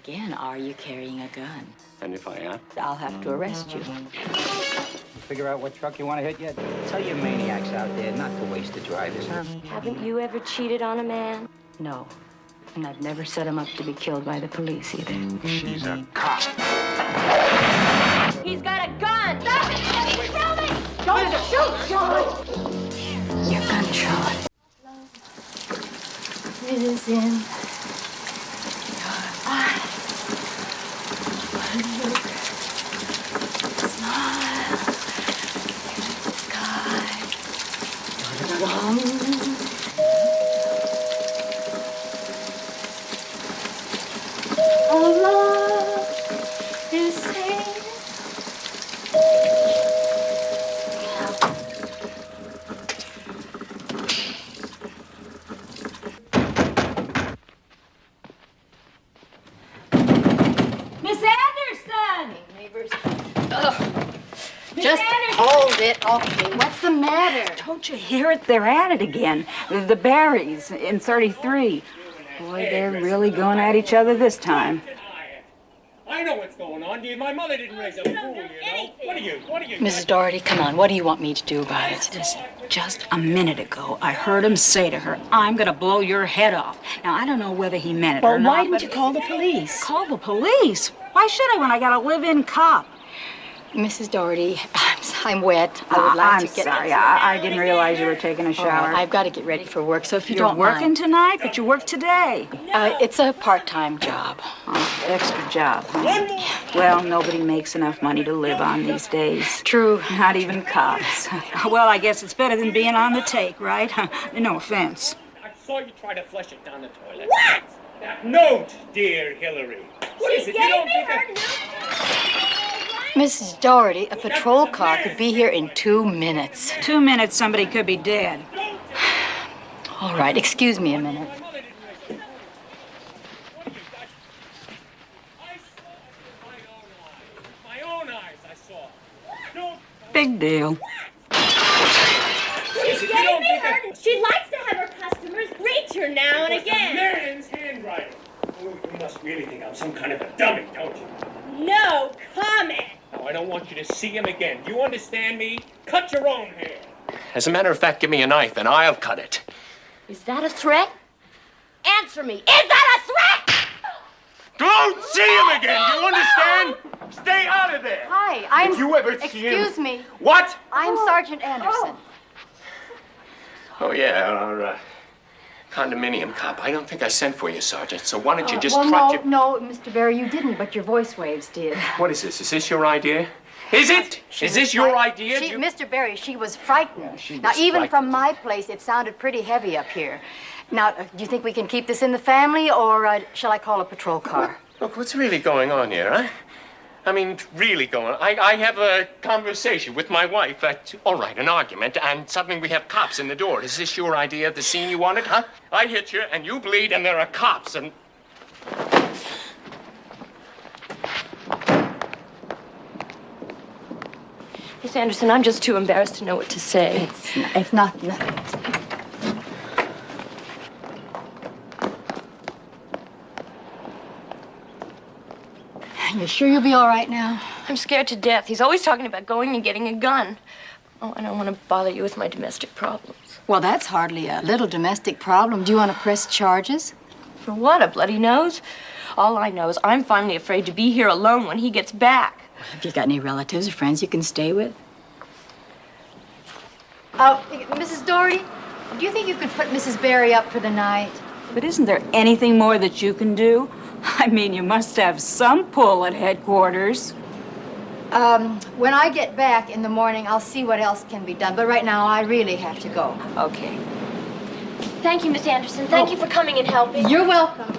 Again, are you carrying a gun? And if I am? I'll have to arrest you. Figure out what truck you want to hit yet? Tell your maniacs out there not to waste the drivers, huh? Haven't you ever cheated on a man? No. And I've never set him up to be killed by the police either. She's a cop. He's got a gun! Stop it! Kill me! Don't shoot, John! Your gun, Charlotte. Is in your eyes. Look, smile, sky, oh, love is safe. Miss Anderson! Neighbors. Just hold it, okay. What's the matter? Don't you hear it? They're at it again. The Barrys in 33. Boy, they're really going at each other this time. I know what's going on. My mother didn't raise a fool, you know. What are you? Mrs. Doherty, come on. What do you want me to do about it? Listen, just a minute ago, I heard him say to her, I'm going to blow your head off. Now, I don't know whether he meant it or not. Well, why didn't you call the police? Call the police? Why should I when I got a live-in cop? Mrs. Doherty, I'm wet. I would like I'm to get... sorry. I didn't realize you were taking a shower. I've got to get ready for work, so if you You're don't working mind. tonight, but you work today. It's a part-time job. Oh, extra job, huh? Well, nobody makes enough money to live on these days. True. Not even cops. Well, I guess it's better than being on the take, right? No offense. I saw you try to flush it down the toilet. What? That note, dear Hillary. What is it? You don't think Mrs. Doherty, a patrol car could be here in 2 minutes. 2 minutes, somebody could be dead. All right, excuse me a minute. my own eyes, I saw. Don't. Big deal. Is it? You don't think that... She likes to have her customers reach her now and again. Marion's handwriting. Oh, you must really think I'm some kind of a dummy, don't you? No comment. No, I don't want you to see him again. You understand me? Cut your own hair. As a matter of fact, give me a knife and I'll cut it. Is that a threat? Answer me. Is that a threat? Don't see him again, do you understand? Stay out of there. Hi, I'm... If you ever see him... Excuse me. What? I'm Sergeant Anderson. Oh, yeah, our condominium cop. I don't think I sent for you, Sergeant, so why don't you just trot well, your... no, Mr. Barry, you didn't, but your voice waves did. What is this? Is this your idea? Is it? Is this your idea? Mr. Barry, she was frightened. Yeah, she now, was even frightened. from my place, it sounded pretty heavy up here. Now, do you think we can keep this in the family, or shall I call a patrol car? Look, what's really going on here, huh? I mean, really going on. I have a conversation with my wife. All right, an argument, and suddenly we have cops in the door. Is this your idea of the scene you wanted, huh? I hit you, and you bleed, and there are cops, and... Miss Anderson, I'm just too embarrassed to know what to say. It's not nothing. You sure you'll be all right now? I'm scared to death. He's always talking about going and getting a gun. Oh, I don't want to bother you with my domestic problems. Well, that's hardly a little domestic problem. Do you want to press charges? For what, a bloody nose? All I know is I'm finally afraid to be here alone when he gets back. Have you got any relatives or friends you can stay with? Mrs. Doherty, do you think you could put Mrs. Barry up for the night? But isn't there anything more that you can do? I mean, you must have some pull at headquarters. When I get back in the morning, I'll see what else can be done. But right now, I really have to go. Okay. Thank you, Miss Anderson. Thank you for coming and helping. You're welcome.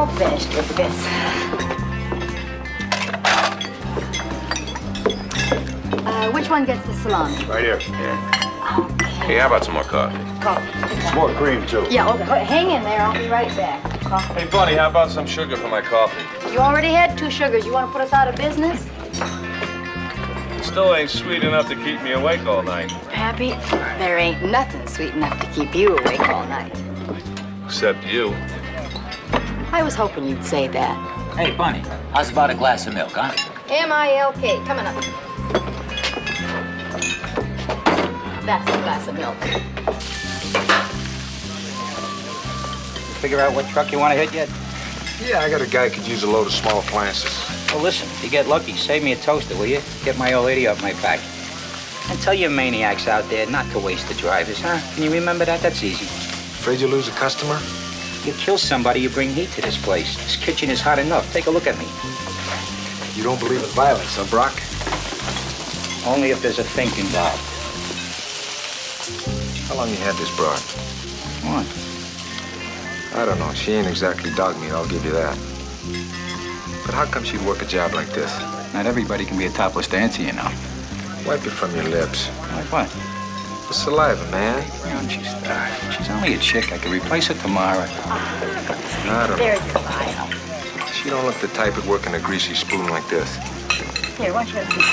all finished with this. Which one gets the salami? Right here. Hey, how about some more coffee? Coffee. More cream, too. Yeah, okay. Hang in there. I'll be right back. Coffee. Hey, Bunny, how about some sugar for my coffee? You already had 2 sugars. You want to put us out of business? It still ain't sweet enough to keep me awake all night. Pappy, there ain't nothing sweet enough to keep you awake all night. Except you. I was hoping you'd say that. Hey, Bunny, how's about a glass of milk, huh? M-I-L-K. Coming up. That's a glass of milk. Figure out what truck you want to hit yet? Yeah, I got a guy could use a load of small appliances. Well, listen, if you get lucky, save me a toaster, will you? Get my old lady off my back. And tell your maniacs out there not to waste the drivers, huh? Can you remember that? That's easy. Afraid you lose a customer? You kill somebody, you bring heat to this place. This kitchen is hot enough. Take a look at me. You don't believe in violence, huh, Brock? Only if there's a think involved. How long you had this broad? Come on. I don't know. She ain't exactly dog meat, I'll give you that. But how come she'd work a job like this? Not everybody can be a topless dancer, you know. Wipe it from your lips. Like what? The saliva, man. She's only a chick. I could replace her tomorrow. I don't know. There's your file. She don't look the type that'd work in a greasy spoon like this. Here, why don't you have this?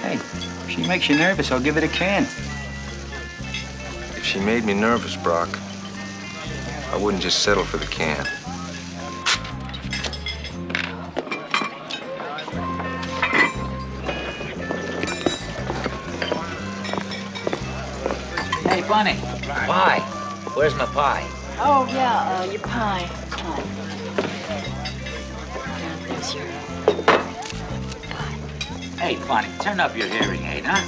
Hey, if she makes you nervous, I'll give it a can. If she made me nervous, Brock, I wouldn't just settle for the can. Hey, Bunny. Pie. Where's my pie? Oh, yeah, your pie. Pie. There's your pie. Hey, Bunny, turn up your hearing aid, huh?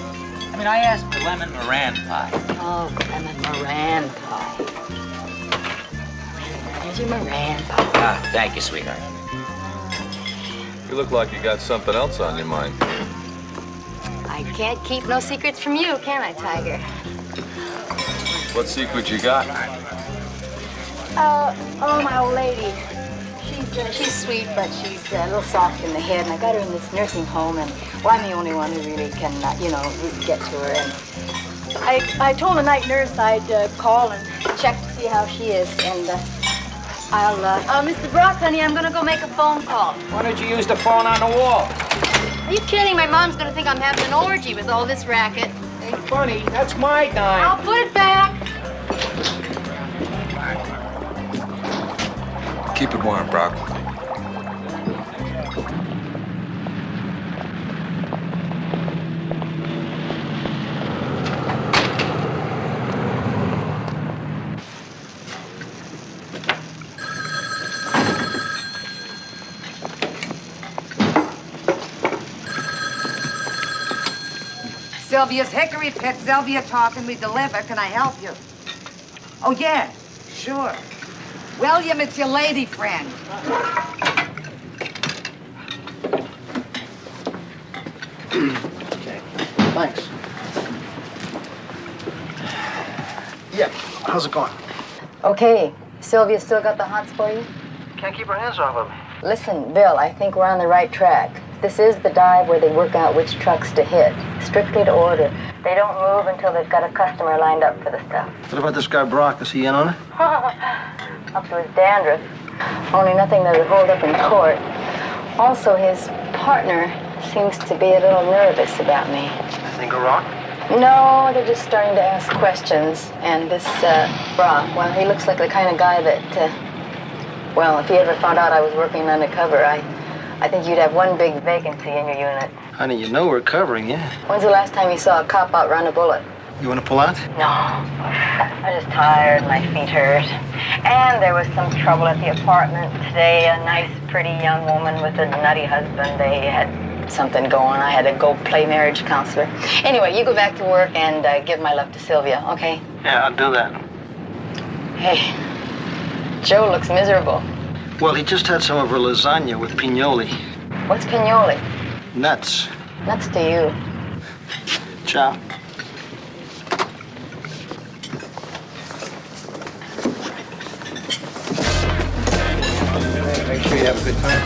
I mean, I asked for lemon meringue pie. Oh, lemon meringue pie. There's your meringue pie. Ah, thank you, sweetheart. You look like you got something else on your mind. I can't keep no secrets from you, can I, Tiger? What secret you got? Oh, my old lady. She's sweet, but she's a little soft in the head, and I got her in this nursing home, and well, I'm the only one who really can, get to her. And I told the night nurse I'd call and check to see how she is, and Mr. Brock, honey, I'm gonna go make a phone call. Why don't you use the phone on the wall? Are you kidding? My mom's gonna think I'm having an orgy with all this racket. Hey, Bunny, that's my dime. I'll put it back. Keep it warm, Brock. Sylvia's Hickory Pit. Sylvia talking. We deliver. Can I help you? Oh, yeah. Sure. William, it's your lady friend. Okay, thanks. Yeah, how's it going? Okay, Sylvia still got the hots for you? Can't keep her hands off of me. Listen, Bill, I think we're on the right track. This is the dive where they work out which trucks to hit, strictly to order. They don't move until they've got a customer lined up for the stuff. What about this guy Brock? Is he in on it? Up to his dandruff. Only nothing that would hold up in court. Also, his partner seems to be a little nervous about me. Think of Rock? No, they're just starting to ask questions. And this, Brock, well, he looks like the kind of guy that, well, if he ever found out I was working undercover, I think you'd have one big vacancy in your unit. Honey, you know we're covering you. When's the last time you saw a cop outrun a bullet? You want to pull out? No. I'm just tired, my feet hurt. And there was some trouble at the apartment today. A nice, pretty young woman with a nutty husband. They had something going. I had to go play marriage counselor. Anyway, you go back to work and give my love to Sylvia, okay? Yeah, I'll do that. Hey, Joe looks miserable. Well, he just had some of her lasagna with pignoli. What's pignoli? Nuts. Nuts to you. Ciao. Make sure you have a good time.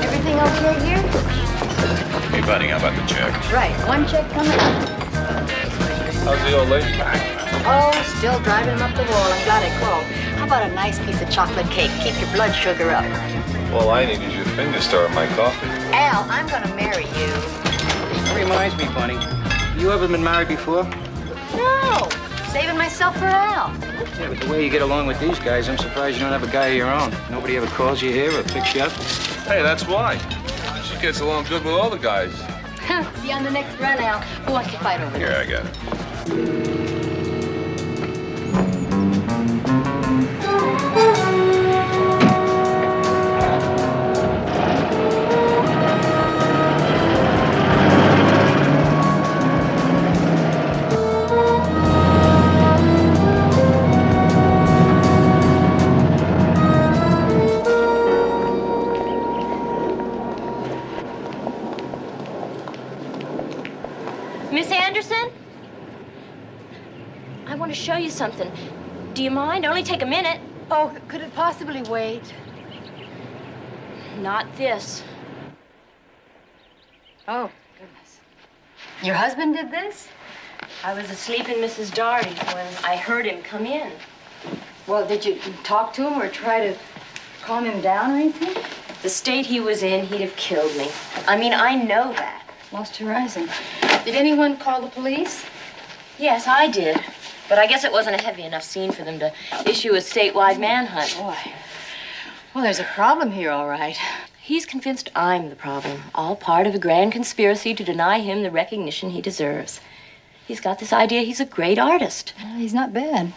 Everything okay here? Hey, buddy, how about the check? Right, one check coming up. How's the old lady? Oh, still driving him up the wall. I'm glad I called. How about a nice piece of chocolate cake? Keep your blood sugar up. All I need is your finger star in my coffee. Al, I'm gonna marry you. That reminds me, Bunny. You ever been married before? No, saving myself for Al. Yeah, but the way you get along with these guys, I'm surprised you don't have a guy of your own. Nobody ever calls you here or picks you up. Hey, that's why. She gets along good with all the guys. See you on the next run, Al. Who wants to fight over Here, this? I got it. Miss Anderson? I want to show you something. Do you mind? Only take a minute. Oh, could it possibly wait? Not this. Oh, goodness. Your husband did this? I was asleep in Mrs. Doherty's when I heard him come in. Well, did you talk to him or try to calm him down or anything? The state he was in, he'd have killed me. I mean, I know that. Lost horizon. Did anyone call the police? Yes, I did. But I guess it wasn't a heavy enough scene for them to issue a statewide manhunt. Boy. Well, there's a problem here, all right. He's convinced I'm the problem, all part of a grand conspiracy to deny him the recognition he deserves. He's got this idea he's a great artist. Well, he's not bad.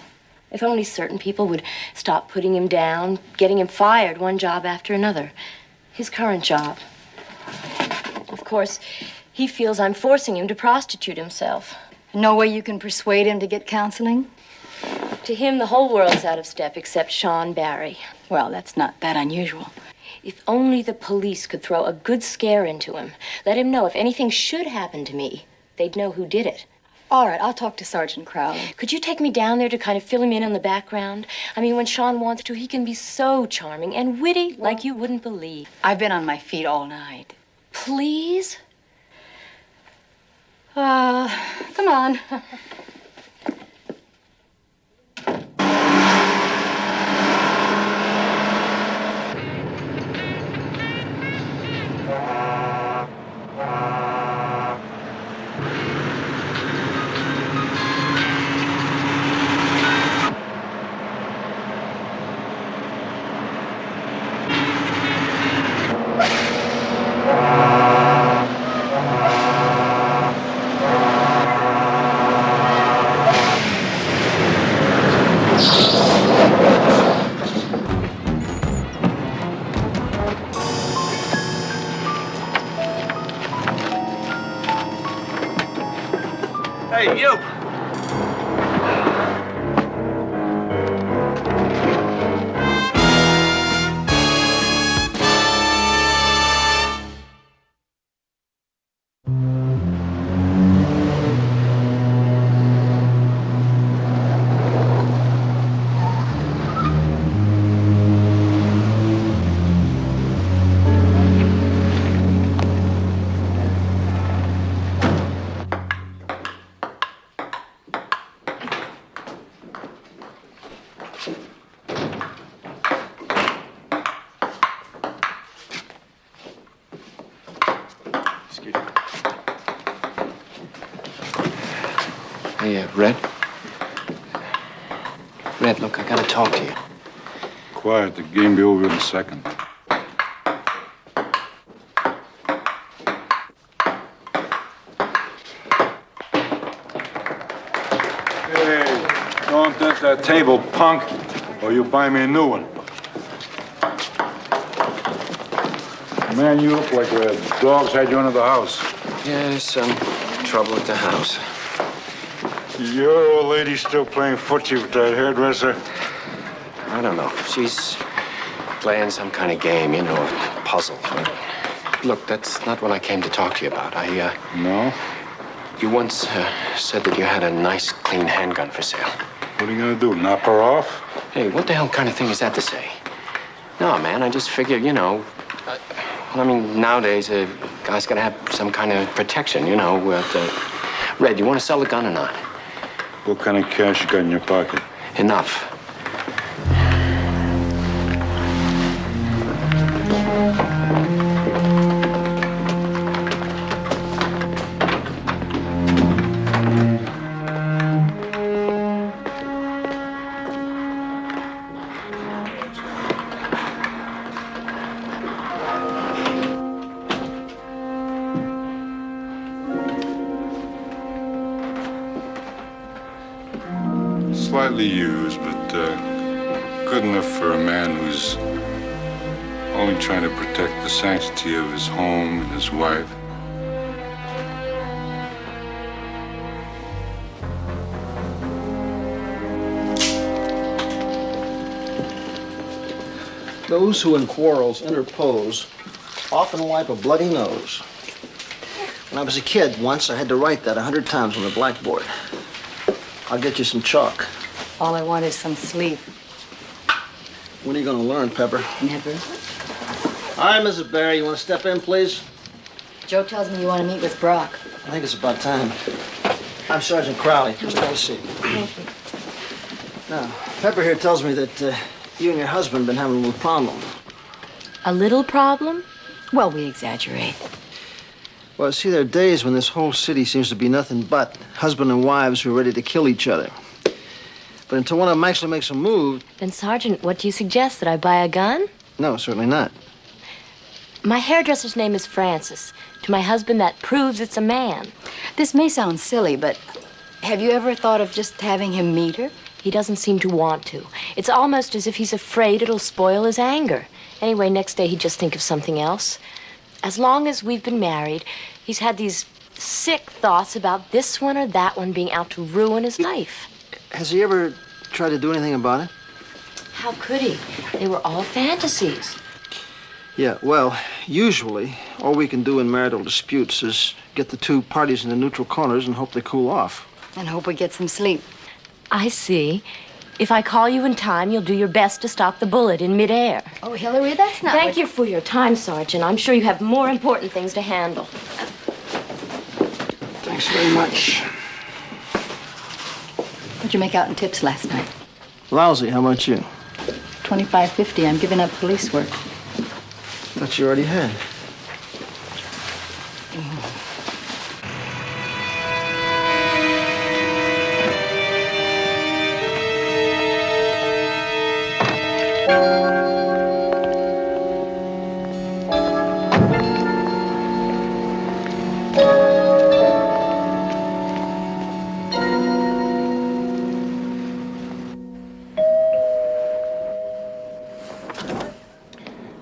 If only certain people would stop putting him down, getting him fired one job after another. His current job. Of course, he feels I'm forcing him to prostitute himself. No way you can persuade him to get counseling? To him, the whole world's out of step except Sean Barry. Well, that's not that unusual. If only the police could throw a good scare into him, let him know if anything should happen to me, they'd know who did it. All right, I'll talk to Sergeant Crowley. Could you take me down there to kind of fill him in on the background? I mean, when Sean wants to, he can be so charming and witty like you wouldn't believe. I've been on my feet all night. Please? Come on. Hey, you! Hey, Red? Red, look, I gotta talk to you. Quiet, the game be over in a second. Hey, don't touch that table, punk, or you buy me a new one. Man, you look like the dogs had you into the house. Yeah, there's some trouble at the house. Your old lady still playing footsie with that hairdresser? I don't know. She's playing some kind of game, you know, a puzzle. Look, that's not what I came to talk to you about. No? You once said that you had a nice, clean handgun for sale. What are you gonna do, knock her off? Hey, what the hell kind of thing is that to say? No, man, I just figure, well, I mean, nowadays, a guy's got to have some kind of protection, Red, you want to sell the gun or not? What kind of cash you got in your pocket? Enough. Slightly used, but good enough for a man who's only trying to protect the sanctity of his home and his wife. Those who in quarrels interpose often wipe a bloody nose. When I was a kid, once I had to write that 100 times on the blackboard. I'll get you some chalk. All I want is some sleep. When are you going to learn, Pepper? Never. Hi, Mrs. Barry. You want to step in, please? Joe tells me you want to meet with Brock. I think it's about time. I'm Sergeant Crowley. Just have a seat. Thank you. Now, Pepper here tells me that you and your husband have been having a little problem. A little problem? Well, we exaggerate. Well, see, there are days when this whole city seems to be nothing but husband and wives who are ready to kill each other. But until one of them actually makes a move... Then, Sergeant, what do you suggest? That I buy a gun? No, certainly not. My hairdresser's name is Francis. To my husband, that proves it's a man. This may sound silly, but have you ever thought of just having him meet her? He doesn't seem to want to. It's almost as if he's afraid it'll spoil his anger. Anyway, next day he'd just think of something else. As long as we've been married, he's had these sick thoughts about this one or that one being out to ruin his life. Has he ever tried to do anything about it? How could he? They were all fantasies. Yeah, well, usually, all we can do in marital disputes is get the two parties into neutral corners and hope they cool off. And hope we get some sleep. I see. If I call you in time, you'll do your best to stop the bullet in midair. Oh, Hillary, that's not... Thank you for your time, Sergeant. I'm sure you have more important things to handle. Thanks very much. What'd you make out in tips last night? Lousy. How about you? $25.50. I'm giving up police work. Thought you already had.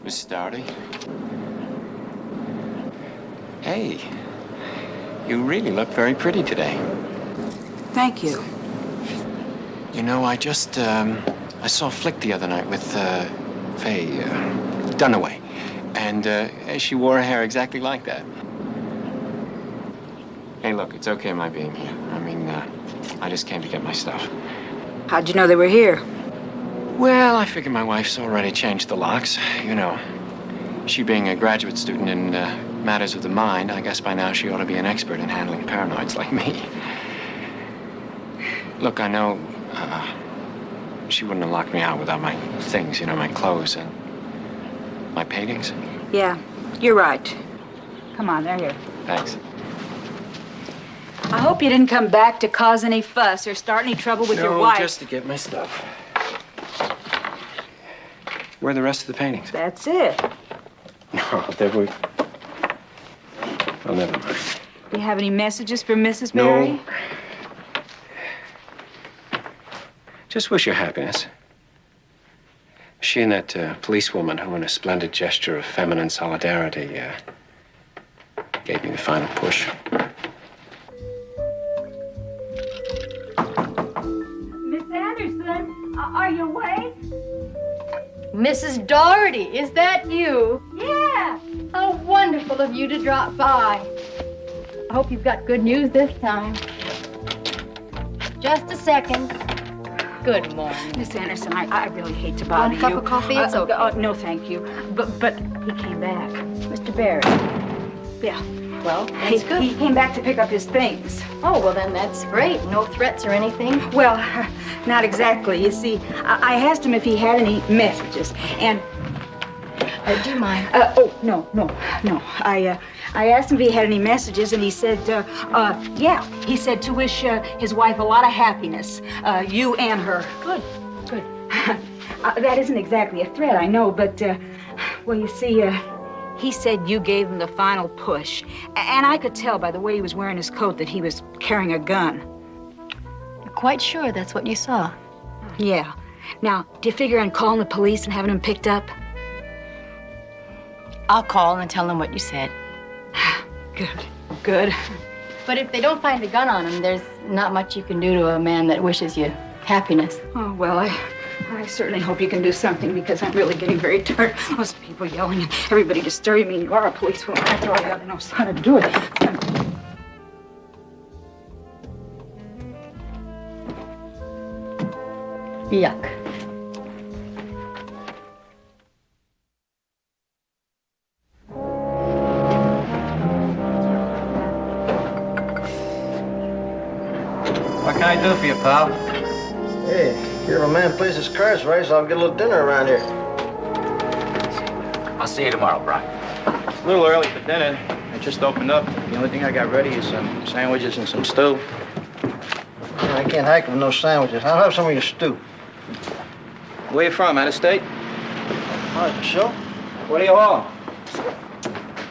Miss Doherty? Hey, you really look very pretty today. Thank you. You know, I just, I saw a flick the other night with, Faye, Dunaway. And, she wore her hair exactly like that. Hey, look, it's okay my being here. I mean, I just came to get my stuff. How'd you know they were here? Well, I figured my wife's already changed the locks. You know, she being a graduate student in matters of the mind, I guess by now she ought to be an expert in handling paranoids like me. Look, I know she wouldn't have locked me out without my things, my clothes and my paintings. Yeah, you're right. Come on, they're here. Thanks. I hope you didn't come back to cause any fuss or start any trouble with your wife. No, just to get my stuff. Where are the rest of the paintings? That's it. No, they were... Oh, never mind. Do you have any messages for Mrs. Barry? No. Just wish her happiness. She and that policewoman who, in a splendid gesture of feminine solidarity, gave me the final push. Miss Anderson, are you awake? Mrs. Doherty, is that you? Yeah. How wonderful of you to drop by. I hope you've got good news this time. Just a second. Good morning. Miss Anderson, I really hate to bother Want a cup you. of coffee? It's okay. No, thank you. But he came back. Mr. Barry. Yeah. Well, that's good. He came back to pick up his things. Oh, well, then that's great. No threats or anything? Well, not exactly. You see, I asked him if he had any messages, and... do you mind? No. I asked him if he had any messages, and he said, yeah. He said to wish his wife a lot of happiness, you and her. Good. That isn't exactly a threat, I know, but, well, you see, he said you gave him the final push. And I could tell by the way he was wearing his coat that he was carrying a gun. You're quite sure that's what you saw? Yeah. Now, do you figure on calling the police and having him picked up? I'll call and tell them what you said. Good. But if they don't find a gun on him, there's not much you can do to a man that wishes you happiness. Oh, well, I certainly hope you can do something, because I'm really getting very tired. Those people yelling and everybody disturbing me. You are a policewoman. After all, you ought to know how to do it. Yuck. What can I do for you, pal? Hey, here if a man plays his cards right, so I'll get a little dinner around here. I'll see you tomorrow, Brock. It's a little early for dinner. I just opened up. The only thing I got ready is some sandwiches and some stew. Yeah, I can't hack with no sandwiches. I'll have some of your stew. Where you from, out of state? All right, sure. What are you hauling?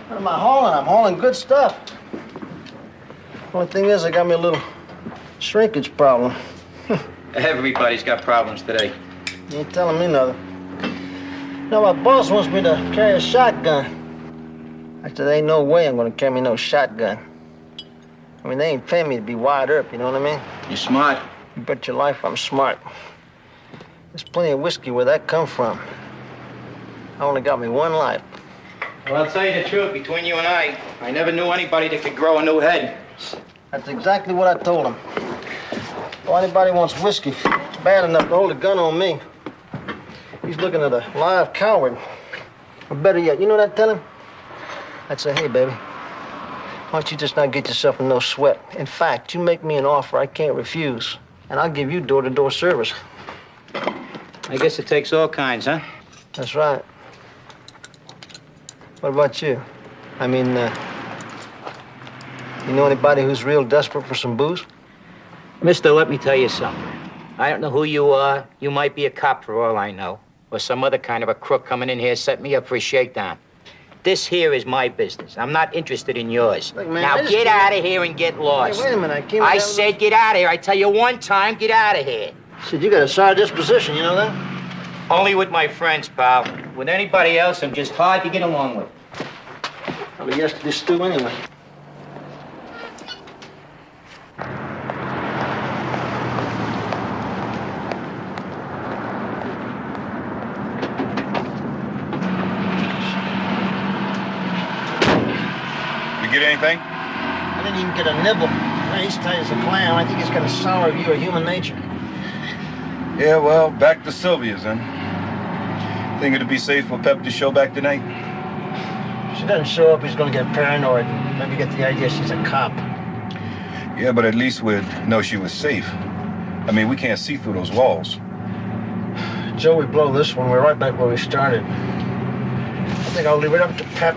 What am I hauling? I'm hauling good stuff. Only thing is, I got me a little shrinkage problem. Everybody's got problems today. You ain't telling me nothing. Now, my boss wants me to carry a shotgun. I said, there ain't no way I'm gonna carry no shotgun. I mean, they ain't paying me to be wired up, you know what I mean? You're smart. You bet your life I'm smart. There's plenty of whiskey where that come from. I only got me one life. Well, I'll tell you the truth, between you and I never knew anybody that could grow a new head. That's exactly what I told him. If anybody wants whiskey, it's bad enough to hold a gun on me. He's looking at a live coward. Or better yet, you know what I'd tell him? I'd say, hey, baby, why don't you just not get yourself in no sweat? In fact, you make me an offer I can't refuse, and I'll give you door-to-door service. I guess it takes all kinds, huh? That's right. What about you? I mean, you know anybody who's real desperate for some booze? Mister, let me tell you something. I don't know who you are. You might be a cop for all I know. Or some other kind of a crook coming in here setting me up for a shakedown. This here is my business. I'm not interested in yours. Look, man, now get out of here and get lost. Hey, wait a minute. I said get out of here. I tell you one time, get out of here. Said you got a sour disposition, you know that? Only with my friends, pal. With anybody else, I'm just hard to get along with. Probably yesterday's stew anyway. You get anything? I didn't even get a nibble. He's tight as a clam. I think he's got a sour view of human nature. Yeah, well, back to Sylvia's then. Think it'd be safe for Pep to show back tonight? If she doesn't show up, he's gonna get paranoid and maybe get the idea she's a cop. Yeah, but at least we'd know she was safe. I mean, we can't see through those walls. Joe, we blow this one. We're right back where we started. I think I'll leave it up to Pep.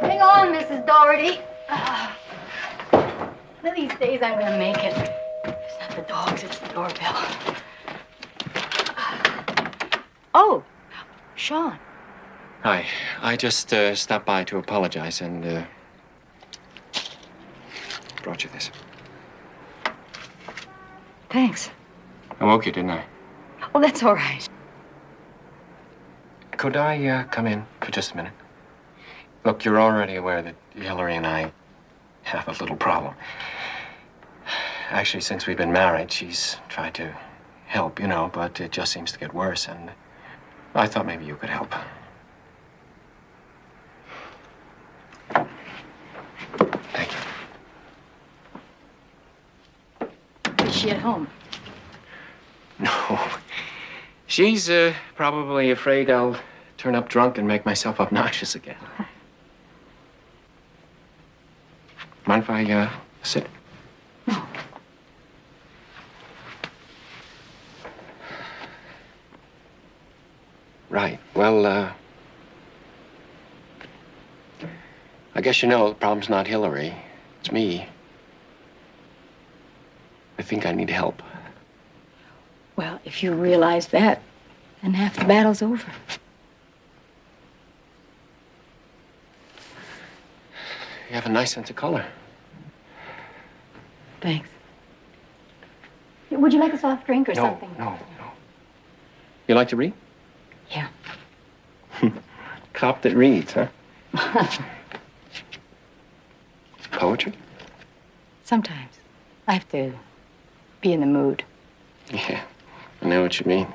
Hang on, Mrs. Doherty. One of these days I'm gonna make it. It's not the dogs, it's the doorbell. Oh, Sean. Hi. I just stopped by to apologize and brought you this. Thanks. I woke you, didn't I? Oh, that's all right. Could I come in for just a minute? Look, you're already aware that Hillary and I have a little problem. Actually, since we've been married, she's tried to help, you know, but it just seems to get worse, and I thought maybe you could help. Thank you. Is she at home? She's probably afraid I'll turn up drunk and make myself obnoxious again. Mind if I sit? No. Right. Well, I guess you know the problem's not Hillary. It's me. I think I need help. Well, if you realize that, then half the battle's over. You have a nice sense of color. Thanks. Would you like a soft drink or No, something? no. You like to read? Yeah. Cop that reads, huh? Poetry? Sometimes. I have to be in the mood. Yeah, I know what you mean.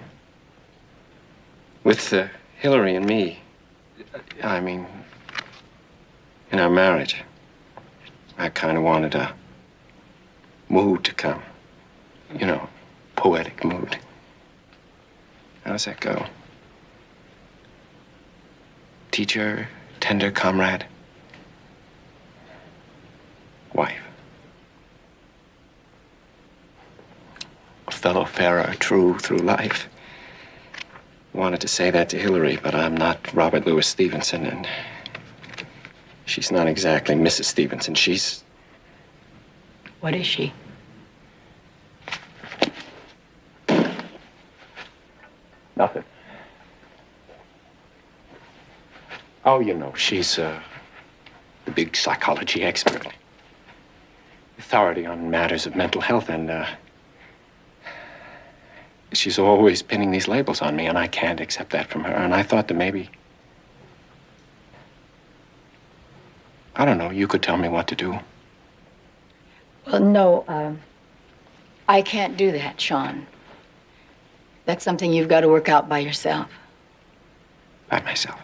With Hillary and me, I mean, in our marriage, I kind of wanted a mood to come. You know, poetic mood. How does that go? Teacher, tender comrade, wife. A fellow farer, true through life. Wanted to say that to Hillary, but I'm not Robert Louis Stevenson, and she's not exactly Mrs. Stevenson. She's... What is she? Nothing. Oh, you know, she's the big psychology expert. Authority on matters of mental health, and she's always pinning these labels on me, and I can't accept that from her. And I thought that maybe, I don't know, you could tell me what to do. Well, no, I can't do that, Sean. That's something you've got to work out by yourself. By myself.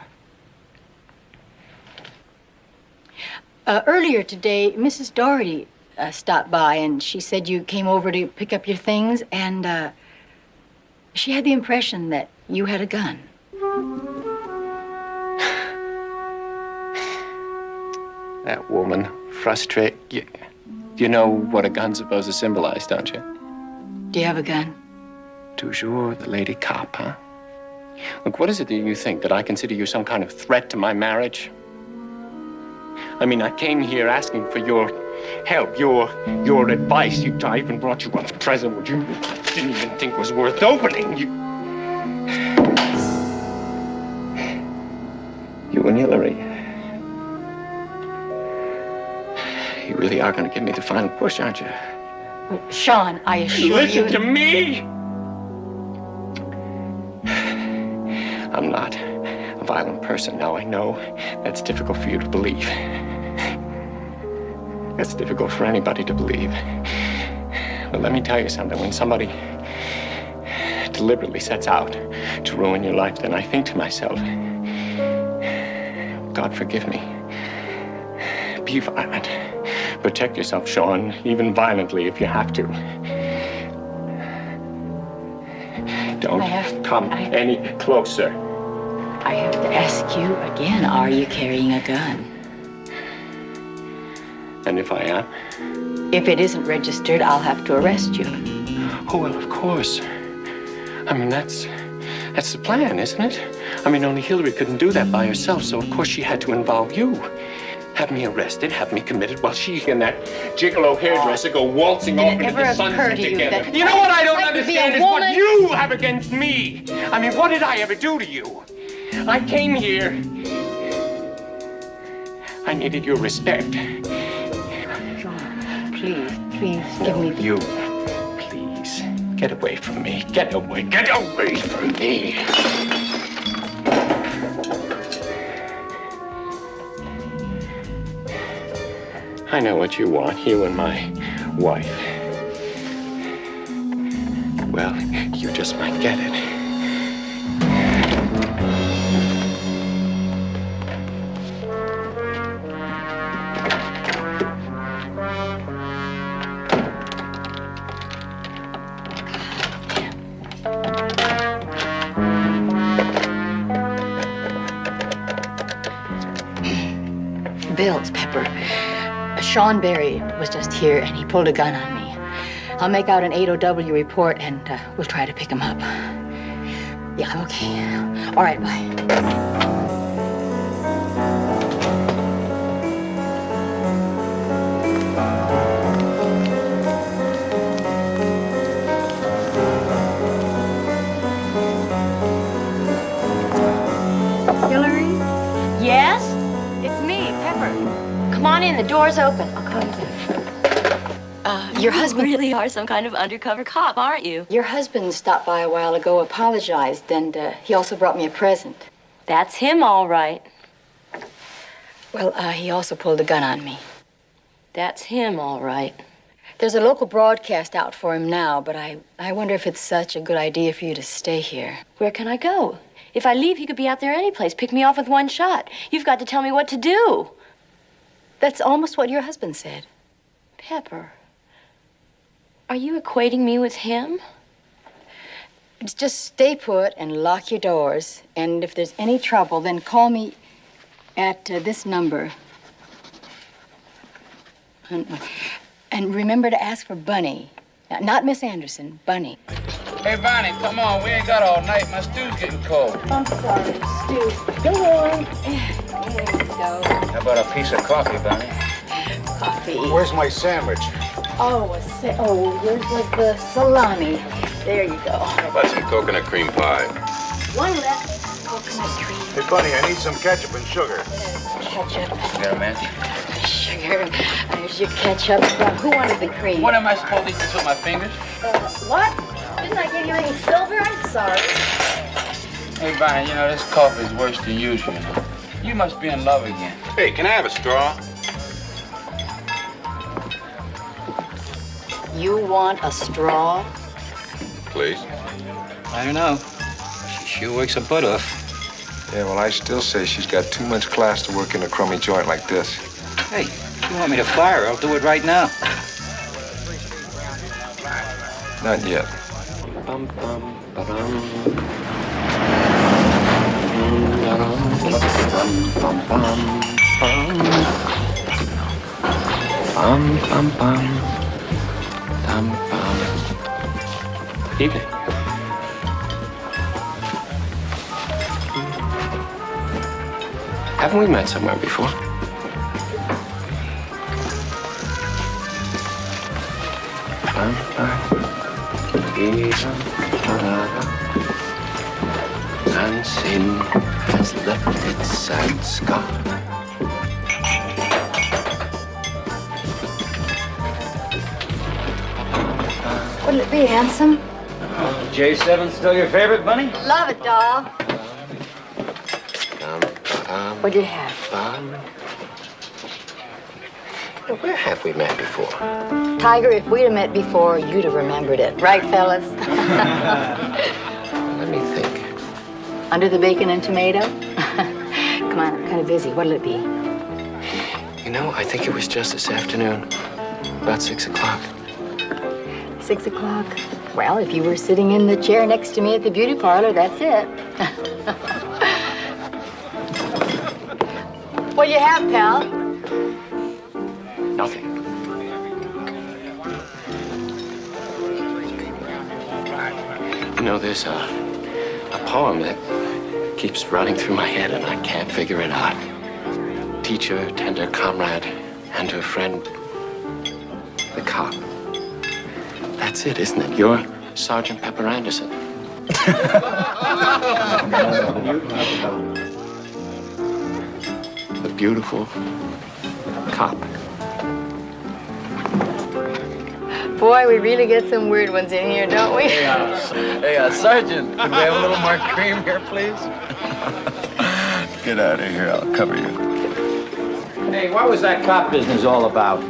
Earlier today, Mrs. Doherty stopped by, and she said you came over to pick up your things, and she had the impression that you had a gun. That woman, frustrate. You know what a gun's supposed to symbolize, don't you? Do you have a gun? Toujours the lady cop, huh? Look, what is it that you think? That I consider you some kind of threat to my marriage? I mean, I came here asking for your help, your advice. I even brought you a present which you didn't even think was worth opening. You and Hillary. You really are going to give me the final push, aren't you? Well, Sean, I assure you... Listen to me! I'm not a violent person. Now, I know that's difficult for you to believe. That's difficult for anybody to believe. But let me tell you something. When somebody deliberately sets out to ruin your life, then I think to myself, God forgive me. Be violent. Protect yourself, Sean, even violently if you have to. Don't come any closer. I have to ask you again, are you carrying a gun? And if I am? If it isn't registered, I'll have to arrest you. Oh, well, of course. I mean, that's the plan, isn't it? I mean, only Hillary couldn't do that by herself, so of course she had to involve you. Have me arrested, have me committed, while she and that gigolo hairdresser go waltzing off into the sunset together. You know what I don't understand is what you have against me. I mean, what did I ever do to you? I came here. I needed your respect. John, please give me the... You, please, get away from me. Get away from me. I know what you want, you and my wife. Well, you just might get it. bills, Pepper. Sean Berry was just here, and he pulled a gun on me. I'll make out an 8OW report, and we'll try to pick him up. Yeah, okay. All right, bye. Hillary? Yes? It's me, Pepper. Come on in, the door's open. I'll call you back. Your husband really are some kind of undercover cop, aren't you? Your husband stopped by a while ago, apologized, and he also brought me a present. That's him, all right. Well, he also pulled a gun on me. That's him, all right. There's a local broadcast out for him now, but I wonder if it's such a good idea for you to stay here. Where can I go? If I leave, he could be out there any place. Pick me off with one shot. You've got to tell me what to do. That's almost what your husband said. Pepper, are you equating me with him? Just stay put and lock your doors. And if there's any trouble, then call me at this number. And remember to ask for Bunny. Not Miss Anderson, Bunny. Hey, Bonnie, come on. We ain't got all night. My stew's getting cold. I'm sorry, Stu. Go on. There you go. How about a piece of coffee, Bonnie? Coffee. Where's my sandwich? Yours was the salami. There you go. How about some coconut cream pie? One left. Coconut cream. Hey, Bunny, I need some ketchup and sugar. Ketchup. You got a match? Sugar. There's your ketchup. Who wanted the cream? What am I supposed to eat this with my fingers? What? Didn't I give you any silver? I'm sorry. Hey, Bonnie, you know, this coffee's worse than usual. You must be in love again. Hey, can I have a straw? You want a straw? Please. I don't know. She sure wakes her butt off. Yeah, well, I still say she's got too much class to work in a crummy joint like this. Hey, if you want me to fire her, I'll do it right now. Not yet. Bum, bum, ba-dum. Bum, bum, bum. Bum, bum, bum. Bum, bum. Evening. Haven't we met somewhere before? Bum, bum. And sin has left its sad scar. Wouldn't it be handsome? J7 still your favorite, Bunny? Love it, doll. What'd you have? Where have we met before? Tiger, if we'd have met before, you'd have remembered it. Right, fellas? Let me think. Under the bacon and tomato? Come on, I'm kind of busy. What'll it be? You know, I think it was just this afternoon. About 6 o'clock. 6 o'clock? Well, if you were sitting in the chair next to me at the beauty parlor, that's it. What'd you have, pal? Nothing. You know, there's a poem that keeps running through my head and I can't figure it out. Teacher, tender comrade, and her friend, the cop. That's it, isn't it? You're Sergeant Pepper Anderson. The beautiful cop. Boy, we really get some weird ones in here, don't we? Hey, Sergeant, can we have a little more cream here, please? Get out of here, I'll cover you. Hey, what was that cop business all about?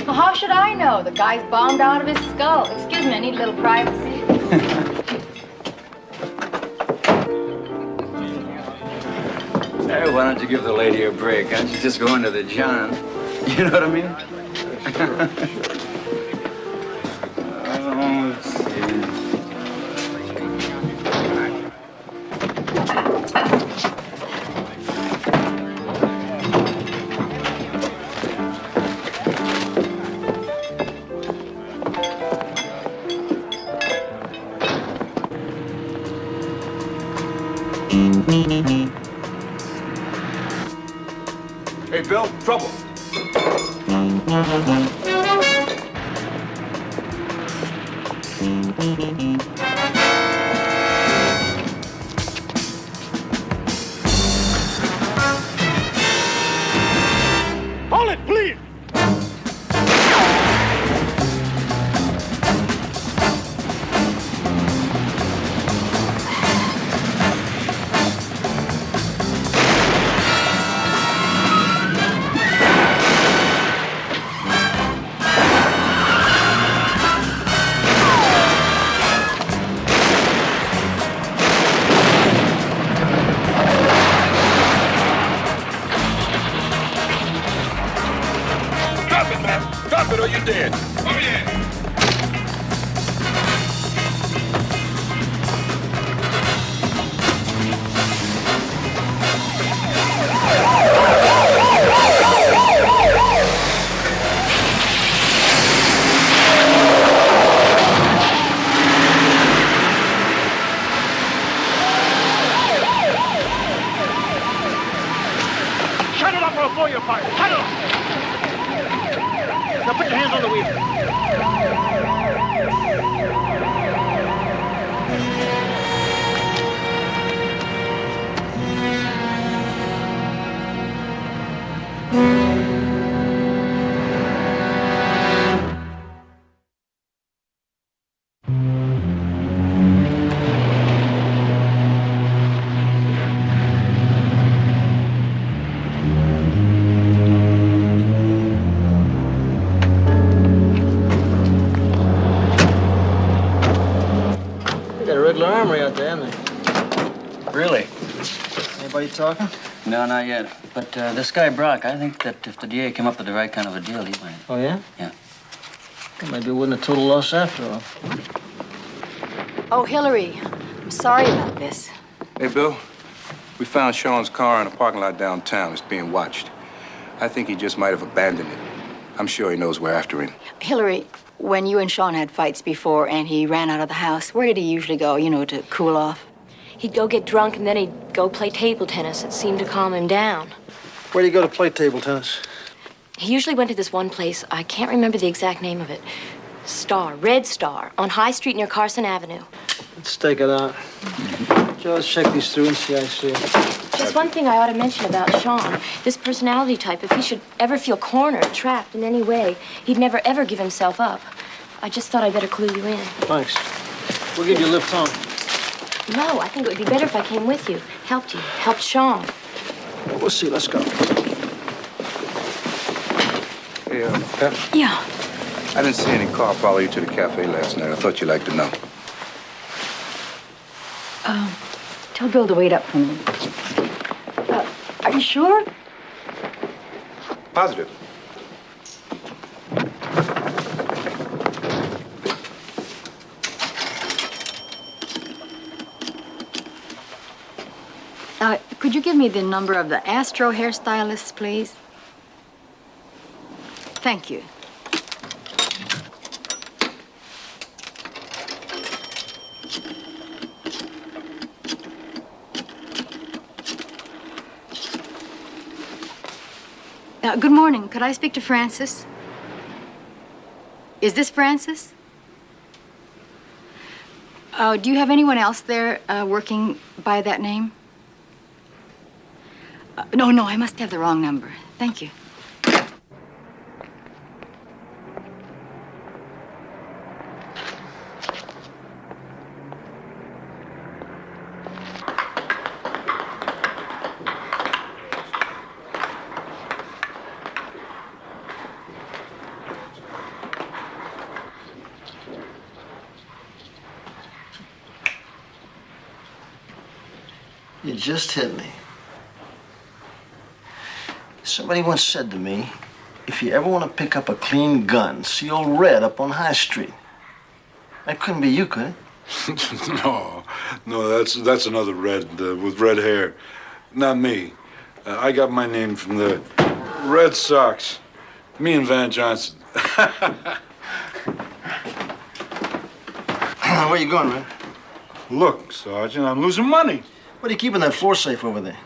Well, how should I know? The guy's bombed out of his skull. Excuse me, I need a little privacy. Hey, why don't you give the lady a break? Why don't you just go into the John? You know what I mean? Oh, let's see. trouble. Hold it, please! Drop it, man. Drop it or you're dead. Oh, yeah. Shut it up or I'll blow your fire. Shut it up! Now put your hands on the wheel. They got a regular armory out there, haven't they? Really? Anybody talking? No, not yet. But this guy Brock, I think that if the DA came up with the right kind of a deal, he might. Oh, yeah? Yeah. Well, maybe it wasn't a total loss after all. Oh, Hillary, I'm sorry about this. Hey, Bill. We found Sean's car in a parking lot downtown. It's being watched. I think he just might have abandoned it. I'm sure he knows we're after him. Hillary, when you and Sean had fights before and he ran out of the house, where did he usually go, you know, to cool off? He'd go get drunk and then he'd go play table tennis. It seemed to calm him down. Where do you go to play table tennis? He usually went to this one place. I can't remember the exact name of it. Red Star, on High Street near Carson Avenue. Let's stake it out. Joe, let's check these through and see I see it. Just one thing I ought to mention about Sean. This personality type, if he should ever feel cornered, trapped in any way, he'd never, ever give himself up. I just thought I'd better clue you in. Thanks. We'll give you a lift home. No, I think it would be better if I came with you, helped Sean. We'll see. Let's go. Hey, Pep. Yeah. I didn't see any car follow you to the cafe last night. I thought you'd like to know. Tell Bill to wait up for me. Are you sure? Positive. Could you give me the number of the Astro hairstylist, please? Thank you. Good morning. Could I speak to Francis? Is this Francis? Do you have anyone else there working by that name? No, I must have the wrong number. Thank you. You just hit me. Somebody once said to me, if you ever want to pick up a clean gun, see old Red up on High Street. That couldn't be you, could it? No, that's another Red with red hair. Not me. I got my name from the Red Sox. Me and Van Johnson. Where you going, Red? Look, Sergeant, I'm losing money. What are you keeping that floor safe over there?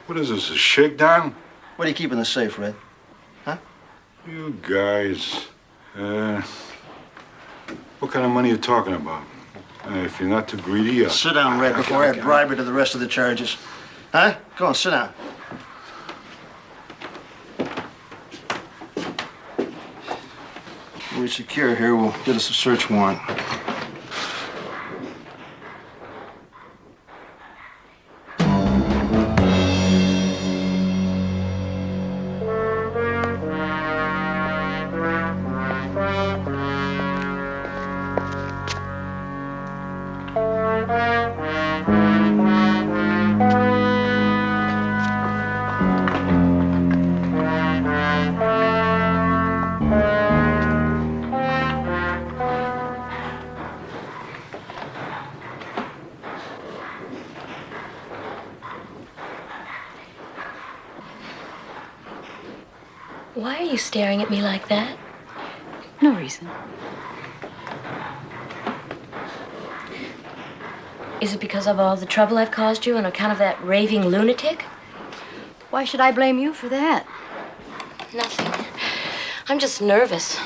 What is this, a shakedown? What do you keep in the safe, Red? Huh? You guys, what kind of money are you talking about? If you're not too greedy, Sit down, Red, before I bribe you to the rest of the charges. Huh? Go on, sit down. When we secure here, we'll get us a search warrant. Why are you staring at me like that? No reason. Is it because of all the trouble I've caused you on account of that raving lunatic? Why should I blame you for that? Nothing. I'm just nervous.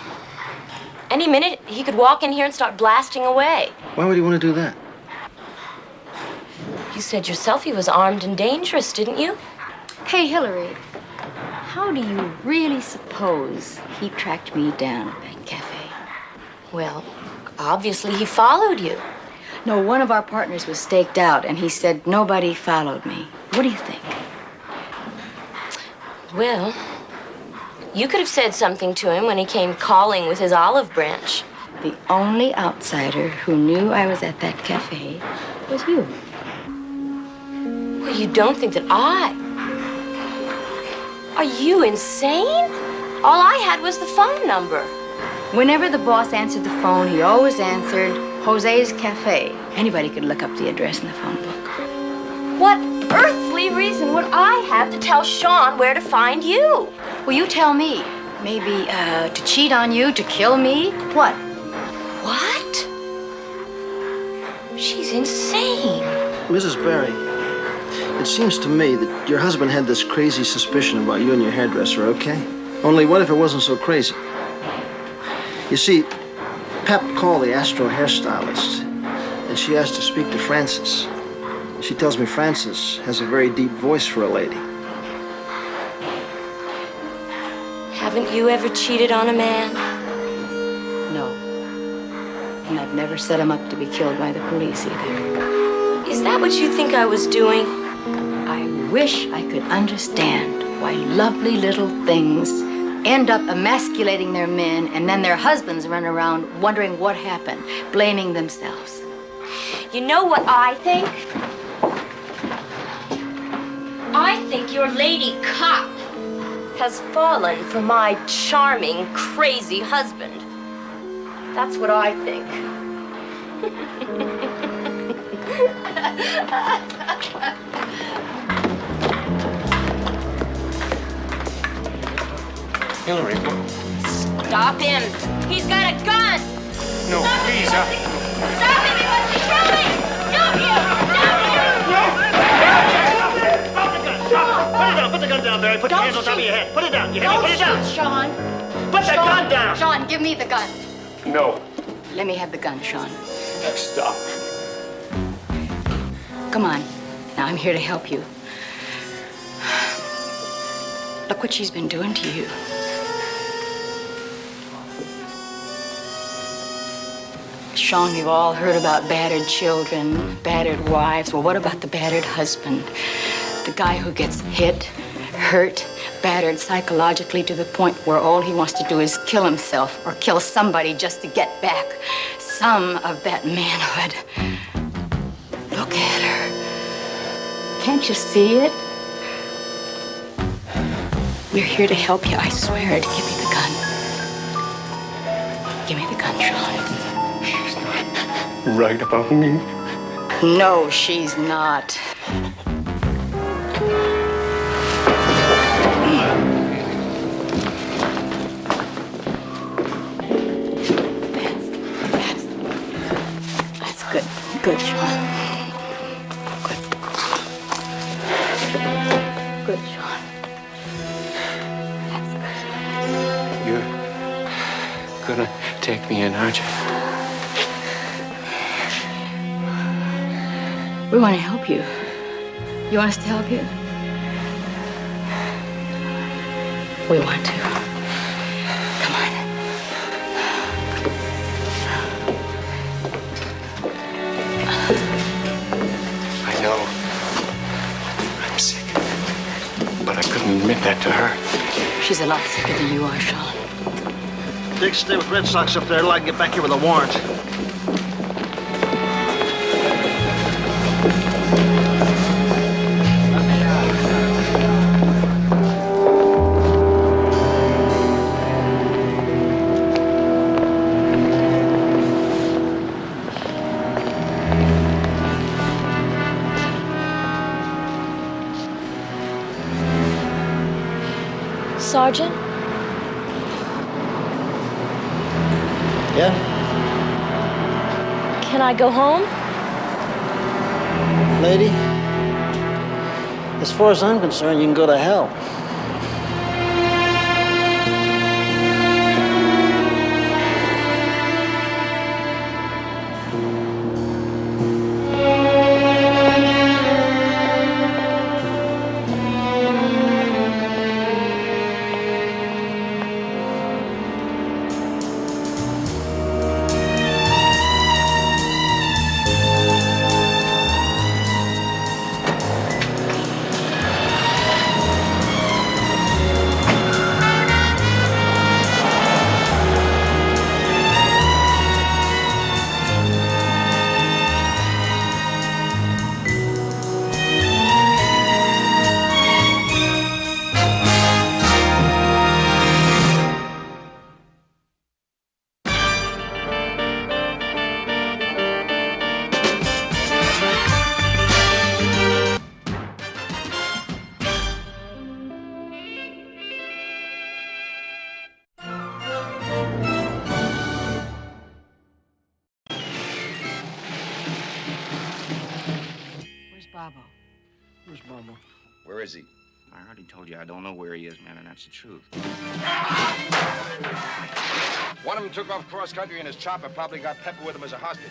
Any minute, he could walk in here and start blasting away. Why would he want to do that? You said yourself he was armed and dangerous, didn't you? Hey, Hillary, how do you really suppose he tracked me down at that cafe? Well, obviously he followed you. No, one of our partners was staked out, and he said nobody followed me. What do you think? Well, you could have said something to him when he came calling with his olive branch. The only outsider who knew I was at that cafe was you. Well, you don't think that Are you insane? All I had was the phone number. Whenever the boss answered the phone, he always answered Jose's Cafe. Anybody could look up the address in the phone book. What earthly reason would I have to tell Sean where to find you? Well, you tell me. Maybe to cheat on you, to kill me? What? What? She's insane. Mrs. Barry, it seems to me that your husband had this crazy suspicion about you and your hairdresser, okay? Only what if it wasn't so crazy? You see, Pep called the Astro hairstylist, and she asked to speak to Frances. She tells me Frances has a very deep voice for a lady. Haven't you ever cheated on a man? No. And I've never set him up to be killed by the police either. Is that what you think I was doing? I wish I could understand why lovely little things end up emasculating their men, and then their husbands run around wondering what happened, blaming themselves. You know what I think? I think your lady cop has fallen for my charming, crazy husband. That's what I think. Hillary, Stop him! He's got a gun! No, please, Stop him! He must be trying! Stop him! Put the gun down, Barry. Put your hands on top of your head. Put it down. You hear me? Put it down. Sean. Put the gun down. Sean, give me the gun. No. Let me have the gun, Sean. Stop. Come on. Now I'm here to help you. Look what she's been doing to you. Sean, we've all heard about battered children, battered wives. Well, what about the battered husband? The guy who gets hit, hurt, battered psychologically to the point where all he wants to do is kill himself or kill somebody just to get back some of that manhood. Look at her. Can't you see it? We're here to help you, I swear. Give me the gun. Give me the gun, Sean. Right about me? No, she's not. That's good. Good, Sean. Good. gonna take me in, aren't you? We want to help you. You want us to help you? We want to. Come on. I know. I'm sick. But I couldn't admit that to her. She's a lot sicker than you are, Sean. Dick, stay with Red Sox up there till I can get back here with a warrant. Sergeant? Yeah? Can I go home? Lady, as far as I'm concerned, you can go to hell. Where's Bobo? Where is he? I already told you I don't know where he is, man, and that's the truth. One of them took off cross country in his chopper, probably got Pepper with him as a hostage.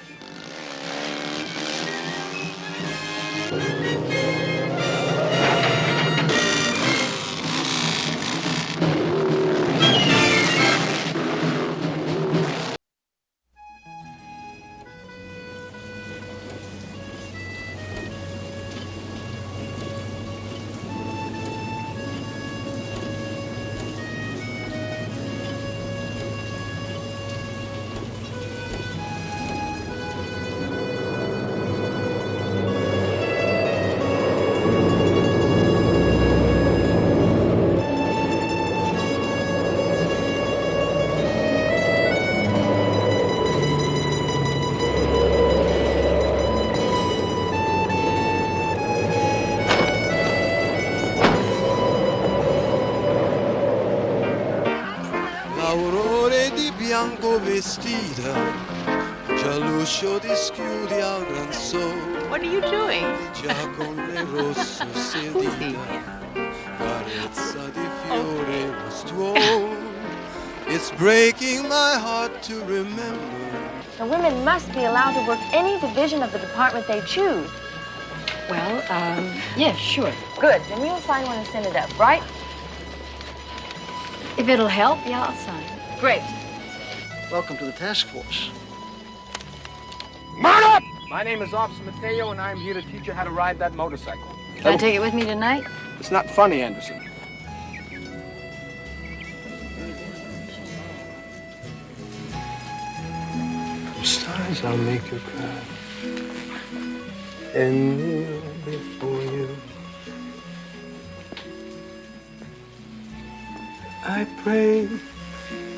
L'aurore di bianco vestita, già l'uscio ti schiudi al gran sole. What are you doing? Già con le rosso sedita, carezza di fiore lo stuolo. It's breaking my heart to remember. The women must be allowed to work any division of the department they choose. Well, yeah, sure. Good. Then you'll sign one and send it up, right? If it'll help, yeah, I'll sign. Great. Welcome to the task force. Mount up! My name is Officer Mateo, and I'm here to teach you how to ride that motorcycle. Can I take it with me tonight? It's not funny, Anderson. From stars I'll make you cry, and kneel before you. I pray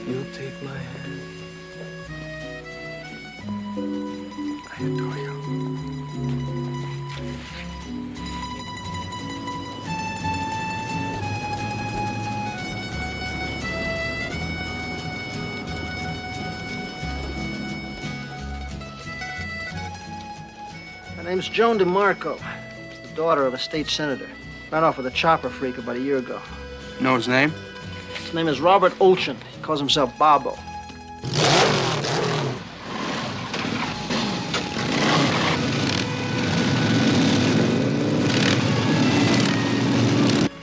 you'll take my hand. I adore you. My name's Joan DeMarco. She's the daughter of a state senator. Ran off with a chopper freak about a year ago. Know his name? His name is Robert Olchin. He calls himself Bobo.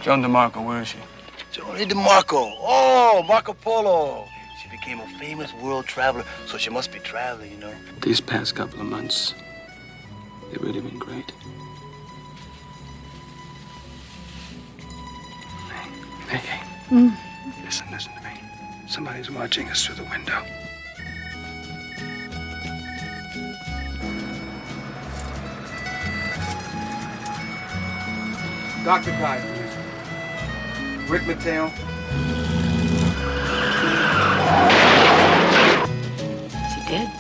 Joan DeMarco, where is she? Johnny DeMarco. Oh, Marco Polo. She became a famous world traveler, so she must be traveling, you know. These past couple of months, they've really been great. Hey. Listen to me. Somebody's watching us through the window. Dr. Guy, please. Rick Mateo. Is he dead?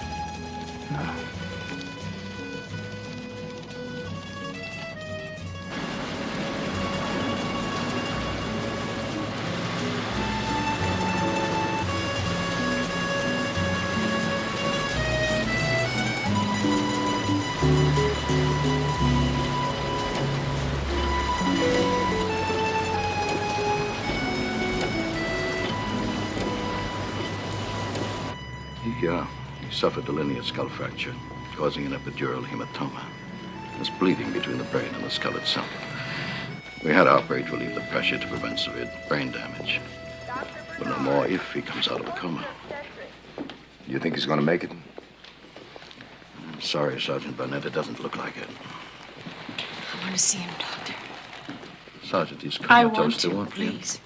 He suffered a linear skull fracture, causing an epidural hematoma. There's bleeding between the brain and the skull itself. We had to operate to relieve the pressure to prevent severe brain damage. We'll know more if he comes out of the coma. You think he's going to make it? I'm sorry, Sergeant Burnett, it doesn't look like it. I want to see him, Doctor. Sergeant, he's I comatose. want Still to, won't be. please.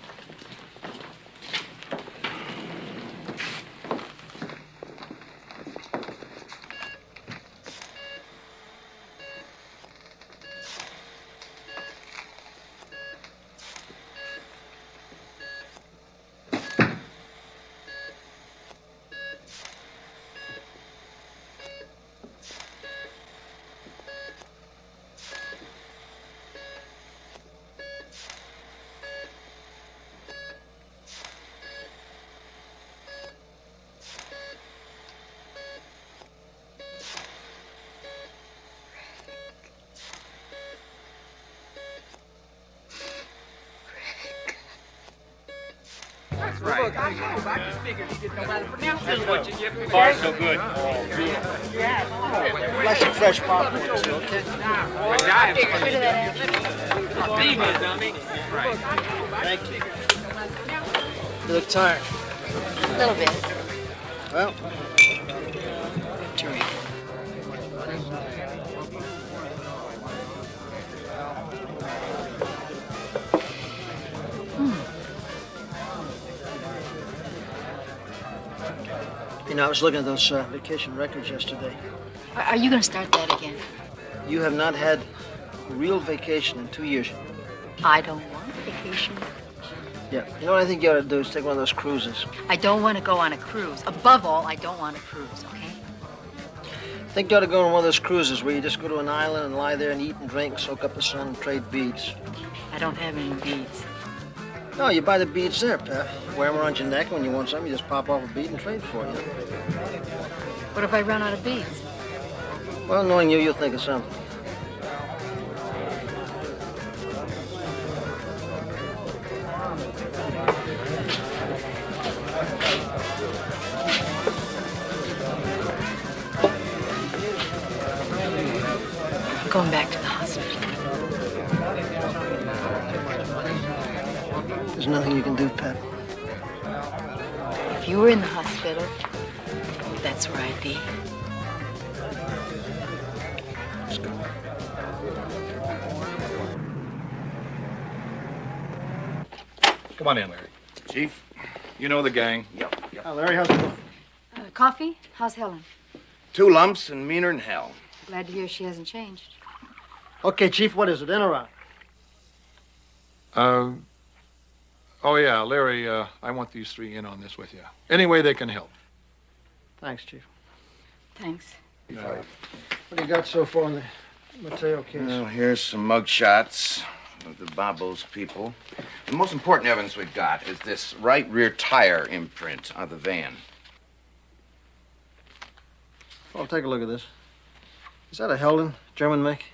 Right. Far so good. Like some fresh popcorn, okay? Thank you. You look tired. A little bit. Well, Terrific. you know, I was looking at those vacation records yesterday. Are you going to start that again? You have not had a real vacation in 2 years. I don't want vacation. Yeah. You know what I think you ought to do is take one of those cruises. I don't want to go on a cruise. Above all, I don't want a cruise, okay? I think you ought to go on one of those cruises where you just go to an island and lie there and eat and drink, soak up the sun, and trade beads. I don't have any beads. No, you buy the beads there, Pep. Wear them around your neck. When you want something, you just pop off a bead and trade for you. What if I run out of beads? Well, knowing you, you'll think of something. I'm going back to the hospital. There's nothing you can do, Pep. If you were in the hospital, that's where I'd be. Let's go. Come on in, Larry. Chief, you know the gang. Yep. Oh, Larry, how's it going? Coffee? How's Helen? 2 lumps and meaner than hell. Glad to hear she hasn't changed. Okay, Chief, what is it? In or out? Oh, yeah, Larry, I want these 3 in on this with you. Any way they can help. Thanks, Chief. Thanks. What do you got so far in the Mateo case? Well, here's some mug shots of the Babos people. The most important evidence we've got is this right rear tire imprint on the van. Oh, take a look at this. Is that a Helden, German make?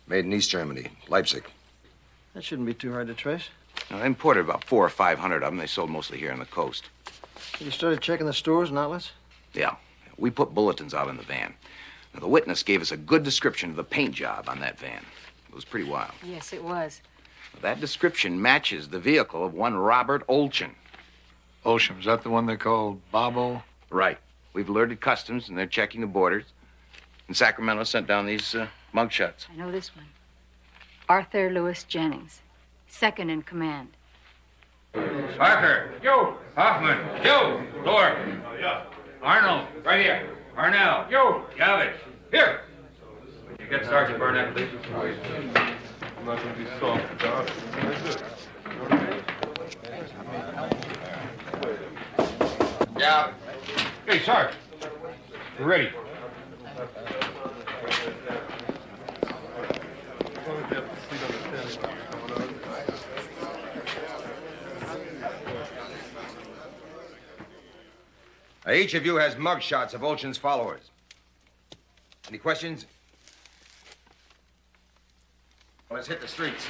Made in East Germany, Leipzig. That shouldn't be too hard to trace. Now, they imported about 400 or 500 of them. They sold mostly here on the coast. Have you started checking the stores and outlets? Yeah, we put bulletins out in the van. Now, the witness gave us a good description of the paint job on that van. It was pretty wild. Yes, it was. That description matches the vehicle of one Robert Olchin. Olchin, is that the one they called Bobo? Right. We've alerted customs, and they're checking the borders. And Sacramento sent down these mugshots. I know this one. Arthur Lewis Jennings, second in command. Parker. Yo. Hoffman. Yo. Thorpe. Arnold. Right here. Arnell. Yo. Yavich. Here. You get Sergeant Burnett, please. I'm not going to be soft, Doc. Yeah. Hey, Sarge. We're ready. Each of you has mugshots of Olchin's followers. Any questions? Well, let's hit the streets.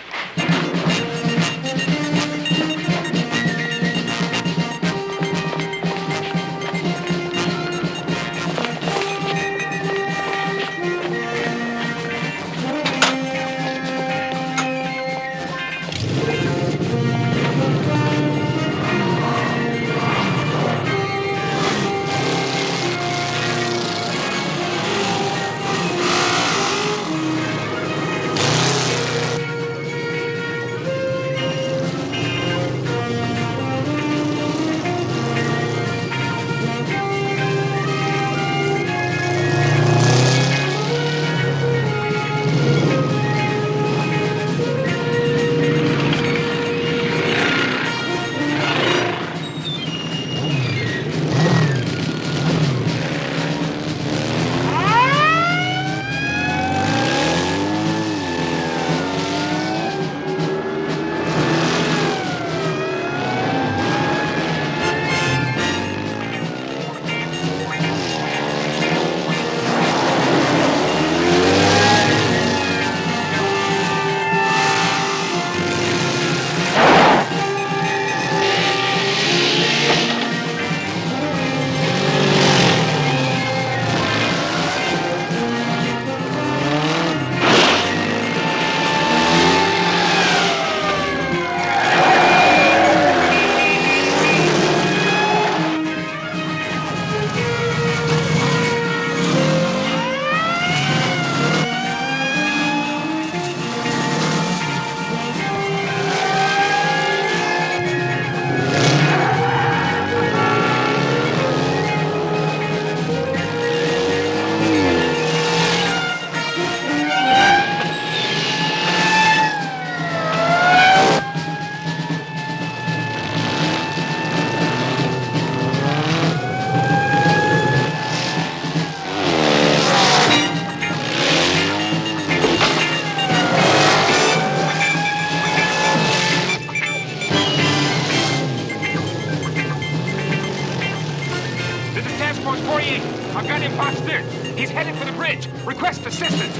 I've got him boxed in. He's headed for the bridge. Request assistance.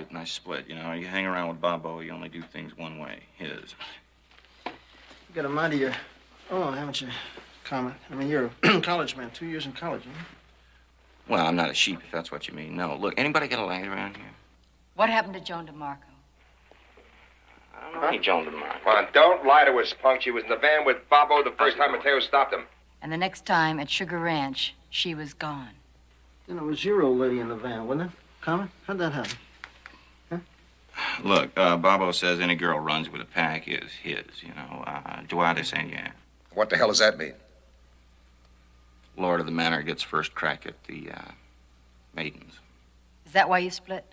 And I split. You know, you hang around with Bobo, you only do things one way, his. You got a mind of your own, haven't you, Comet? I mean, you're a college man, 2 years in college, huh? Well, I'm not a sheep, if that's what you mean. No, look, anybody get a light around here? What happened to Joan DeMarco? I don't know any Joan DeMarco. Well, don't lie to us, Punk. She was in the van with Bobo the first time Mateo stopped him. And the next time at Sugar Ranch, she was gone. Then it was your old lady in the van, wasn't it, Comet? How'd that happen? Look, Bobo says any girl runs with a pack is his, you know. Duarte saying yeah. What the hell does that mean? Lord of the Manor gets first crack at the maidens. Is that why you split?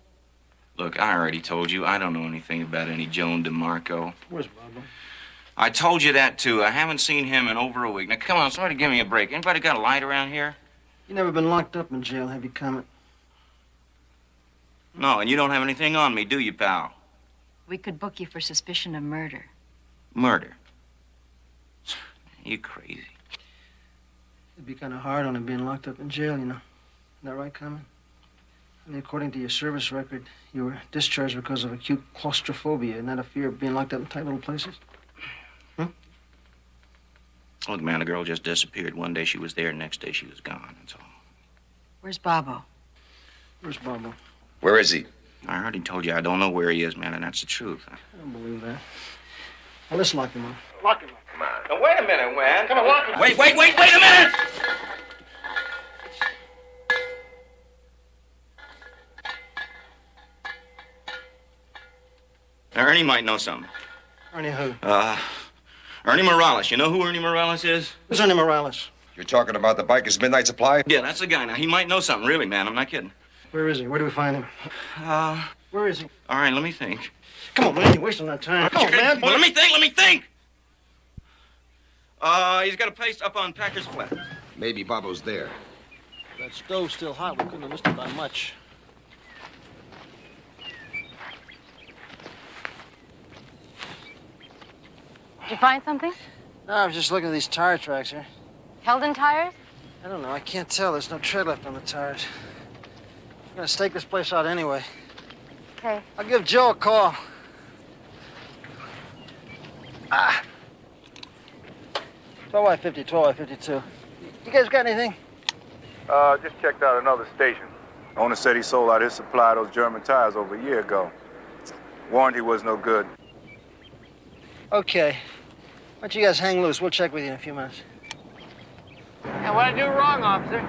Look, I already told you I don't know anything about any Joan DeMarco. Where's Bobo? I told you that, too. I haven't seen him in over a week. Now, come on, somebody give me a break. Anybody got a light around here? You never been locked up in jail, have you, Comet? No, and you don't have anything on me, do you, pal? We could book you for suspicion of murder. Murder. You crazy. It'd be kind of hard on him being locked up in jail, you know. Isn't that right, Comet? I mean, according to your service record, you were discharged because of acute claustrophobia and not a fear of being locked up in tight little places. Look, man, the girl just disappeared. One day she was there, next day she was gone, that's all. Where's Bobo? Where's Bobo? Where is he? I already told you I don't know where he is, man, and that's the truth. I don't believe that. Well, let's lock him up. Lock him up. Come on. Now, wait a minute, man. Come on, lock him up. Wait a minute! Now, Ernie might know something. Ernie who? Ernie Morales. You know who Ernie Morales is? Who's Ernie Morales? You're talking about the Bikers Midnight Supply? Yeah, that's the guy. Now, he might know something, really, man. I'm not kidding. Where is he? Where do we find him? Where is he? All right, let me think. Come on, man, you're wasting our time. Come on, man. Well, let me think! He's got a place up on Packers Flat. Maybe Bobo's there. That stove's still hot. We couldn't have missed it by much. Did you find something? No, I was just looking at these tire tracks here. Heldon tires? I don't know. I can't tell. There's no tread left on the tires. I'm gonna stake this place out anyway. Okay. I'll give Joe a call. Ah. 12 by 50, 12 by 52. You guys got anything? Just checked out another station. Owner said he sold out his supply of those German tires over a year ago. Warranty was no good. Okay. Why don't you guys hang loose? We'll check with you in a few minutes. And what I do wrong, officer?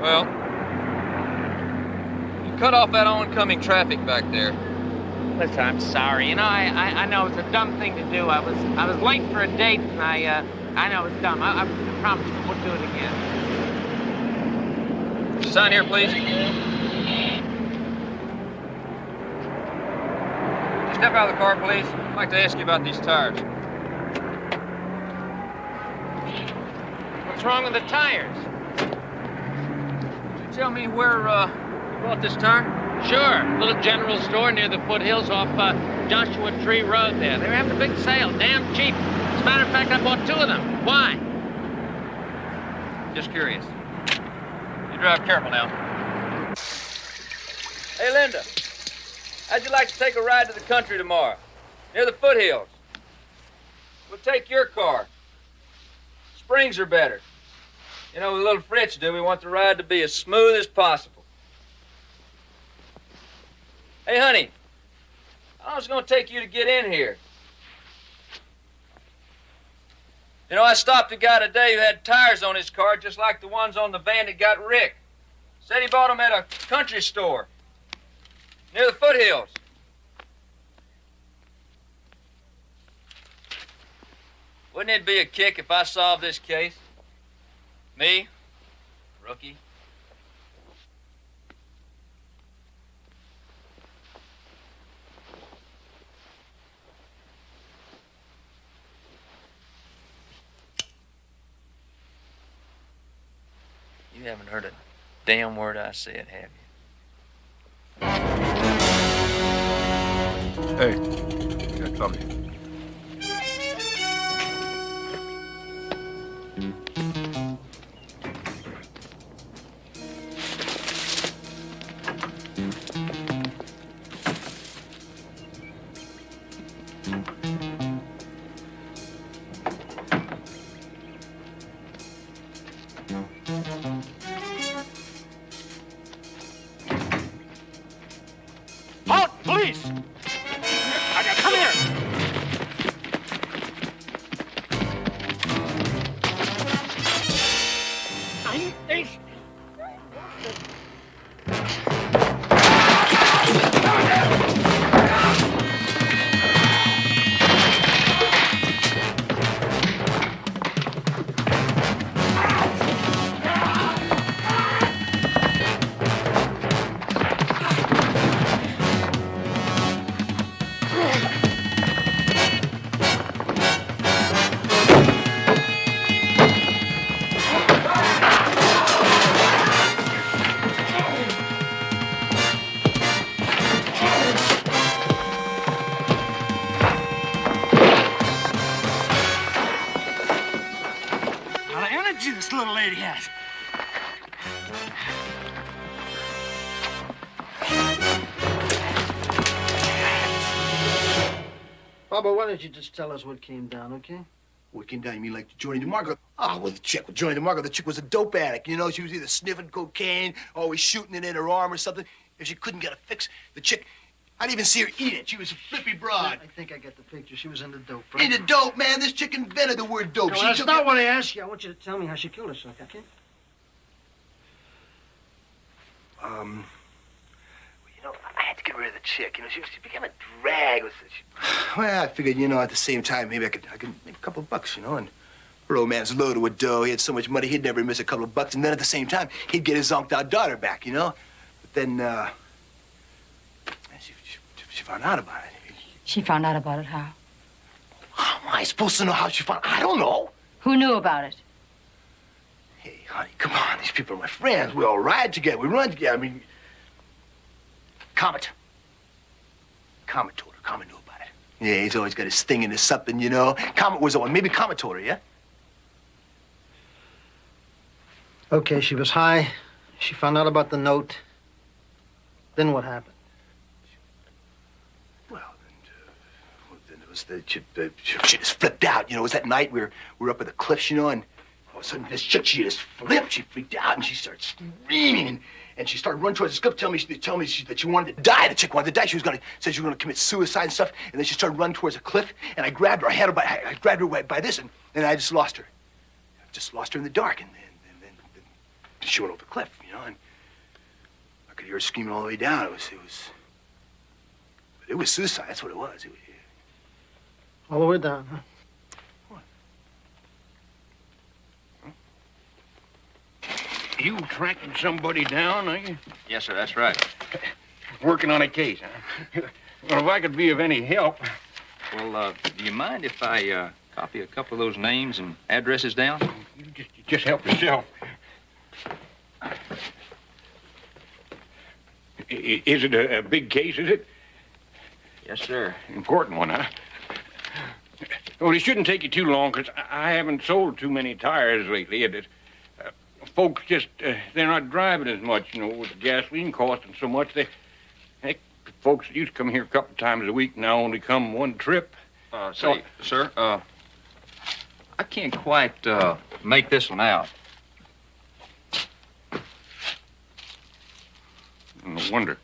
Well, you cut off that oncoming traffic back there. Listen, I'm sorry. You know, I know it's a dumb thing to do. I was late for a date, and I know it's dumb. I promise you, we'll do it again. Sign here, please. Step out of the car, please. I'd like to ask you about these tires. What's wrong with the tires? Could you tell me where you bought this tire? Sure, little general store near the foothills off Joshua Tree Road there. They were having a big sale, damn cheap. As a matter of fact, I bought 2 of them. Why? Just curious. You drive careful now. Hey, Linda. How'd you like to take a ride to the country tomorrow? Near the foothills. We'll take your car. Springs are better. You know, with little Fritz do, we want the ride to be as smooth as possible. Hey, honey, how long is it going to take you to get in here? You know, I stopped a guy today who had tires on his car just like the ones on the van that got Rick. Said he bought them at a country store near the foothills. Wouldn't it be a kick if I solved this case? Me? Rookie? You haven't heard a damn word I said, have you? Hey, got company. Halt, police! Come here! Bobo, why don't you just tell us what came down, okay? What came down? You mean like Johnny DeMarco? Oh, well, the chick with Johnny DeMarco, the chick was a dope addict. You know, she was either sniffing cocaine, always shooting it in her arm or something. If she couldn't get a fix, the chick, I didn't even see her eat it. She was a flippy broad. I think I get the picture. She was into dope, right? Into dope, man. This chick invented the word dope. No, She that's took not it- what I asked you. I want you to tell me how she killed herself, okay? You know, I had to get rid of the chick. You know, she became a drag. Well, I figured, you know, at the same time, maybe I could make a couple of bucks, you know, and her old man's loaded with dough. He had so much money, he'd never miss a couple of bucks. And then at the same time, he'd get his zonked-out daughter back, you know? But then, she found out about it. She found out about it how? How am I supposed to know how she found out? I don't know. Who knew about it? Hey, honey, come on. These people are my friends. We all ride together. We run together. I mean, Comet. Comet told her. Comet knew about it. Yeah, he's always got his thing into something, you know. Comet was the one. Maybe Comet told her, yeah? Okay, she was high. She found out about the note. Then what happened? Then it was she just flipped out. You know, it was that night we were up at the cliffs, you know, and all of a sudden this chick, she just flipped. She freaked out and she started screaming and she started running towards the cliff, telling me that she wanted to die. The chick wanted to die. Said she was gonna commit suicide and stuff. And then she started running towards the cliff, and I grabbed her. I grabbed her by this, and I just lost her. I just lost her in the dark, and then she went over the cliff, you know, and I could hear her screaming all the way down. It was suicide. That's what it was. All the way down, huh? You tracking somebody down, are you? Yes, sir, that's right. Working on a case, huh? Well, if I could be of any help. Well, do you mind if I copy a couple of those names and addresses down? You just help yourself. Is it a big case, is it? Yes, sir. Important one, huh? Well, it shouldn't take you too long, because I haven't sold too many tires lately. Folks just, they're not driving as much, you know, with the gasoline costing so much. Folks that used to come here a couple times a week now only come one trip. Say, sir, I can't quite make this one out. No wonder.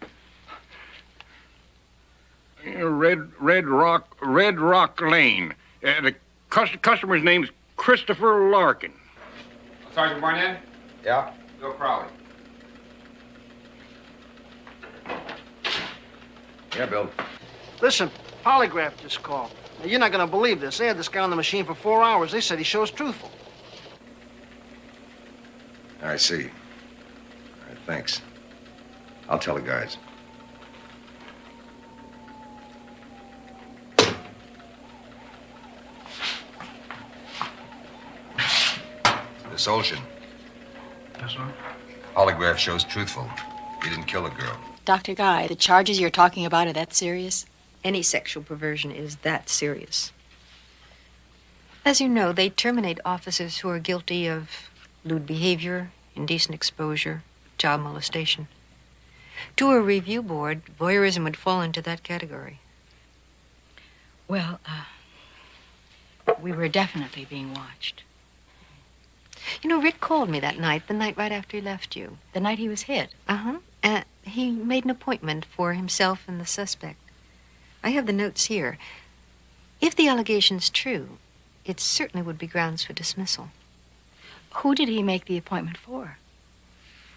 Red Rock Lane. The customer's name's Christopher Larkin. Sergeant Barnett? Yeah? Bill Crowley. Yeah, Bill. Listen, Polygraph just called. Now, you're not going to believe this. They had this guy on the machine for 4 hours. They said he shows truthful. I see. All right, thanks. I'll tell the guys. This Ocean. Yes, sir. Polygraph shows truthful. He didn't kill a girl. Dr. Guy, the charges you're talking about are that serious? Any sexual perversion is that serious. As you know, they terminate officers who are guilty of lewd behavior, indecent exposure, child molestation. To a review board, voyeurism would fall into that category. Well, we were definitely being watched. You know, Rick called me that night, the night right after he left you. The night he was hit? Uh-huh. He made an appointment for himself and the suspect. I have the notes here. If the allegation's true, it certainly would be grounds for dismissal. Who did he make the appointment for?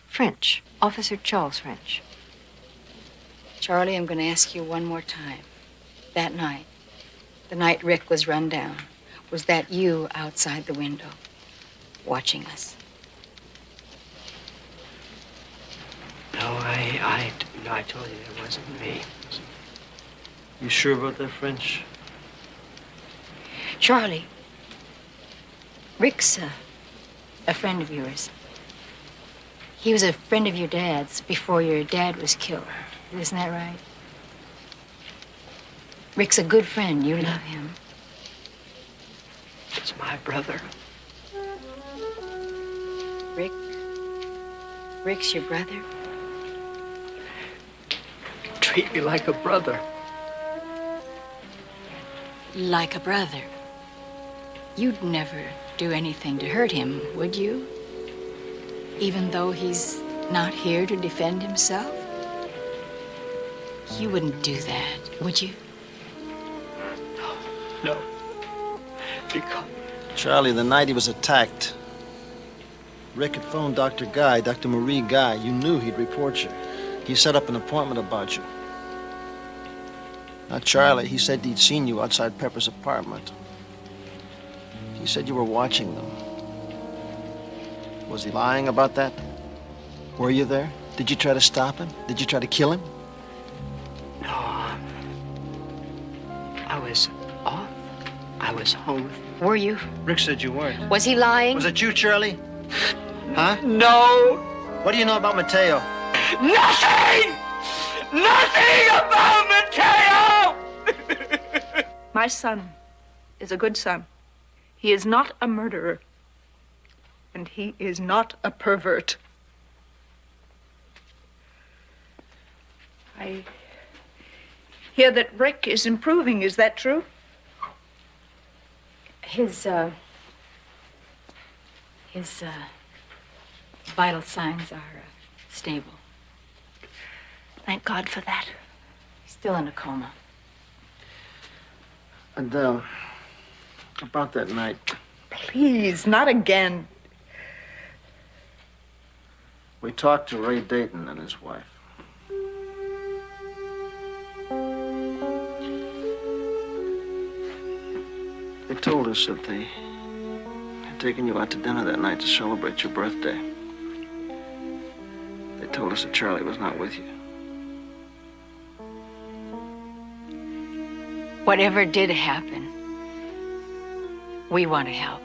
French. Officer Charles French. Charlie, I'm going to ask you one more time. That night, the night Rick was run down, was that you outside the window, watching us? No, I told you it wasn't me. You sure about that, French? Charlie, Rick's a friend of yours. He was a friend of your dad's before your dad was killed. Isn't that right? Rick's a good friend. You love him. It's my brother. Rick's your brother? Treat me like a brother. Like a brother. You'd never do anything to hurt him, would you? Even though he's not here to defend himself? You wouldn't do that, would you? No. Because... Charlie, the night he was attacked, Rick had phoned Dr. Guy, Dr. Marie Guy. You knew he'd report you. He set up an appointment about you. Now, Charlie, he said he'd seen you outside Pepper's apartment. He said you were watching them. Was he lying about that? Were you there? Did you try to stop him? Did you try to kill him? No. I was off. I was home. Were you? Rick said you weren't. Was he lying? Was it you, Charlie? Huh? No. What do you know about Mateo? Nothing! Nothing about Mateo! My son is a good son. He is not a murderer. And he is not a pervert. I hear that Rick is improving. Is that true? His vital signs are stable. Thank God for that. He's still in a coma. Adele, about that night. Please, not again. We talked to Ray Dayton and his wife. They told us that they had taken you out to dinner that night to celebrate your birthday. They told us that Charlie was not with you. Whatever did happen, we want to help.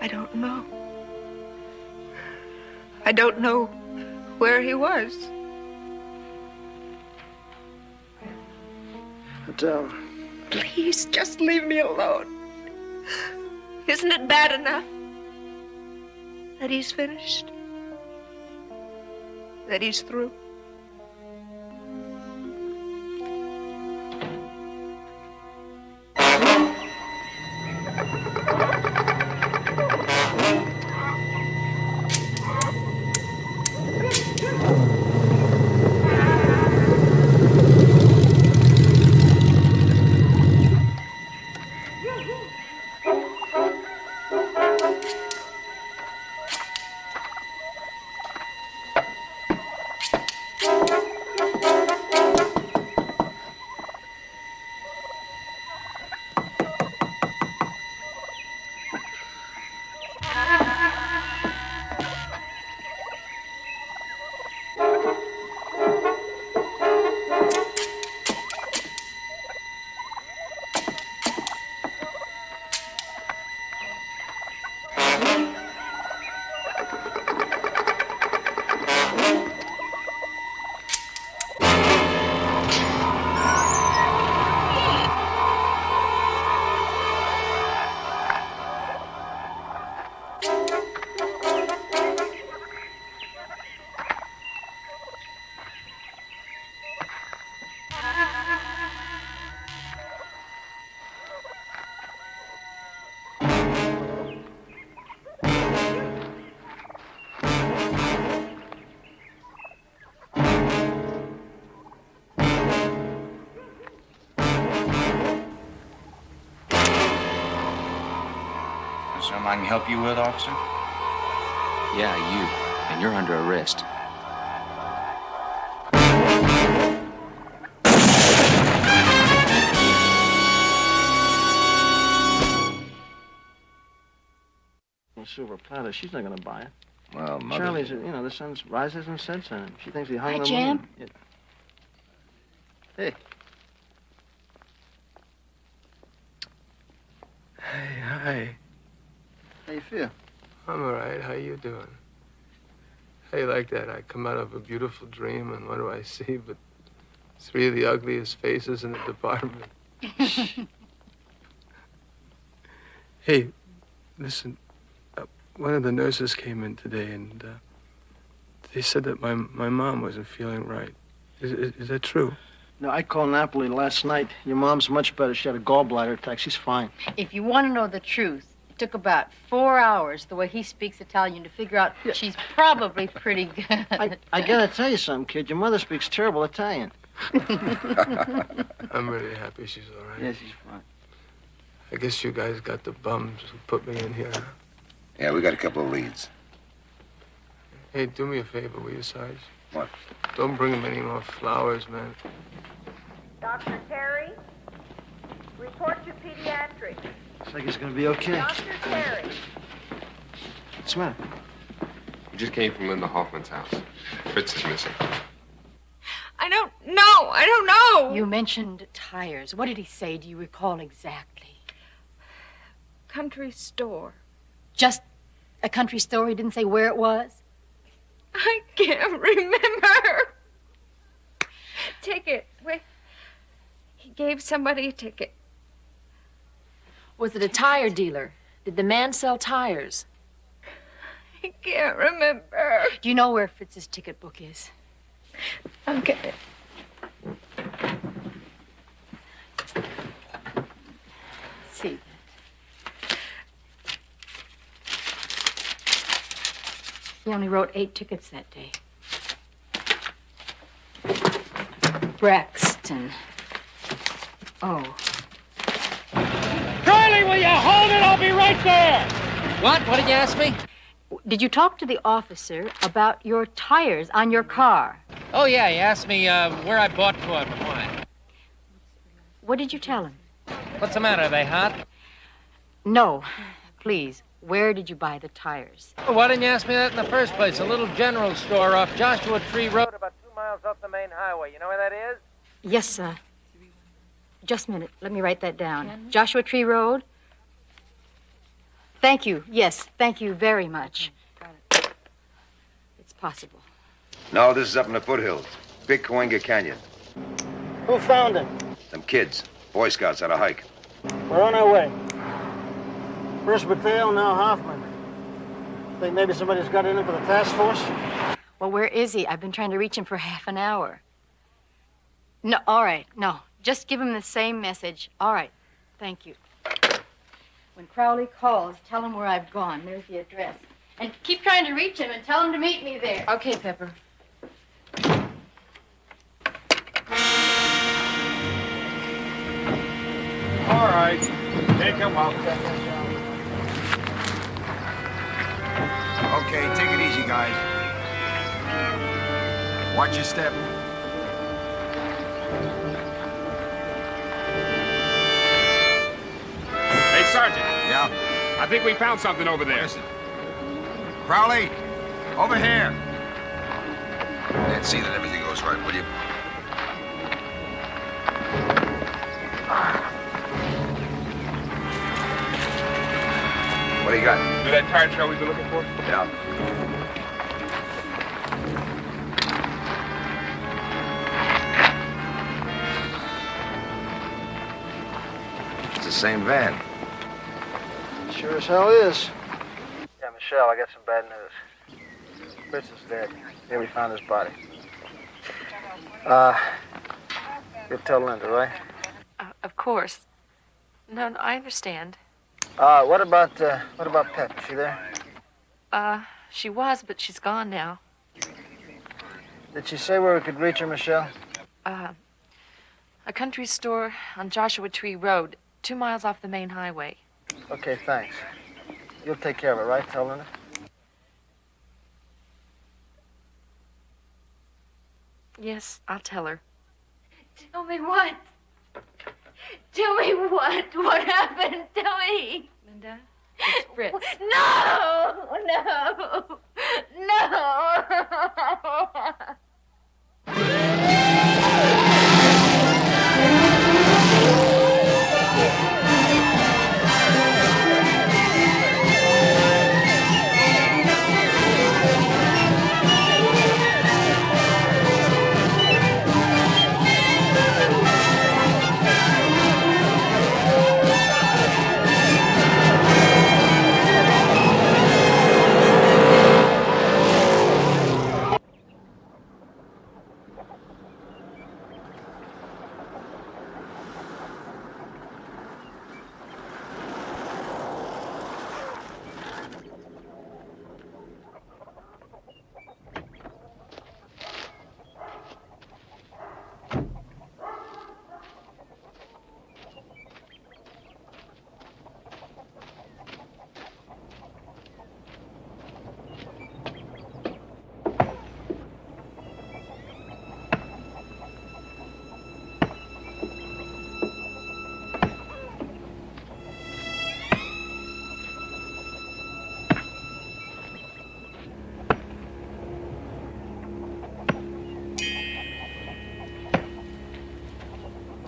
I don't know. I don't know where he was. Adele. Please, just leave me alone. Isn't it bad enough that he's finished? That he's through? Something I can help you with, officer? Yeah, you. And you're under arrest. A silver platter, she's not going to buy it. Well, Mother... Charlie's, the sun rises and sets on him. She thinks he hung Hi, the Jim. moon. Hey. Hey, hi. How you feel? I'm all right. How you doing? Hey, like that, I come out of a beautiful dream, and what do I see but 3 of the ugliest faces in the department? Hey, listen, one of the nurses came in today, and they said that my mom wasn't feeling right. Is that true? No, I called Napoli last night. Your mom's much better. She had a gallbladder attack. She's fine. If you want to know the truth, it took about 4 hours, the way he speaks Italian, to figure out she's probably pretty good. I gotta tell you something, kid. Your mother speaks terrible Italian. I'm really happy she's all right. Yeah, she's fine. I guess you guys got the bums who put me in here. Yeah, we got a couple of leads. Hey, do me a favor, will you, Sarge? What? Don't bring him any more flowers, man. Dr. Terry, report to pediatrics. Looks like he's gonna be okay. Dr. Terry. What's the matter? We just came from Linda Hoffman's house. Fritz is missing. I don't know. You mentioned tires. What did he say? Do you recall exactly? Country store. Just a country store? He didn't say where it was? I can't remember. Ticket. Wait. He gave somebody a ticket. Was it a tire dealer? Did the man sell tires? I can't remember. Do you know where Fritz's ticket book is? Okay. See. He only wrote 8 tickets that day. Braxton. Oh. Curly, will you hold it? I'll be right there. What? What did you ask me? Did you talk to the officer about your tires on your car? Oh, yeah, he asked me where I bought for it and why. What did you tell him? What's the matter? Are they hot? No. Please, where did you buy the tires? Well, why didn't you ask me that in the first place? A little general store off Joshua Tree Road, about 2 miles up the main highway. You know where that is? Yes, sir. Just a minute. Let me write that down. Joshua Tree Road? Thank you. Yes, thank you very much. It's possible. No, this is up in the foothills. Big Cahuenga Canyon. Who found him? Them kids. Boy Scouts on a hike. We're on our way. First Battalion, now Hoffman. Think maybe somebody's got in him for the task force? Well, where is he? I've been trying to reach him for half an hour. No, all right, no. Just give him the same message. All right, thank you. When Crowley calls, tell him where I've gone. There's the address. And keep trying to reach him and tell him to meet me there. Okay, Pepper. All right. Take him out. Okay, take it easy, guys. Watch your step. Hey, Sergeant. Yeah? I think we found something over there. Listen. Crowley, over here. And see that everything goes right, will you? What do you got? Do that tire trail we've been looking for? Yeah. It's the same van. Sure as hell is. Yeah, Michelle, I got some bad news. Fritz is dead. Yeah, we found his body. You'll tell Linda, right? Of course. No, I understand. What about Pep? Is she there? She was, but she's gone now. Did she say where we could reach her, Michelle? A country store on Joshua Tree Road, 2 miles off the main highway. Okay, thanks. You'll take care of it, right? Tell Linda? Yes, I'll tell her. Tell me what? Tell me what? What happened? Tell me. Linda, it's Fritz. No! No! No!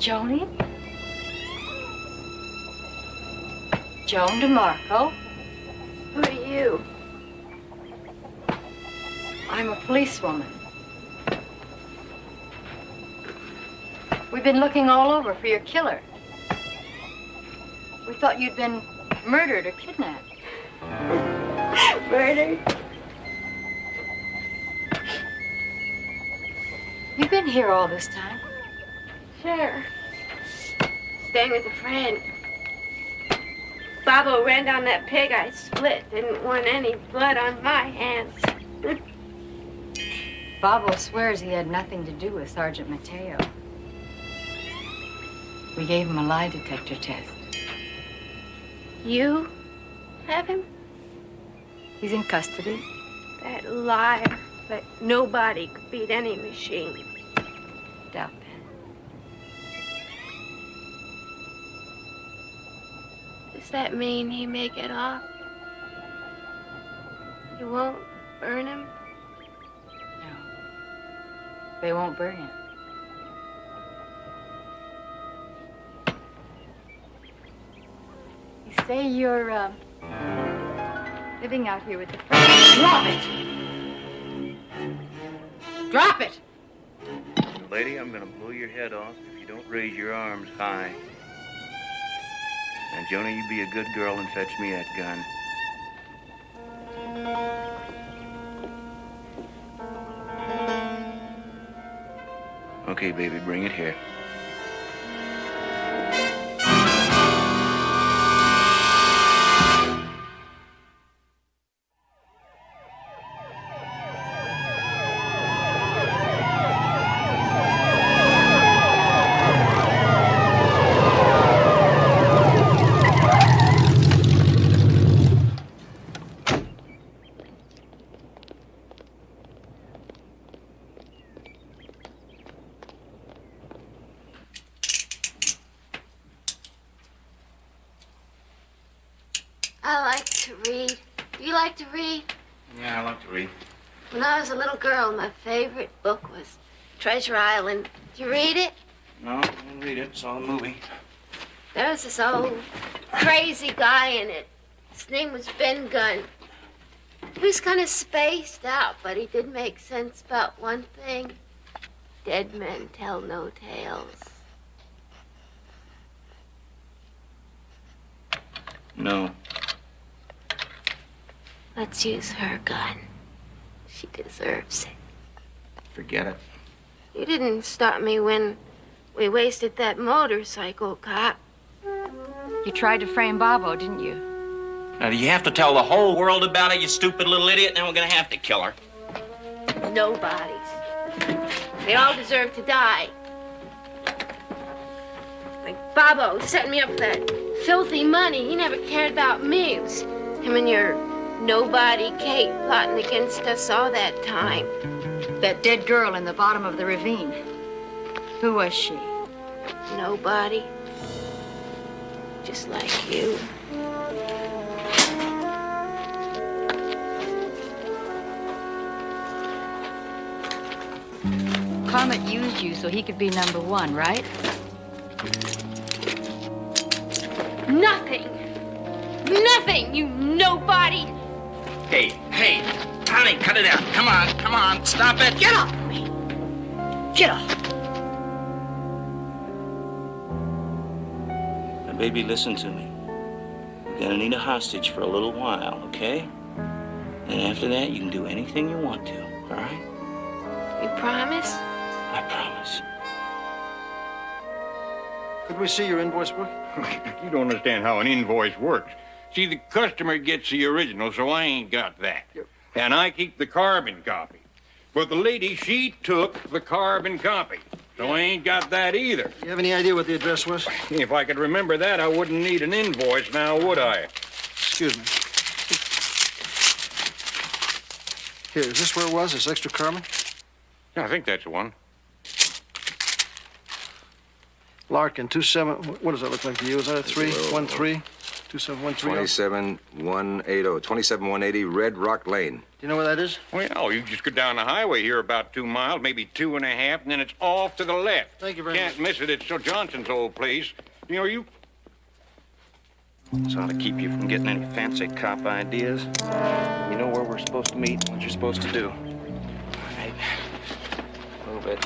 Joni? Joan DeMarco? Who are you? I'm a policewoman. We've been looking all over for your killer. We thought you'd been murdered or kidnapped. Murdered? You've been here all this time. Sure. Staying with a friend. Bobo ran down that pig I split. Didn't want any blood on my hands. Bobo swears he had nothing to do with Sergeant Mateo. We gave him a lie detector test. You have him? He's in custody. That liar. But nobody could beat any machine. Doubt that. Does that mean he may get off? You won't burn him? They won't burn him. You say you're, living out here with the friends. Drop it! Drop it! Lady, I'm gonna blow your head off if you don't raise your arms high. Now, Jonah, you be a good girl and fetch me that gun. Okay, baby, bring it here. I like to read. You like to read? Yeah, I like to read. When I was a little girl, my favorite book was Treasure Island. Did you read it? No, I didn't read it. Saw the movie. There was this old crazy guy in it. His name was Ben Gunn. He was kind of spaced out, but he did make sense about one thing. Dead men tell no tales. No. Let's use her gun. She deserves it. Forget it. You didn't stop me when we wasted that motorcycle cop. You tried to frame Bobo, didn't you? Now, do you have to tell the whole world about it, you stupid little idiot? Now we're gonna have to kill her. Nobodies. They all deserve to die. Like Bobo setting me up for that filthy money. He never cared about me. It was him and your nobody Kate plotting against us all that time. That dead girl in the bottom of the ravine. Who was she? Nobody. Just like you. Comet used you so he could be number one, right? Nothing. Nothing, you nobody. Hey, honey, cut it out. Come on, stop it. Get off me. Get off. Now, baby, listen to me. We're gonna need a hostage for a little while, okay? And after that, you can do anything you want to, all right? You promise? I promise. Could we see your invoice book? You don't understand how an invoice works. See, the customer gets the original, so I ain't got that. And I keep the carbon copy. But the lady, she took the carbon copy, so I ain't got that either. You have any idea what the address was? If I could remember that, I wouldn't need an invoice now, would I? Excuse me. Here, is this where it was, this extra carbon? Yeah, I think that's the one. Larkin, 27, what does that look like to you? Is that a 3? 1-3? 27130. 27180 Red Rock Lane. Do you know where that is? Well, you just go down the highway here about 2 miles, maybe 2.5, and then it's off to the left. Thank you very Can't miss it. It's Phil Johnson's old place. You know, you... This ought to keep you from getting any fancy cop ideas. You know where we're supposed to meet, what you're supposed to do. All right. A little bit.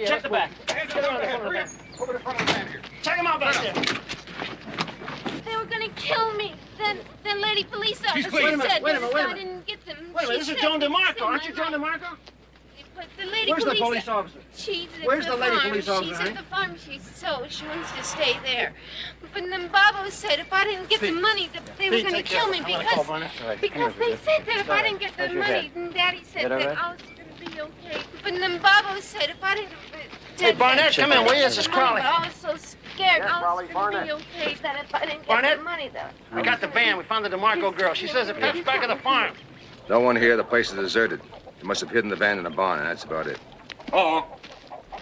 Check the back. Get around the front of the van. Over the front of the van here. Check him out back there. They were gonna kill me. Then Lady Felisa Wait a minute, said wait a minute, wait a I minute. didn't get them. Wait a minute, this is Joan DeMarco. Aren't you Joan DeMarco? But the lady Where's the police police officer? She's at Where's the the lady farm. police officer, She's eh? at the farm. She wants to stay there. But then Bobo said if I didn't get the money, they were Pete, going to take kill care. me I'm gonna call because Barnett. All right, because come here, they Vicky. said that if I Sorry. didn't get the How's your money, head? then Daddy said Head all that right? I was going to be okay. But then Bobo said if I didn't. Hey, Barnett, come in, will you? This is Crowley. I was so scared. Yes, I Crowley, was going to be Barnett. okay that if I didn't get Barnett? the money, though. We got the van. We found the DeMarco girl. She says the Pep's back at the farm. No one here. The place is deserted. You must have hidden the van in a barn, and that's about it. Oh.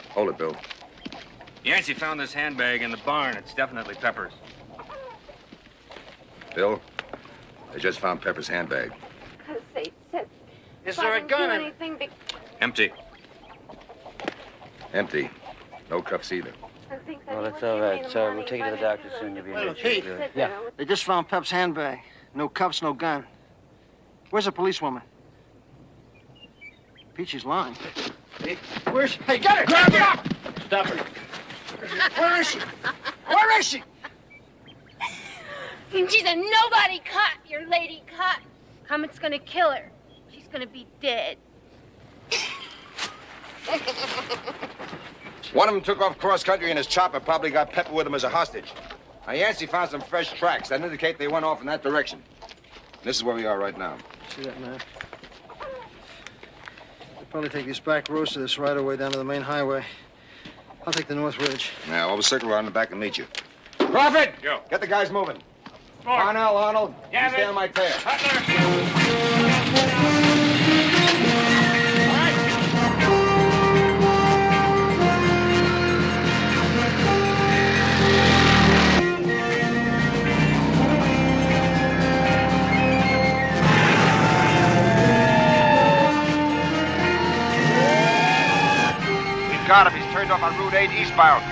Hold it, Bill. Yancey found this handbag in the barn. It's definitely Pepper's. Bill, they just found Pepper's handbag. Because they said Is if there I a didn't gun do in it? anything, they Empty. Empty. No cuffs either. Well, that's all right, sir. We'll take you to the doctor soon. You'll be in Wait a good minute, shape. Pete. Yeah. They just found Pep's handbag. No cuffs, no gun. Where's the policewoman? Pete, she's lying. Where's she? Hey, get her! Grab her! Stop her. Where is she? Where is she? She's a nobody cop, your lady cop. Comet's gonna kill her. She's gonna be dead. One of them took off cross-country in his chopper, probably got Pepper with him as a hostage. Now, Yancey found some fresh tracks that indicate they went off in that direction. This is where we are right now. See that map? They'll probably take these back roads to this right away down to the main highway. I'll take the North Ridge. Now, we'll circle around the back and meet you. Crawford! Yo. Get the guys moving. Parnell, Arnold, you stay on my tail. We've got him. He's turned off on Route 8 eastbound.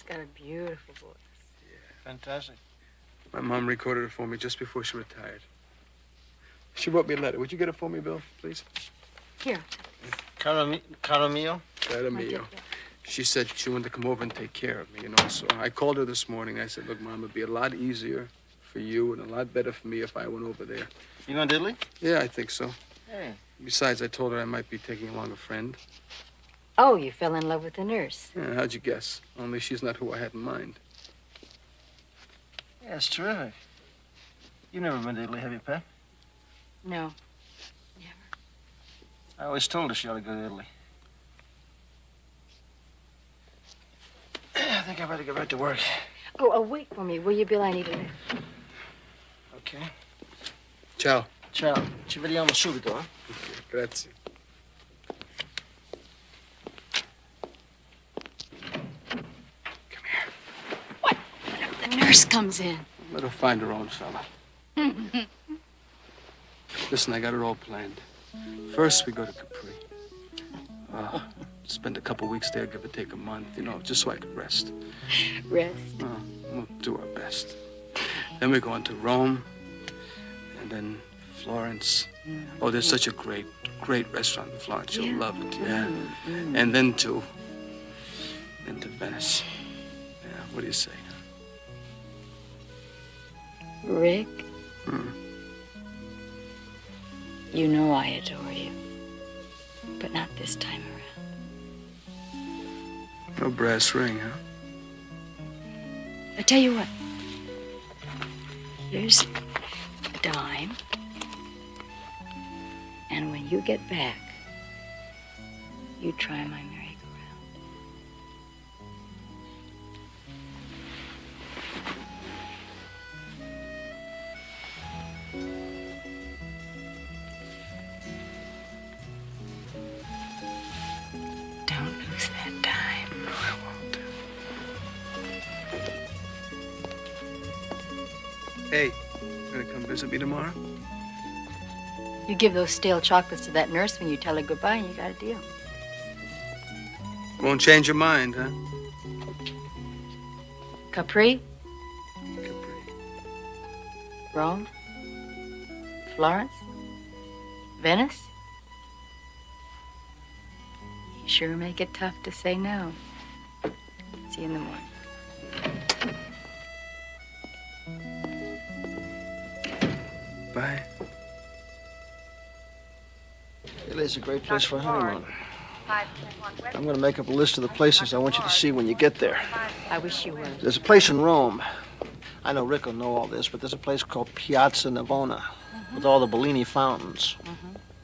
got a beautiful voice. Fantastic. My mom recorded it for me just before she retired. She wrote me a letter. Would you get it for me, Bill, please? Here. Caro mio? Caro mio. She said she wanted to come over and take care of me, you know. So I called her this morning. I said, look, Mom, it'd be a lot easier for you and a lot better for me if I went over there. You going to Italy? Yeah, I think so. Hey. Besides, I told her I might be taking along a friend. Oh, you fell in love with the nurse. Yeah, how'd you guess? Only she's not who I had in mind. Yeah, it's terrific. You've never been to Italy, have you, Pat? No. I always told her she ought to go to Italy. I think I better get back to work. Oh, wait for me, will you, Bill? I need a lift. Okay. Ciao. Ciao. Ci vediamo subito, eh? Grazie. The nurse comes in. Let her find her own fella. Listen, I got it all planned. First, we go to Capri. Spend a couple weeks there, give or take a month, you know, just so I could rest. Rest? We'll do our best. Then we go on to Rome, and then Florence. Oh, there's such a great restaurant in Florence. You'll love it, yeah. And then to Venice. Yeah, what do you say? Rick? You know I adore you. But not this time around. No brass ring, huh? I tell you what. Here's a dime. And when you get back, you try my merry-go-round. Don't lose that dime. No, I won't. Hey, you gonna come visit me tomorrow? You give those stale chocolates to that nurse when you tell her goodbye and you got a deal. Won't change your mind, huh? Capri? Rome? Florence? Venice? You sure make it tough to say no. See you in the morning. Bye. Italy's a great place for a honeymoon. I'm going to make up a list of the places I want you to see when you get there. I wish you would. There's a place in Rome. I know Rick will know all this, but there's a place called Piazza Navona with all the Bellini fountains.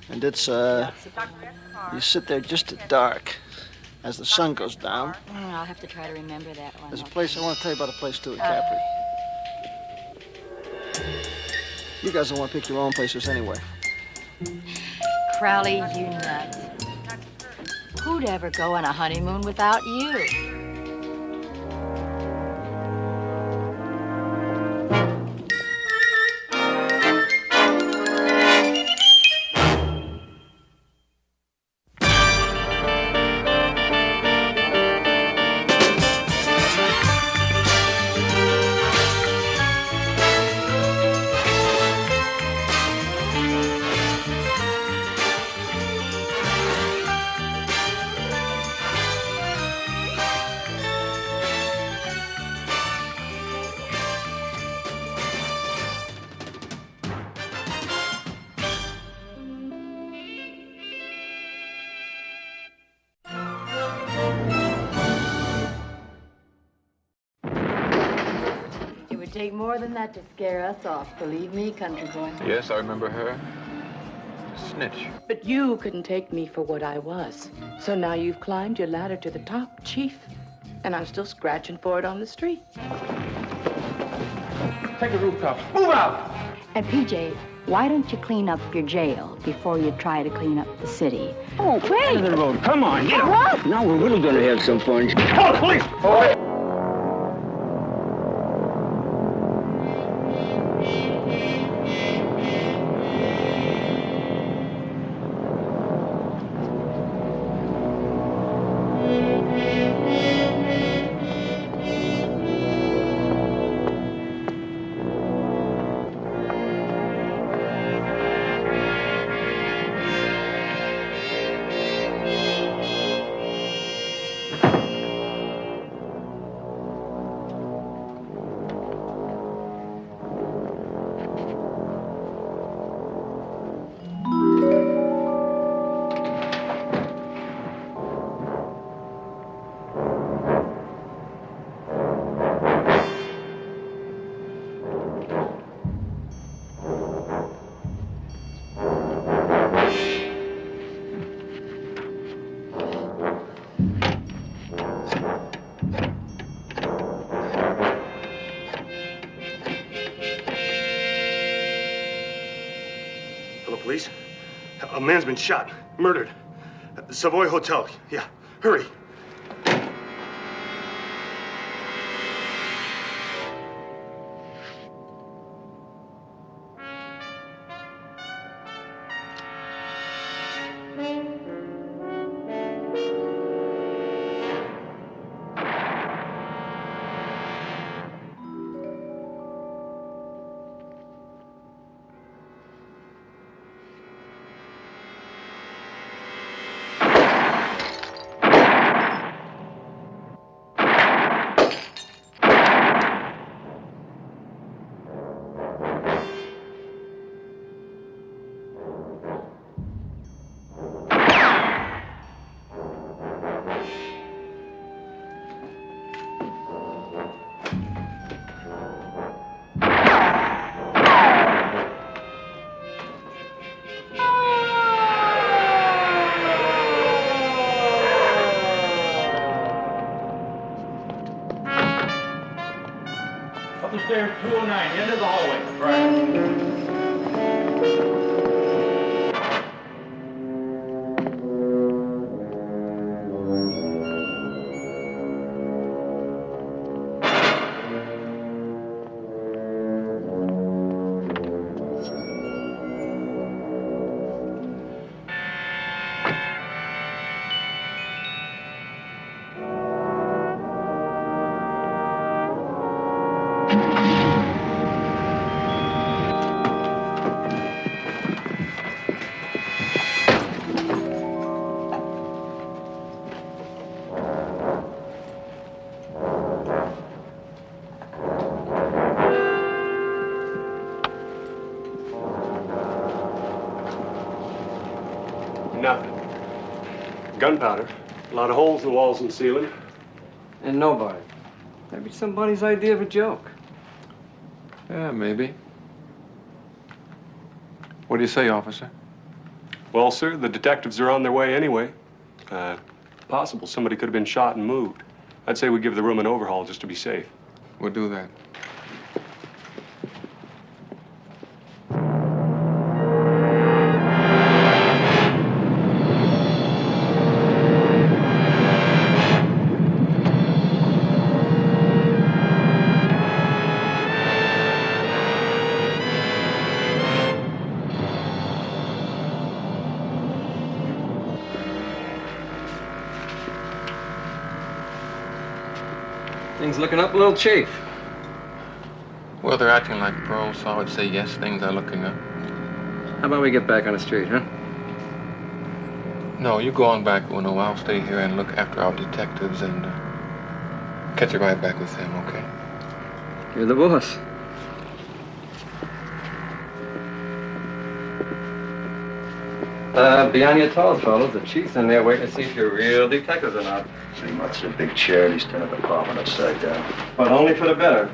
And it's, you sit there just at dark as the sun goes down. I'll have to try to remember that one. There's a place, I want to tell you about a place too in Capri. You guys don't want to pick your own places anyway. Crowley, you nut. Who'd ever go on a honeymoon without you? It would take more than that to scare us off. Believe me, country boy. Yes, I remember her. Snitch. But you couldn't take me for what I was. So now you've climbed your ladder to the top, Chief. And I'm still scratching for it on the street. Take the rooftops. Move out! And PJ, why don't you clean up your jail before you try to clean up the city? Oh, wait! End of the road. Come on, get up. Now we're really gonna have some fun. Call the police! police. A man's been shot, murdered. At the Savoy Hotel. Yeah, hurry. Up the stairs, 209, end of the hallway. Right. Nothing. Gunpowder. A lot of holes in the walls and ceiling. And nobody. Maybe somebody's idea of a joke. Yeah, maybe. What do you say, officer? Well, sir, the detectives are on their way anyway. Possible somebody could have been shot and moved. I'd say we give the room an overhaul just to be safe. We'll do that. Things looking up a little, Chief. Well, they're acting like pros, so I would say yes, things are looking up. How about we get back on the street, huh? No, you go on back, Uno. I'll stay here and look after our detectives and catch you right back with them, okay? You're the boss. Be on your toes, fellas. The chief's in there waiting to see if you're real detectives or not. See, much a big chair, and he's turned the apartment upside down. But only for the better.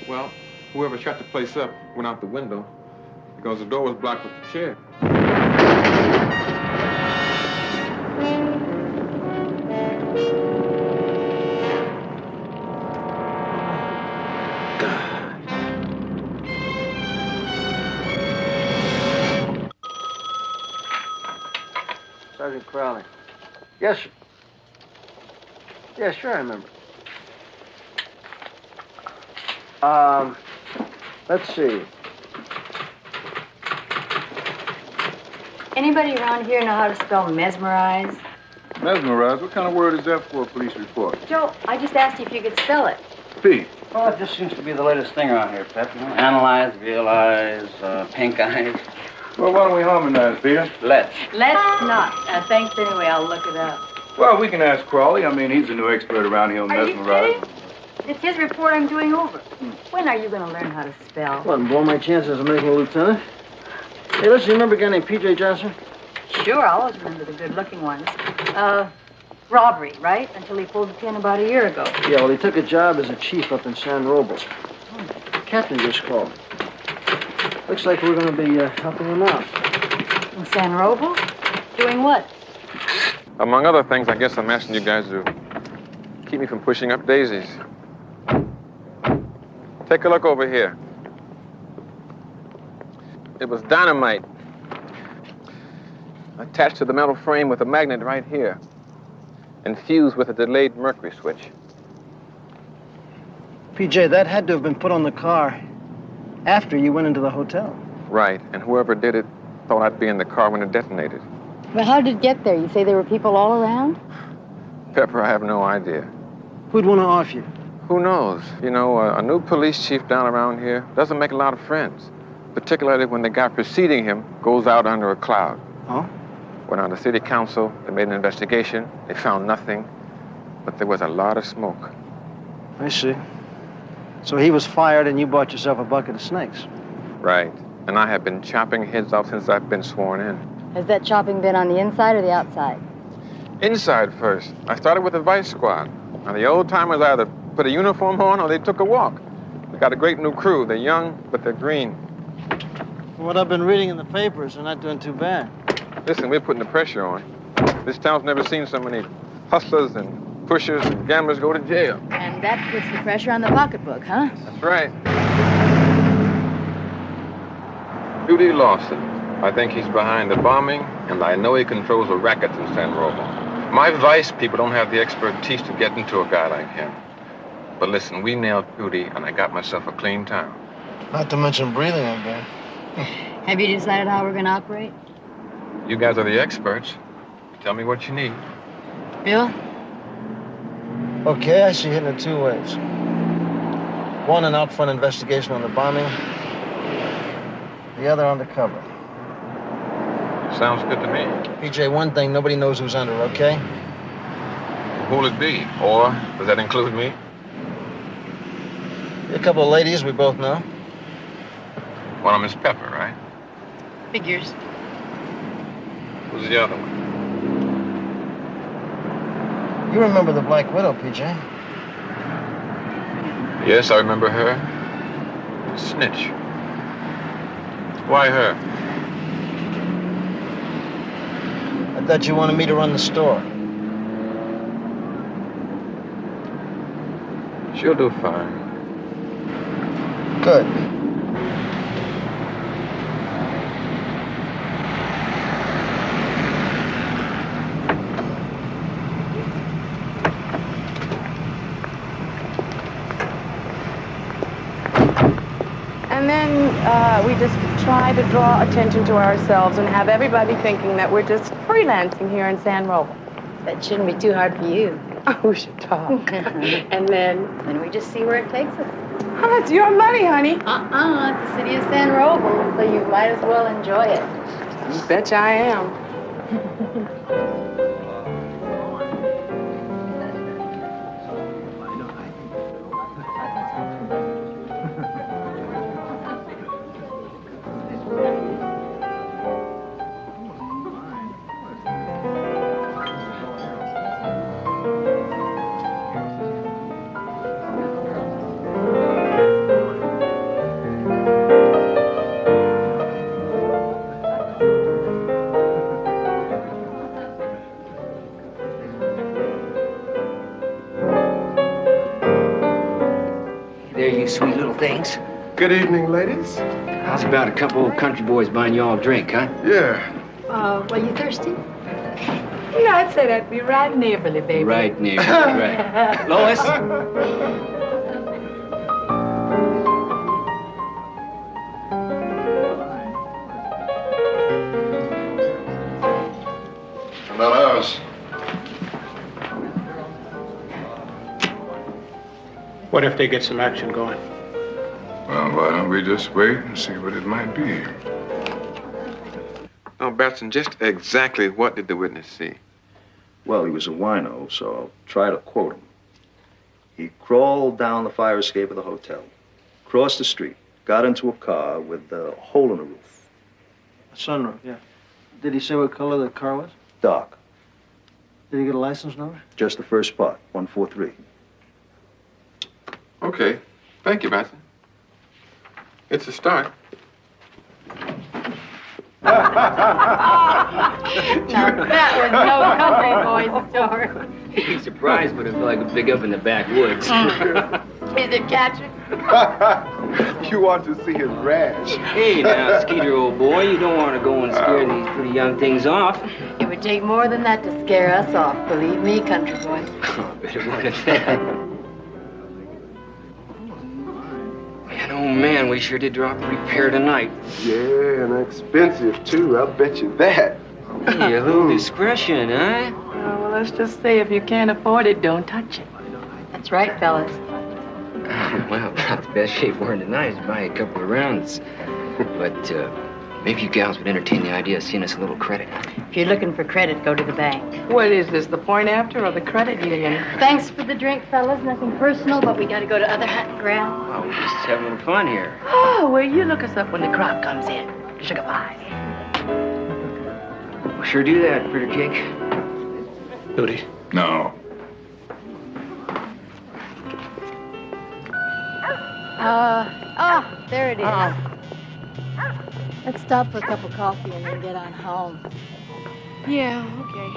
Well, whoever shut the place up went out the window because the door was blocked with the chair. Sergeant Crowley. Yes, sir. Yeah, sure, I remember. Let's see. Anybody around here know how to spell mesmerize? Mesmerized? What kind of word is that for a police report? Joe, I just asked you if you could spell it. P. Well, it just seems to be the latest thing around here, Pep. You know, analyze, realize, pink eyes. Well, why don't we harmonize, Peter? Let's. Let's not. Thanks anyway. I'll look it up. Well, we can ask Crawley. I mean, he's the new expert around here on Are you mesmerize. kidding? It's his report I'm doing over. When are you going to learn how to spell? What, and blow my chances of making a lieutenant? Hey, listen, you remember a guy named P.J. Johnson? Sure, I always remember the good-looking ones. Robbery, right? Until he pulled the pin about a year ago. Yeah, well, he took a job as a chief up in San Robles. The captain just called. Looks like we're going to be helping him out. In San Robles? Doing what? Among other things, I guess I'm asking you guys to keep me from pushing up daisies. Take a look over here. It was dynamite attached to the metal frame with a magnet right here and fused with a delayed mercury switch. PJ, that had to have been put on the car after you went into the hotel. Right, and whoever did it thought I'd be in the car when it detonated. Well, how did it get there? You say there were people all around? Pepper, I have no idea. Who'd want to off you? Who knows? You know, a new police chief down around here doesn't make a lot of friends, particularly when the guy preceding him goes out under a cloud. Oh? Went on the city council, they made an investigation, they found nothing, but there was a lot of smoke. I see. So he was fired and you bought yourself a bucket of snakes. Right, and I have been chopping heads off since I've been sworn in. Has that chopping been on the inside or the outside? Inside first. I started with the vice squad. Now, the old-timers either put a uniform on or they took a walk. We got a great new crew. They're young, but they're green. From what I've been reading in the papers, they're not doing too bad. Listen, we're putting the pressure on. This town's never seen so many hustlers and pushers and gamblers go to jail. And that puts the pressure on the pocketbook, huh? That's right. Judy Lawson. I think he's behind the bombing, and I know he controls the rackets in San Robles. My vice people don't have the expertise to get into a guy like him. But listen, we nailed Judy, and I got myself a clean town. Not to mention breathing again. Have you decided how we're going to operate? You guys are the experts. Tell me what you need. Bill? Okay, I see hitting it two ways. One, an out-front investigation on the bombing. The other undercover. Sounds good to me. PJ, one thing, nobody knows who's under, okay? Who'll it be? Or does that include me? A couple of ladies we both know. One of them is Pepper, right? Figures. Who's the other one? You remember the Black Widow, PJ? Yes, I remember her. Snitch. Why her? I thought you wanted me to run the store. She'll do fine. Good. And then we just try to draw attention to ourselves and have everybody thinking that we're just freelancing here in San Robles. That shouldn't be too hard for you. Oh, she talk. And then we just see where it takes us. Oh, it's your money, honey. It's the city of San Robles, so you might as well enjoy it. You betcha I am. There, you sweet little things. Good evening, ladies. How's about a couple of country boys buying you all a drink, huh? Yeah. Well, you thirsty? Yeah, I'd say that'd be right neighborly, baby. Right, neighbor. Right. Lois? Not ours. What if they get some action going? Well, why don't we just wait and see what it might be? Now, Batson, just exactly what did the witness see? Well, he was a wino, so I'll try to quote him. He crawled down the fire escape of the hotel, crossed the street, got into a car with a hole in the roof. A sunroof, yeah. Did he say what color the car was? Dark. Did he get a license number? Just the first part, 143. Okay. Thank you, Batson. It's a start. Now that was no country boy story. You'd be surprised, but it felt like a big up in the backwoods. Is it catching? You ought to see his rash. Hey, now, Skeeter, old boy, you don't want to go and scare these pretty young things off. It would take more than that to scare us off. Believe me, country boy. Oh, better look at that. Man, oh man, we sure did draw up a repair tonight. Yeah, and expensive, too. I'll bet you that. Hey, a little discretion, huh? Well, let's just say if you can't afford it, don't touch it. That's right, fellas. Well, about the best shape we're in tonight is buy a couple of rounds. But maybe you gals would entertain the idea of seeing us a little credit. If you're looking for credit, go to the bank. What is this, the point after or the credit union? Thanks for the drink, fellas. Nothing personal, but we gotta go to other hunting ground. Oh, we're just having a little fun here. Oh, well, you look us up when the crop comes in. Sugar pie. We'll sure do that, Critter Cake. Ludi. No. There it is. Let's stop for a cup of coffee and then get on home. Yeah, okay.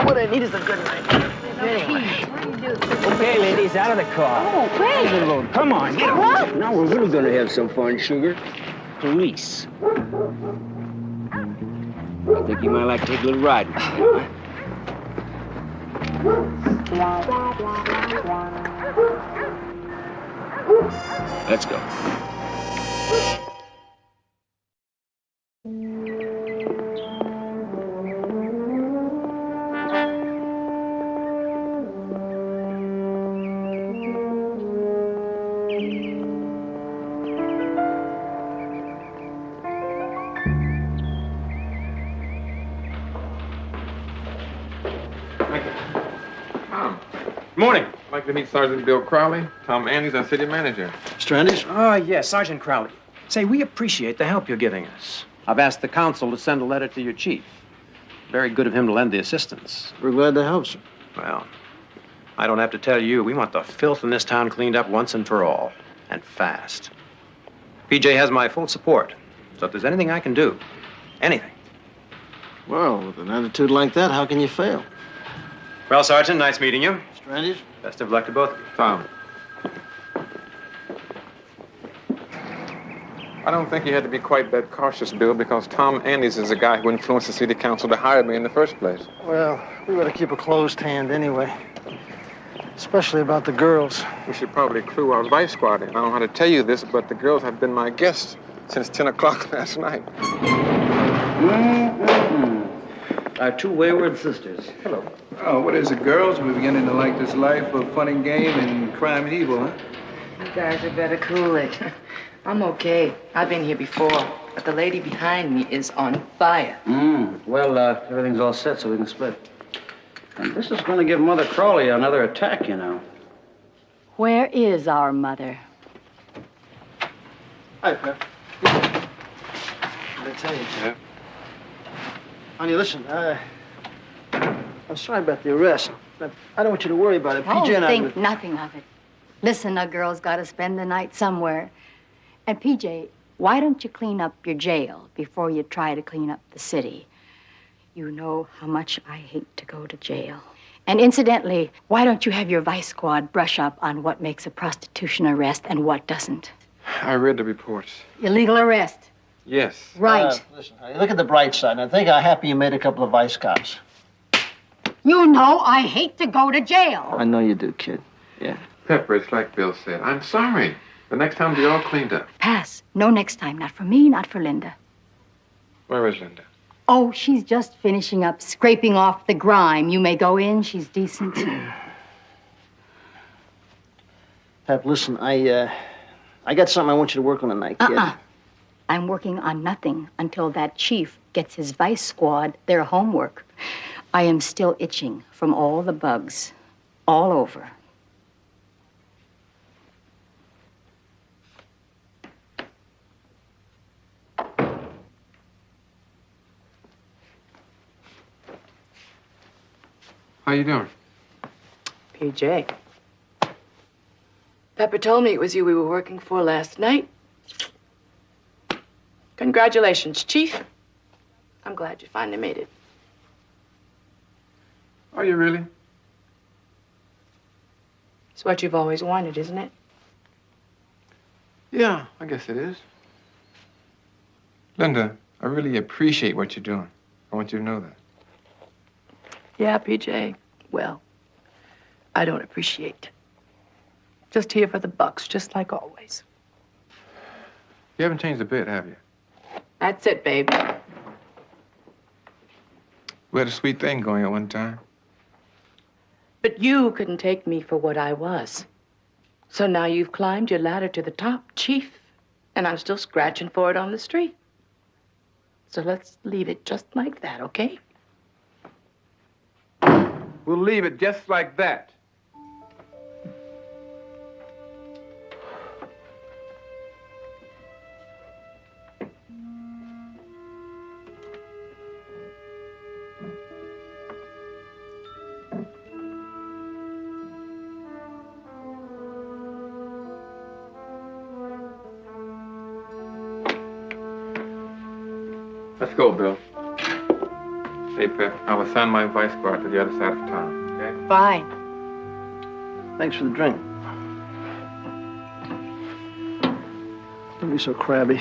What I need is a good night. Okay, ladies, out of the car. Oh, wait. Come on, get on. Now we're really gonna have some fun, Sugar. Police. I think you might like to take a little ride with me, huh? Let's go. Morning. I'd like to meet Sergeant Bill Crowley. Tom Andes, our city manager. Strandies? Yes, Sergeant Crowley. Say, we appreciate the help you're giving us. I've asked the council to send a letter to your chief. Very good of him to lend the assistance. We're glad to help, sir. Well, I don't have to tell you, we want the filth in this town cleaned up once and for all. And fast. PJ has my full support. So if there's anything I can do, anything. Well, with an attitude like that, how can you fail? Well, Sergeant, nice meeting you. Strandies? Best of luck to both of you. Tom. I don't think you had to be quite that cautious, Bill, because Tom Andes is the guy who influenced the city council to hire me in the first place. Well, we better keep a closed hand anyway. Especially about the girls. We should probably clue our vice squad in. I don't know how to tell you this, but the girls have been my guests since 10 o'clock last night. Our two wayward sisters. Hello. Oh, what is it, girls? We're beginning to like this life of fun and game and crime and evil, huh? You guys had better cool it. I'm okay. I've been here before, but the lady behind me is on fire. Well, everything's all set so we can split. And this is going to give Mother Crawley another attack, you know. Where is our mother? Hi, Pep. What did I tell you? Yeah. Honey, listen, I'm sorry about the arrest. But I don't want you to worry about it. PJ and I... think nothing of it. Listen, a girl's got to spend the night somewhere. And PJ, why don't you clean up your jail before you try to clean up the city? You know how much I hate to go to jail. And incidentally, why don't you have your vice squad brush up on what makes a prostitution arrest and what doesn't? I read the reports. Illegal arrest. Yes. Right. Listen, honey, look at the bright side. And think how happy you made a couple of vice cops. You know I hate to go to jail. I know you do, kid. Yeah. Pepper, it's like Bill said. I'm sorry. The next time be all cleaned up. Pass. No next time. Not for me, not for Linda. Where is Linda? Oh, she's just finishing up, scraping off the grime. You may go in. She's decent. Pep, listen, I got something I want you to work on tonight, kid. I'm working on nothing until that chief gets his vice squad their homework. I am still itching from all the bugs, all over. How you doing? PJ. Pepper told me it was you we were working for last night. Congratulations, Chief. I'm glad you finally made it. Are you really? It's what you've always wanted, isn't it? Yeah, I guess it is. Linda, I really appreciate what you're doing. I want you to know that. Yeah, PJ. Well, I don't appreciate. Just here for the bucks, just like always. You haven't changed a bit, have you? That's it, babe. We had a sweet thing going at one time. But you couldn't take me for what I was. So now you've climbed your ladder to the top, Chief, and I'm still scratching for it on the street. So let's leave it just like that, okay? We'll leave it just like that. Let's go, Bill. Hey, Pep, I will send my vice guard to the other side of town, okay? Fine. Thanks for the drink. Don't be so crabby.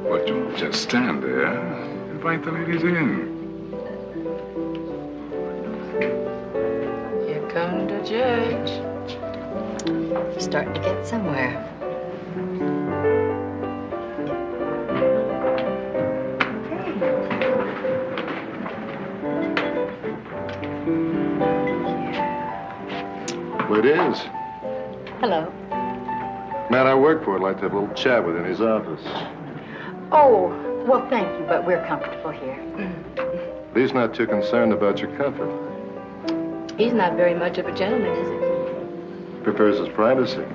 But don't just stand there. Invite the ladies in. Here come the judge. Starting to get somewhere. Well, it is. Hello. Man I work for would like to have a little chat with in his office. Oh, well, thank you, but we're comfortable here. He's not too concerned about your comfort. He's not very much of a gentleman, is he? Prefers his privacy.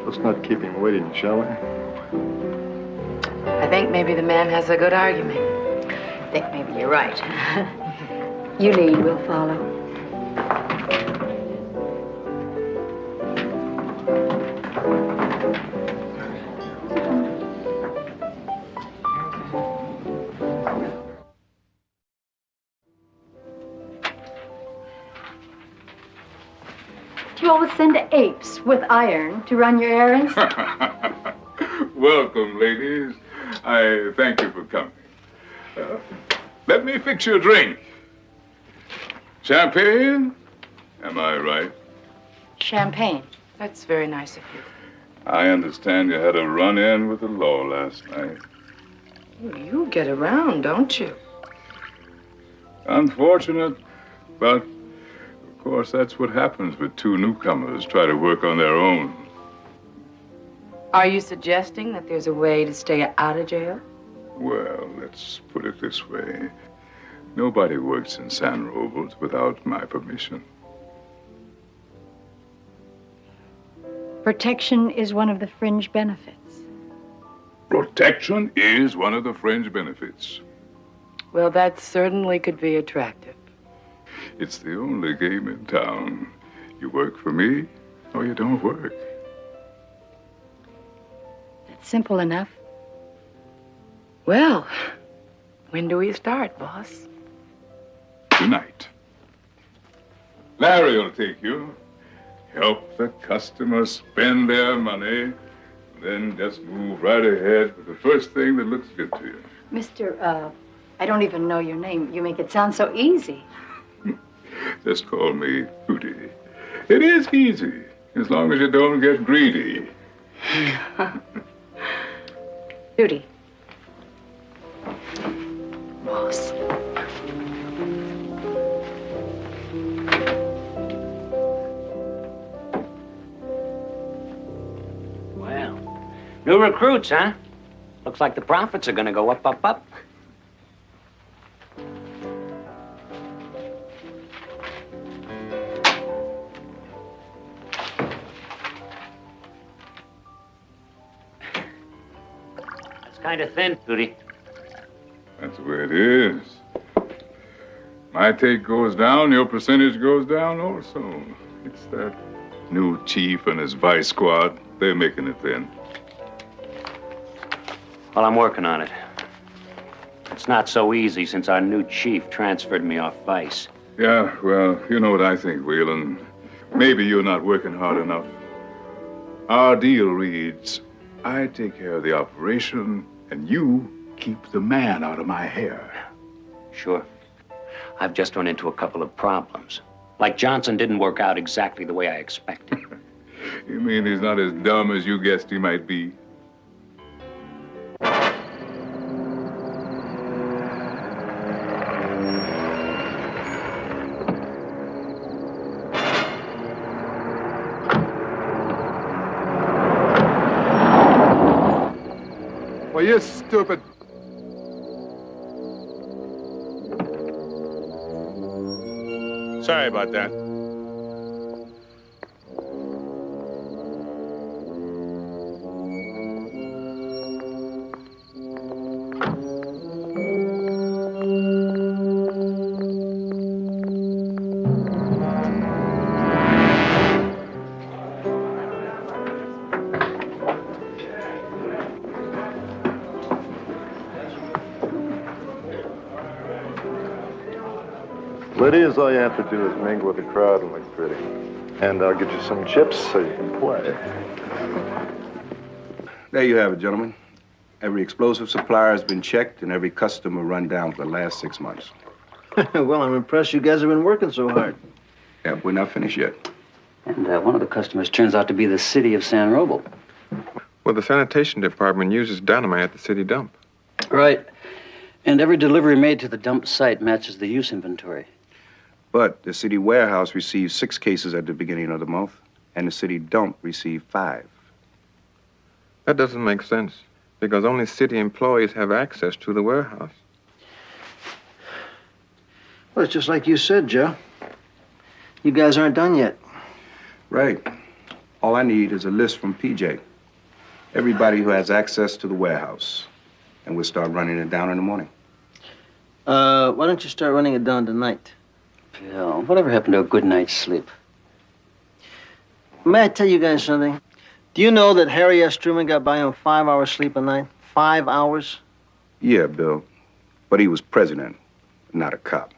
Let's not keep him waiting, shall we? I think maybe the man has a good argument. I think maybe you're right. You lead, we'll follow. Do you always send apes with iron to run your errands? Welcome, ladies. I thank you for coming. Let me fix you a drink. Champagne? Am I right? Champagne. That's very nice of you. I understand you had a run-in with the law last night. Oh, you get around, don't you? Unfortunate, but of course that's what happens when two newcomers try to work on their own. Are you suggesting that there's a way to stay out of jail? Well, let's put it this way. Nobody works in San Robles without my permission. Protection is one of the fringe benefits. Protection is one of the fringe benefits. Well, that certainly could be attractive. It's the only game in town. You work for me, or you don't work. That's simple enough. Well, when do we start, boss? Tonight. Larry will take you. Help the customers spend their money. Then just move right ahead with the first thing that looks good to you. Mr. I don't even know your name. You make it sound so easy. Just call me Hootie. It is easy, as long as you don't get greedy. Hootie. Boss. Well, new recruits, huh? Looks like the profits are gonna go up, up, up. That's kind of thin, Hootie. That's the way it is. My take goes down, your percentage goes down also. It's that new chief and his vice squad. They're making it thin. Well, I'm working on it. It's not so easy since our new chief transferred me off vice. Yeah, well, you know what I think, Whelan. Maybe you're not working hard enough. Our deal reads, I take care of the operation, and you keep the man out of my hair. Sure. I've just run into a couple of problems. Like Johnson didn't work out exactly the way I expected. You mean he's not as dumb as you guessed he might be? Well, you stupid. Sorry about that. Lydia's all you have to do is mingle with the crowd and look pretty. And I'll get you some chips so you can play. There you have it, gentlemen. Every explosive supplier has been checked and every customer run down for the last 6 months. Well, I'm impressed you guys have been working so hard. Yeah, we're not finished yet. And one of the customers turns out to be the city of San Roble. Well, the sanitation department uses dynamite at the city dump. Right. And every delivery made to the dump site matches the use inventory. But the city warehouse received 6 cases at the beginning of the month, and the city dump received 5. That doesn't make sense, because only city employees have access to the warehouse. Well, it's just like you said, Joe. You guys aren't done yet. Right. All I need is a list from PJ. Everybody who has access to the warehouse. And we'll start running it down in the morning. Why don't you start running it down tonight? Bill, whatever happened to a good night's sleep? May I tell you guys something? Do you know that Harry S. Truman got by on 5 hours sleep a night? 5 hours? Yeah, Bill. But he was president, not a cop.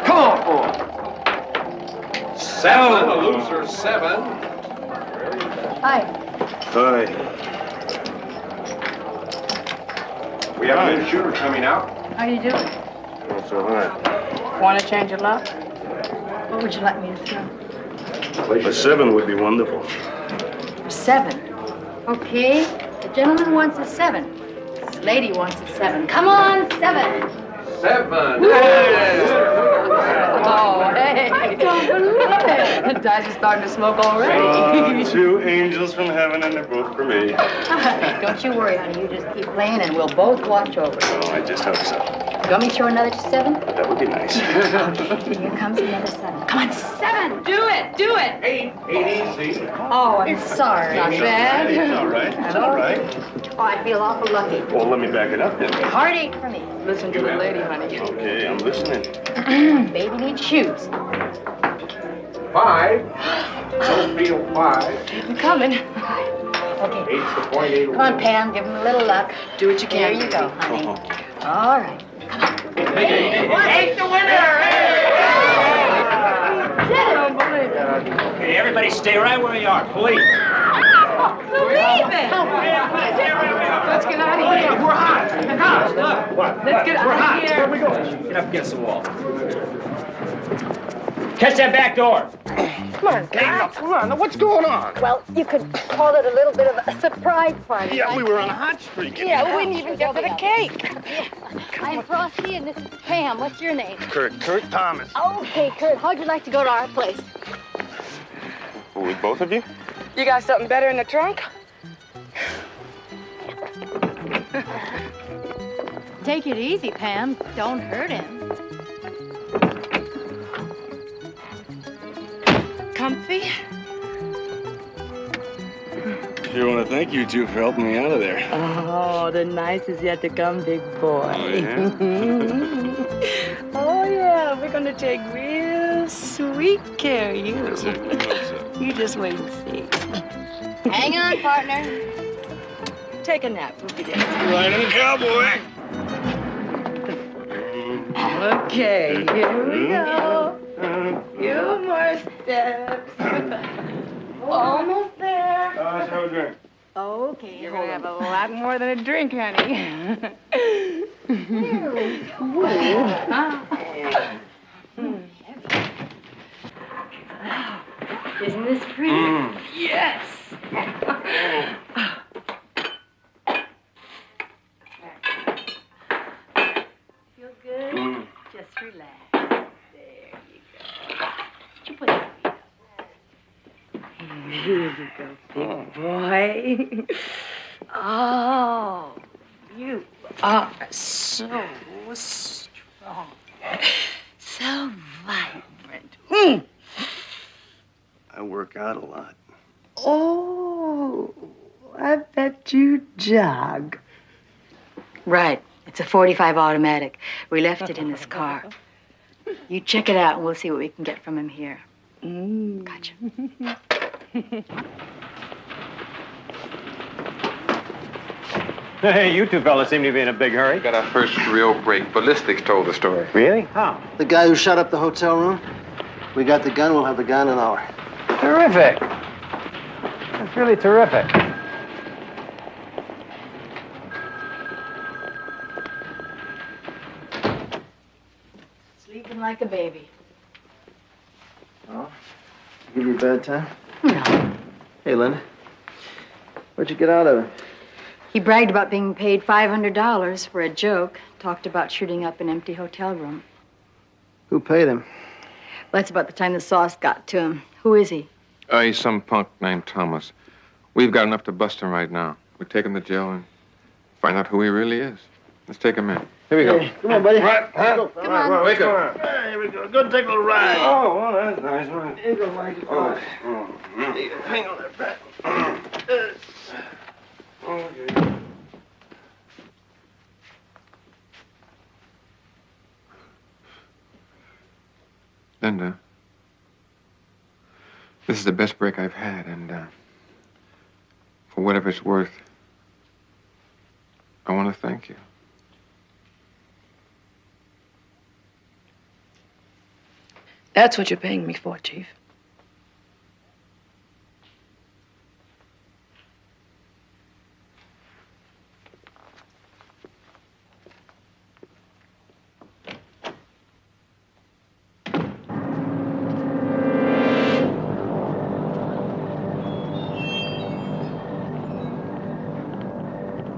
Come on, boy. 7, a loser, 7. Hi. Hi. We have a new shooter coming out. How you doing? Not so high. Want to change your luck? What would you like me to throw? A 7 would be wonderful. 7. Okay. The gentleman wants a 7. This lady wants a 7. Come on, 7. 7. Oh, hey. I don't believe it. The dice are starting to smoke already. 2 angels from heaven, and they're both for me. Don't you worry, honey. You just keep playing and we'll both watch over it. Oh, I just hope so. You want me to throw another 7? That would be nice. Here comes another 7. Come on, 7. Do it. Do it. 8 easy. Oh, I'm sorry. Not bad. It's all right. It's all right. Oh, I feel awful lucky. Well, let me back it up then. Heartache for me. Listen to the lady, honey. Okay, I'm listening. Baby needs shoes. 5. No field 5. I'm coming. Okay. 8's the point. 8. Come on, Pam. Give him a little luck. Do what you can. There you go, honey. All right. Ain't the winner! Okay, everybody stay right where you are, please. Believe it! Let's get out of here. We're hot! Come! Look, what? Let's get We're out hot! of here. Where we go? Get up against the wall. Catch that back door. Come on, guys. Come on. Now, what's going on? Well, you could call it a little bit of a surprise party. Yeah, we were on a hot streak. Yeah, we didn't even get to the cake. I'm Frosty, and this is Pam. What's your name? Kurt Thomas. Okay, Kurt. How'd you like to go to our place? With both of you? You got something better in the trunk? Take it easy, Pam. Don't hurt him. Comfy? Sure want to thank you two for helping me out of there. Oh, the nice is yet to come, big boy. Oh, yeah? Oh, yeah. We're going to take real sweet care of you. I certainly hope so. You just wait and see. Hang on, partner. Take a nap, Poopy Day. Riding a cowboy. Okay, here we go. Few more steps. Almost there. Let's have a drink. Okay, you're gonna have a lot more than a drink, honey. Isn't this pretty? Yes. Feel good? Just relax. There you go. Put your feet up. Here you go, big boy. Oh, you are so strong. So vibrant. I work out a lot. Oh, I bet you jog. Right. It's a 45 automatic. We left it in his car. You check it out, and we'll see what we can get from him here. Gotcha. Hey, you two fellas seem to be in a big hurry. Got our first real break. Ballistics told the story. Really? How? The guy who shot up the hotel room? We got the gun. We'll have the gun in an hour. Terrific. That's really terrific. Sleeping like a baby. Oh? Give you a bad time? No. Hey, Linda. What'd you get out of it? He bragged about being paid $500 for a joke. Talked about shooting up an empty hotel room. Who paid him? Well, that's about the time the sauce got to him. Who is he? He's some punk named Thomas. We've got enough to bust him right now. We take him to jail and find out who he really is. Let's take him in. Here we go. Hey, come on, buddy. Right, huh? Go, fella. Come on. Well, wake up. Hey, here we go. Go take a little ride. Oh, well, that's nice, right? Here you go, Mike. Hang on there, Pat. Okay. Linda, this is the best break I've had, and for whatever it's worth, I want to thank you. That's what you're paying me for, Chief.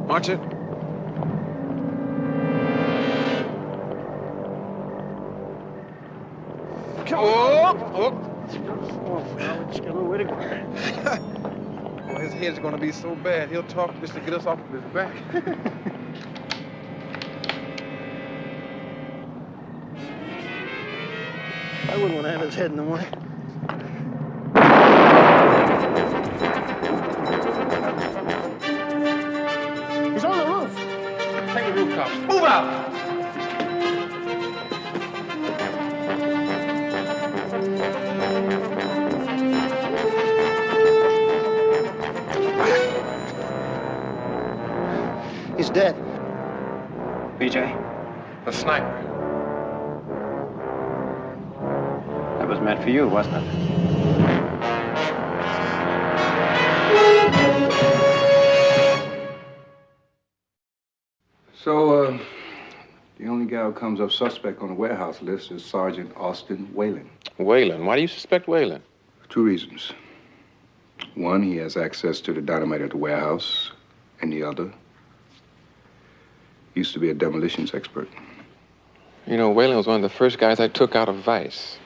Watch it. Well, his head's gonna be so bad, he'll talk just to get us off of his back. I wouldn't want to have his head in the way. He's on the roof. Take the roof, cops. Move out! dead. PJ, The sniper. that was meant for you, wasn't it? So, the only guy who comes up suspect on the warehouse list is Sergeant Austin Whalen. Whalen? Why do you suspect Whalen? 2 reasons. One, he has access to the dynamite at the warehouse. And the other, he used to be a demolitions expert. You know, Whalen was one of the first guys I took out of Vice.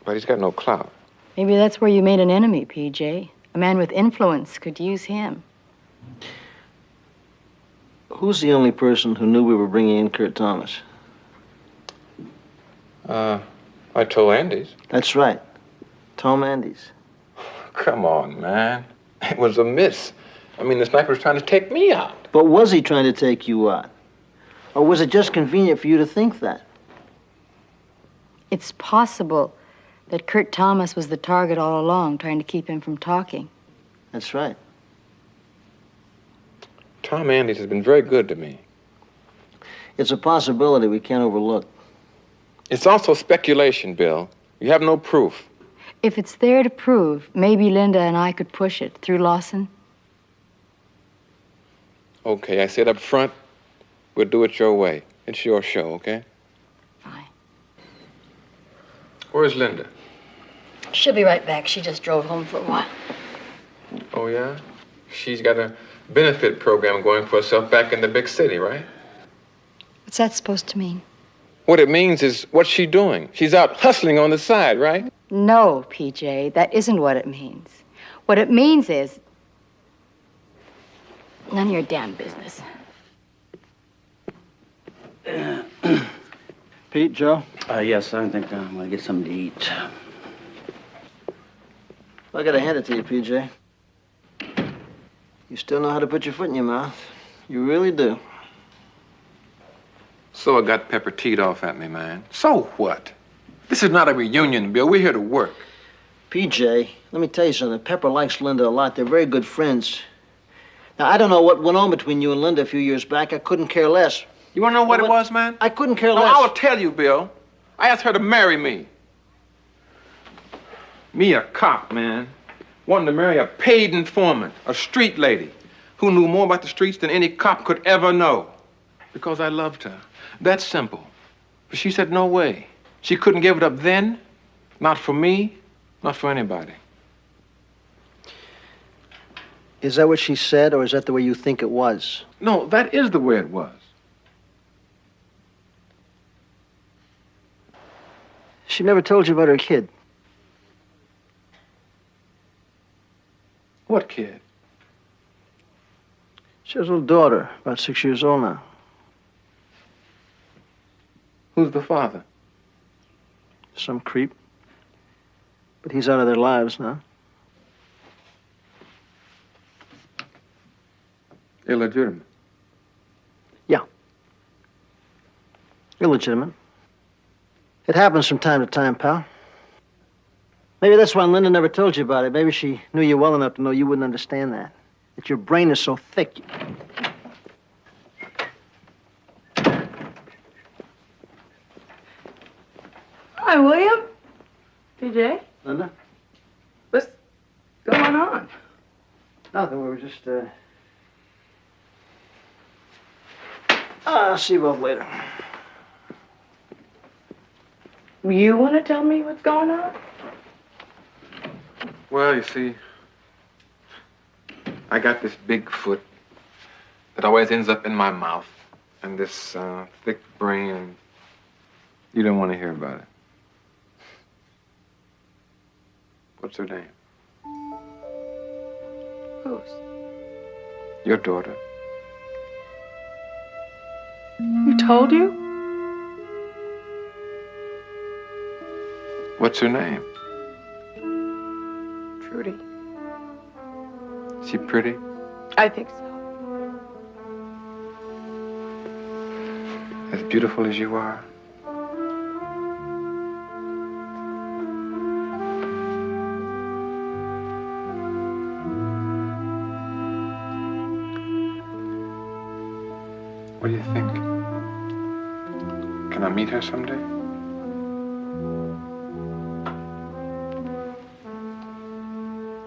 But he's got no clout. Maybe that's where you made an enemy, PJ. A man with influence could use him. Who's the only person who knew we were bringing in Kurt Thomas? I told Andes. That's right. Tom Andes. Come on, man. It was a miss. I mean, the sniper was trying to take me out. But was he trying to take you out? Or was it just convenient for you to think that? It's possible that Kurt Thomas was the target all along, trying to keep him from talking. That's right. Tom Andes has been very good to me. It's a possibility we can't overlook. It's also speculation, Bill. You have no proof. If it's there to prove, maybe Linda and I could push it through Lawson. Okay, I said up front, we'll do it your way. It's your show, okay? Fine. Where's Linda? She'll be right back. She just drove home for a while. Oh, yeah? She's got a benefit program going for herself back in the big city, right? What's that supposed to mean? What it means is, what's she doing? She's out hustling on the side, right? No, PJ, that isn't what it means. What it means is none of your damn business. Pete, Joe? Yes, I think I'm gonna get something to eat. I gotta hand it to you, PJ. You still know how to put your foot in your mouth. You really do. So it got Pepper teed off at me, man. So what? This is not a reunion, Bill. We're here to work. PJ, let me tell you something. Pepper likes Linda a lot. They're very good friends. Now, I don't know what went on between you and Linda a few years back. I couldn't care less. You want to know what it was, man? I couldn't care No, less. I will tell you, Bill. I asked her to marry me. Me, a cop, man. Wanting to marry a paid informant, a street lady, who knew more about the streets than any cop could ever know. Because I loved her. That's simple. But she said no way. She couldn't give it up then. Not for me, not for anybody. Is that what she said, or is that the way you think it was? No, that is the way it was. She never told you about her kid. What kid? She has a little daughter, about 6 years old now. Who's the father? Some creep. But he's out of their lives now. Illegitimate. Yeah. Illegitimate. It happens from time to time, pal. Maybe that's why Linda never told you about it. Maybe she knew you well enough to know you wouldn't understand that. That your brain is so thick. Hi, William. PJ. Linda? What's going on? Nothing. We were just, I'll see you both later. You want to tell me what's going on? Well, you see, I got this big foot that always ends up in my mouth, and this thick brain, and you don't want to hear about it. What's her name? Whose? Your daughter. Who told you? What's her name? Trudy. Is she pretty? I think so. As beautiful as you are? What do you think? Can I meet her someday?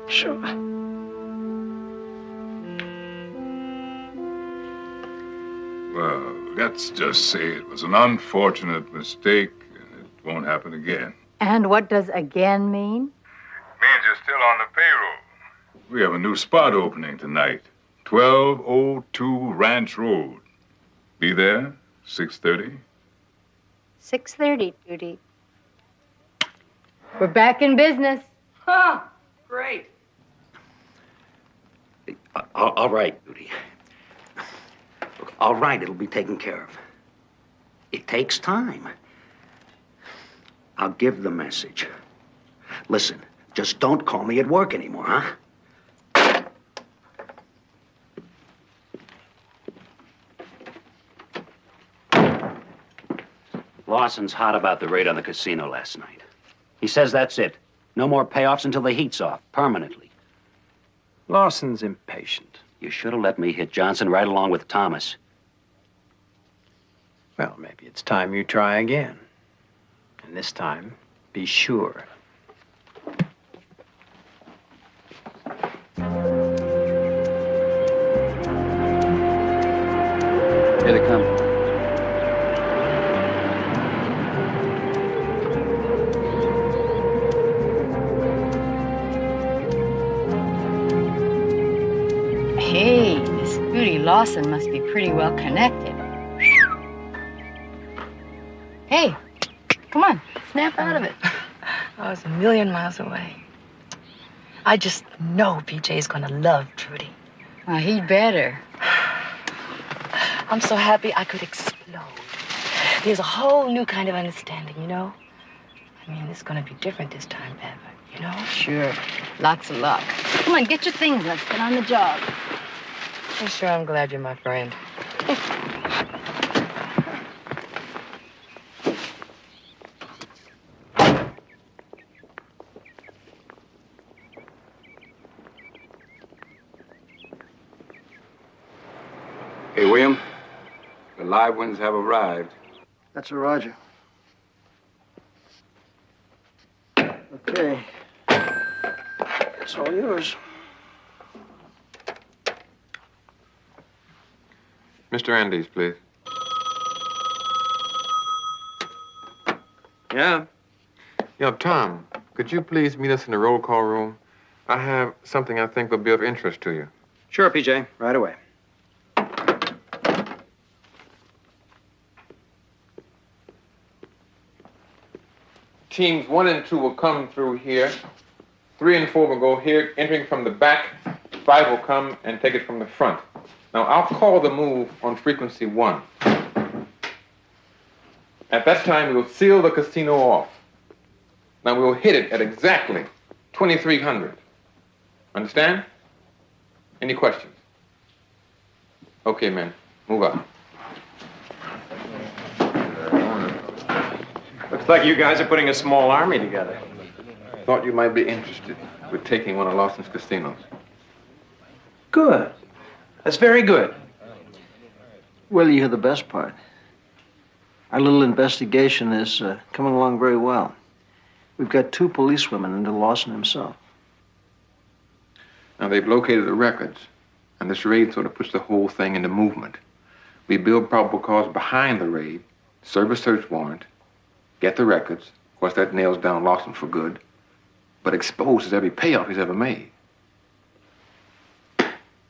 Sure. Well, let's just say it was an unfortunate mistake, and it won't happen again. And what does again mean? Means you're still on the payroll. We have a new spot opening tonight. 1202 Ranch Road. Be there, 6:30. 6:30, Judy. We're back in business. Huh, great. All right, Judy. Look, all right, it'll be taken care of. It takes time. I'll give the message. Listen, just don't call me at work anymore, huh? Lawson's hot about the raid on the casino last night. He says that's it. No more payoffs until the heat's off, permanently. Lawson's impatient. You should have let me hit Johnson right along with Thomas. Well, maybe it's time you try again. And this time, be sure. Here they come. Hey, this Judy Lawson must be pretty well connected. Hey, come on, snap out of it. I was a million miles away. I just know PJ's gonna love Trudy. Well, he'd better. I'm so happy I could explode. There's a whole new kind of understanding, you know? I mean, it's gonna be different this time, Ever, you know? Sure. Lots of luck. Come on, get your things. Let's get on the job. I'm sure I'm glad you're my friend. Hey, William, the live ones have arrived. That's a Roger. Okay. It's all yours. Mr. Andes, please. Yeah? Yo, Tom, could you please meet us in the roll call room? I have something I think will be of interest to you. Sure, PJ. Right away. Teams 1 and 2 will come through here. 3 and 4 will go here, entering from the back. 5 will come and take it from the front. Now, I'll call the move on frequency 1. At that time, we will seal the casino off. Now, we will hit it at exactly 2300. Understand? Any questions? Okay, man. Move up. Looks like you guys are putting a small army together. Thought you might be interested with taking one of Lawson's casinos. Good. That's very good. Well, you hear the best part. Our little investigation is coming along very well. We've got 2 policewomen into Lawson himself. Now, they've located the records, and this raid sort of puts the whole thing into movement. We build probable cause behind the raid, serve a search warrant, get the records. Of course, that nails down Lawson for good, but exposes every payoff he's ever made.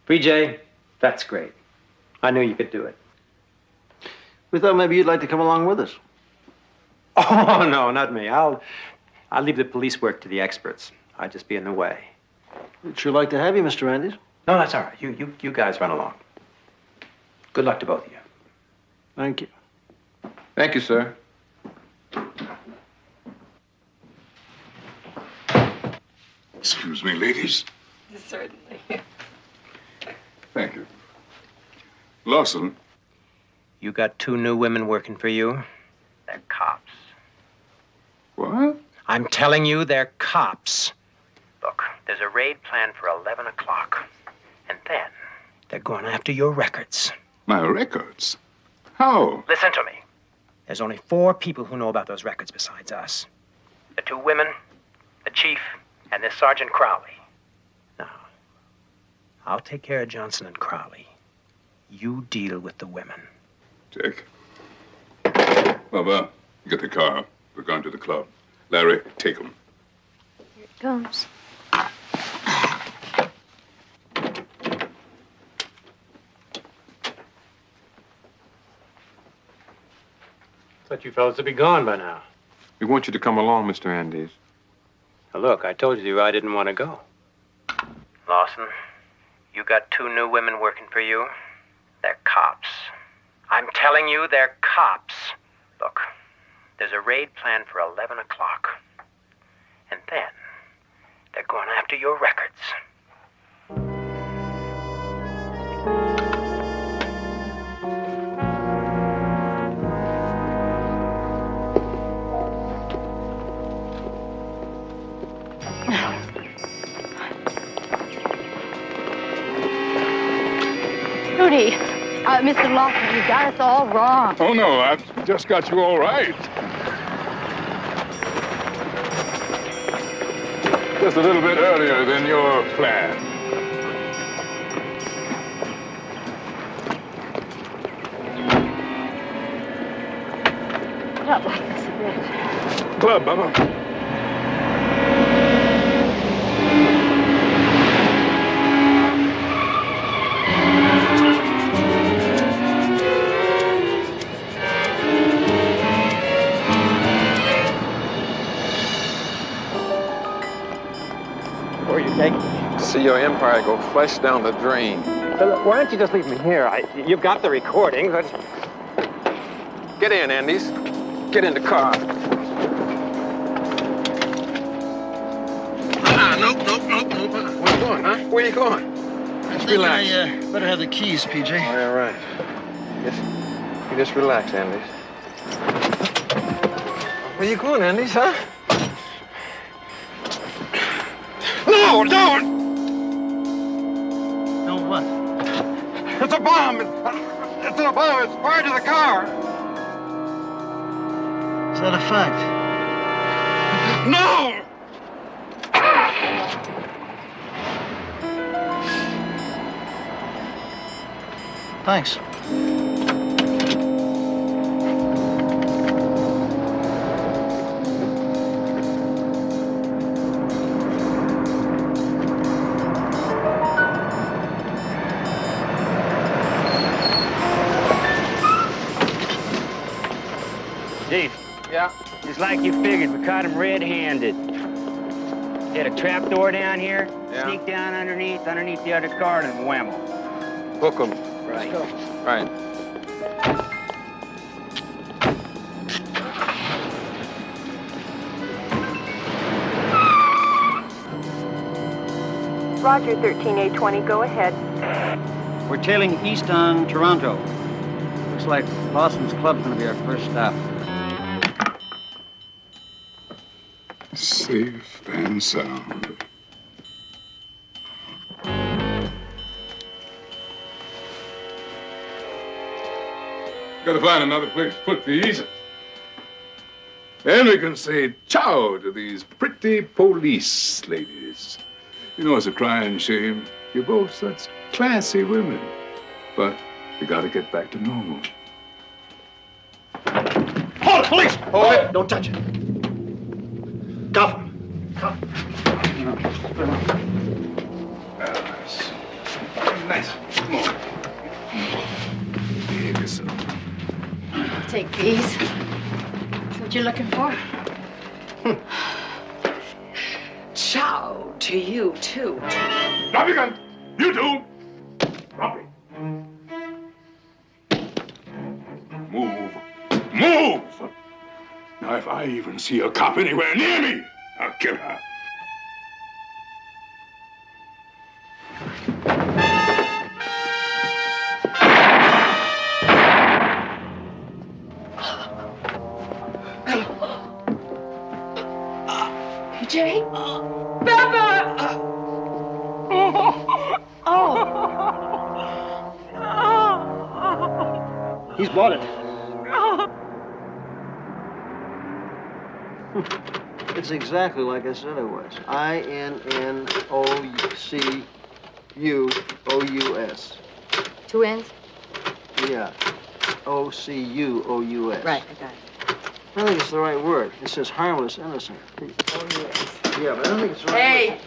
PJ, that's great. I knew you could do it. We thought maybe you'd like to come along with us. Oh, no, not me. I'll leave the police work to the experts. I'd just be in the way. We'd sure like to have you, Mr. Andes. No, that's all right. You guys run along. Good luck to both of you. Thank you. Thank you, sir. Excuse me, ladies. Certainly. Thank you. Lawson. You got 2 new women working for you? They're cops. What? I'm telling you, they're cops. Look, there's a raid planned for 11 o'clock. And then they're going after your records. My records? How? Listen to me. There's only 4 people who know about those records besides us. The 2 women, the chief, and this Sergeant Crowley. Now, I'll take care of Johnson and Crowley. You deal with the women. Dick. Bubba, get the car. We're going to the club. Larry, take him. Here it comes. Thought you fellas would be gone by now. We want you to come along, Mr. Andes. Now, look, I told you I didn't want to go. Lawson, you got 2 new women working for you? They're cops. I'm telling you, they're cops. Look, there's a raid planned for 11 o'clock. And then, they're going after your records. Rudy, Mr. Lawson, you got us all wrong. Oh, no, I've just got you all right. Just a little bit earlier than your plan. I don't like this a bit. Club, Bubba. Where are you taking me? See your empire go flush down the drain. Why don't you just leave me here? You've got the recording, but... Get in, Andes. Get in the car. Nope. Where you going, huh? Where you going? Just relax. I better have the keys, PJ. All right. You just relax, Andes. Where you going, Andes, huh? No, don't! No what? It's a bomb! It's a bomb! It's fired to the car! Is that a fact? No! Thanks. Chief. Yeah? Just like you figured, we caught him red-handed. He had a trap door down here, sneak down underneath the other car, and whammo. Book 'em. Right. Right. Roger, 13A20, go ahead. We're tailing east on Toronto. Looks like Lawson's Club's gonna be our first stop. Safe and sound. Gotta find another place to put these. Then we can say ciao to these pretty police ladies. You know, it's a crying shame. You're both such classy women. But you gotta get back to normal. Hold it, police! Hold it! Don't touch it. Cuff him. Nice. Come on. Behave yourself. Take these. That's what you're looking for? Ciao to you, too. Drop your gun. You too. Drop it. Move. Move! Now, if I even see a cop anywhere near me, I'll kill her. PJ? Baba! Oh. He's bought it. It's exactly like I said it was. INNOCUOUS. Two N's? Yeah. OCUOUS. Right, I got it. I think it's the right word. It says harmless, innocent. Yeah, but I don't think it's the right Hey.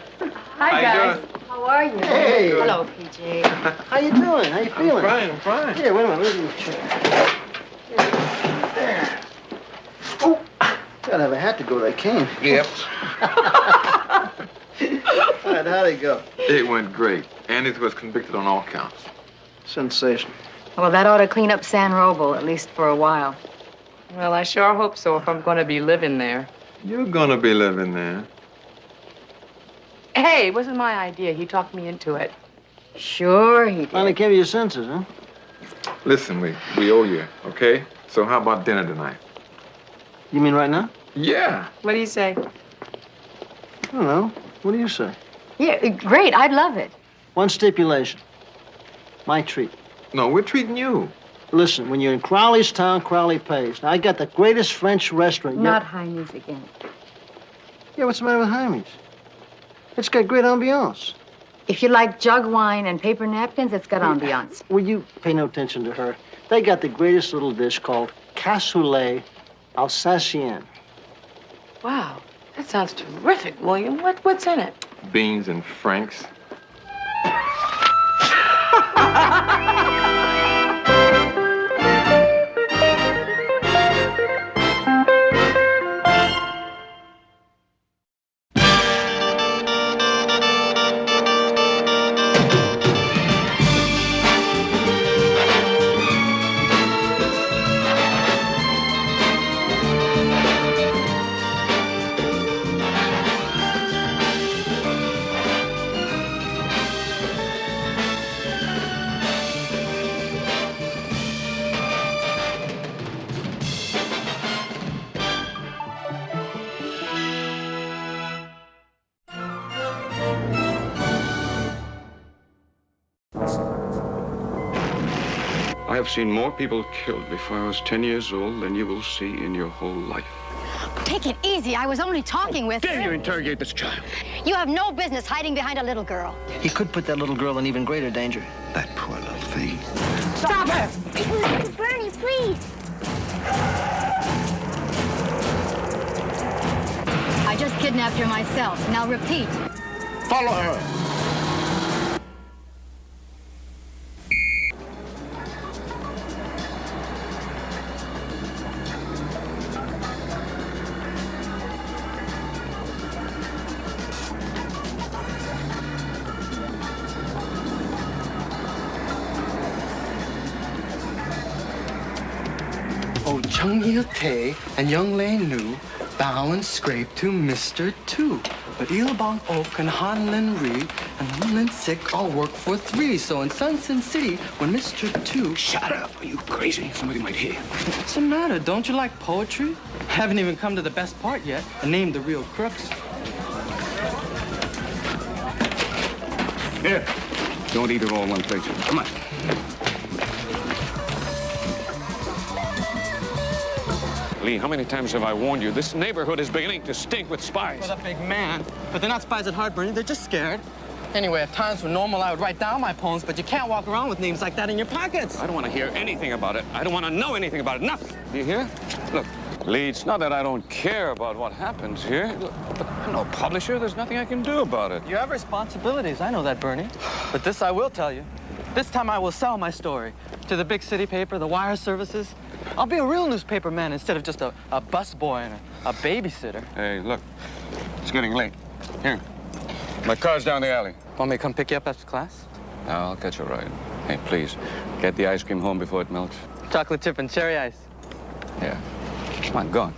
Hi, guys. How are you? Hey. Hello, PJ. How you doing? How you feeling? I'm fine. Here, wait a minute. Let me check. There. Oh, gotta have a hat to go to that cane. Yep. All right, how'd it go? It went great. Andy was convicted on all counts. Sensation. Well, that ought to clean up San Roble, at least for a while. Well, I sure hope so if I'm going to be living there. You're gonna be living there. Hey, it wasn't my idea. He talked me into it. Sure he did. Finally came to your senses, huh? Listen, we owe you, okay? So how about dinner tonight? You mean right now? Yeah. What do you say? I don't know. What do you say? Yeah, great. I'd love it. One stipulation. My treat. No, we're treating you. Listen, when you're in Crowley's town, Crowley pays. Now, I got the greatest French restaurant. Not Heine's again. Yeah, what's the matter with Heine's? It's got great ambiance. If you like jug wine and paper napkins, it's got ambiance. Will you pay no attention to her? They got the greatest little dish called cassoulet Alsacien. Wow, that sounds terrific, William. What's in it? Beans and franks. I have seen more people killed before I was 10 years old than you will see in your whole life. Take it easy. I was only talking with... Dare you interrogate this child? You have no business hiding behind a little girl. He could put that little girl in even greater danger. That poor little thing. Stop her! Bernie, please. I just kidnapped her myself. Now repeat. Follow her. Chung Il Tay and Young Lei Nu bow and scrape to Mr. Tu. But Ilbong Ok and Han Lin Ri and Han Lin Sik all work for three. So in Sun Sin City, when Mr. Tu... Shut up. Are you crazy? Somebody might hear. What's the matter? Don't you like poetry? Haven't even come to the best part yet and named the real crooks. Here. Don't eat it all in one place. Come on. Lee, how many times have I warned you? This neighborhood is beginning to stink with spies. Well, that big man. But they're not spies at heart, Bernie. They're just scared. Anyway, if times were normal, I would write down my poems, but you can't walk around with names like that in your pockets. I don't want to hear anything about it. I don't want to know anything about it. Nothing. Do you hear? Look, Lee, it's not that I don't care about what happens here. Look, but I'm no publisher. There's nothing I can do about it. You have responsibilities. I know that, Bernie. But this I will tell you. This time I will sell my story to the big city paper, the wire services. I'll be a real newspaper man instead of just a busboy and a babysitter. Hey, look, it's getting late. Here, my car's down the alley. Want me to come pick you up after class? No, I'll catch a ride. Hey, please, get the ice cream home before it melts. Chocolate chip and cherry ice. Yeah. Come on, go on.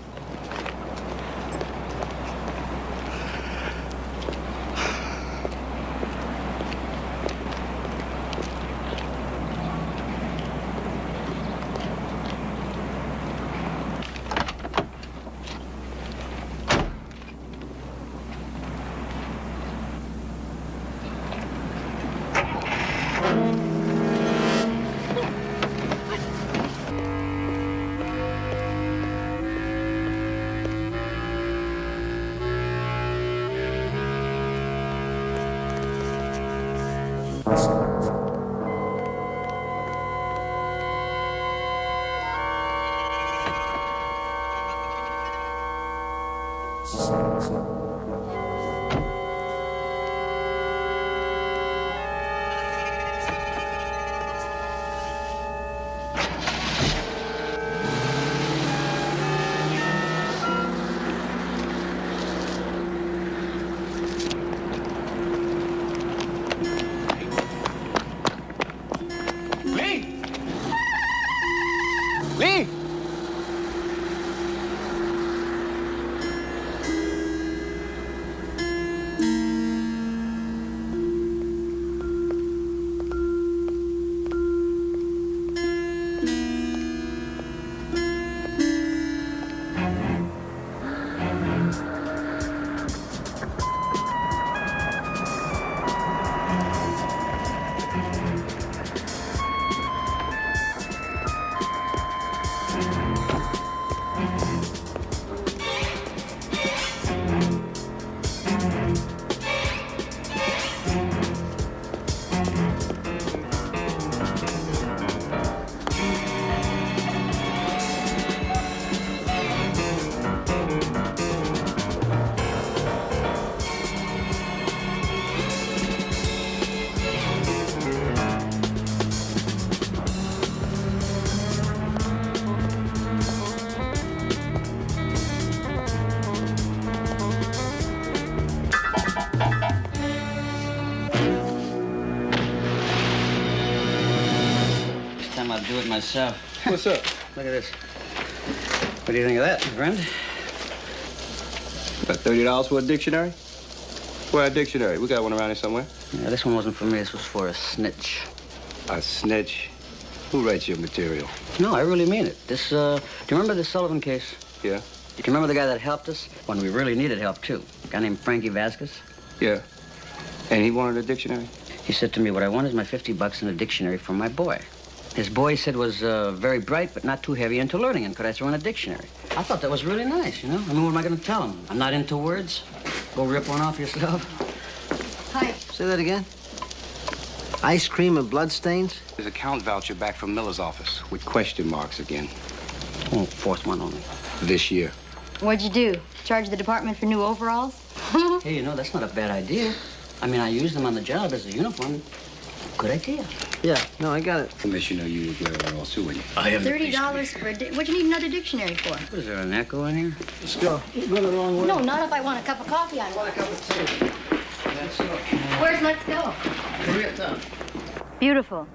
Lee! I'll do it myself. What's up? Look at this. What do you think of that, friend? About $30 for a dictionary? Where a dictionary? We got one around here somewhere. Yeah, this one wasn't for me. This was for a snitch. A snitch? Who writes your material? No, I really mean it. This, do you remember the Sullivan case? Yeah. Do you remember the guy that helped us? When we really needed help, too. A guy named Frankie Vasquez? Yeah. And he wanted a dictionary? He said to me, what I want is my $50 in a dictionary for my boy. His boy, he said, was very bright, but not too heavy into learning, and could I throw in a dictionary? I thought that was really nice, you know? I mean, what am I going to tell him? I'm not into words? Go rip one off yourself? Hi. Say that again. Ice cream and bloodstains? There's a count voucher back from Miller's office with question marks again. Oh, fourth one only. This year. What'd you do? Charge the department for new overalls? Hey, you know, that's not a bad idea. I mean, I used them on the job as a uniform. Good idea. Yeah, no, I got it. Commissioner, you wear overalls too, when you... $30 for a what'd you need another dictionary for? What, is there an echo in here? Let's go. You're going the wrong way. No, not if I want a cup of coffee. I want a cup of tea. Let's go. Where's Let's Go? Koreatown. Beautiful.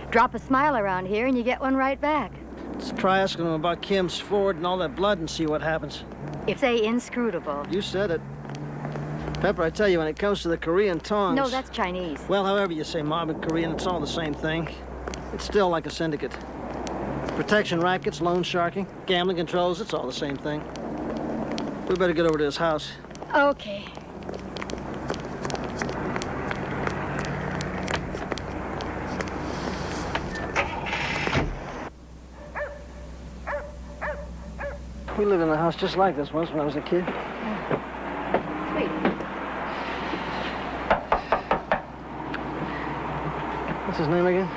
Drop a smile around here and you get one right back. Let's try asking them about Kim's Ford and all that blood and see what happens. If they inscrutable. You said it. Pepper, I tell you, when it comes to the Korean tongs... No, that's Chinese. Well, however you say mob and Korean, it's all the same thing. It's still like a syndicate. Protection rackets, loan sharking, gambling controls, it's all the same thing. We better get over to his house. Okay. We lived in a house just like this once when I was a kid. Sweet. What's his name again?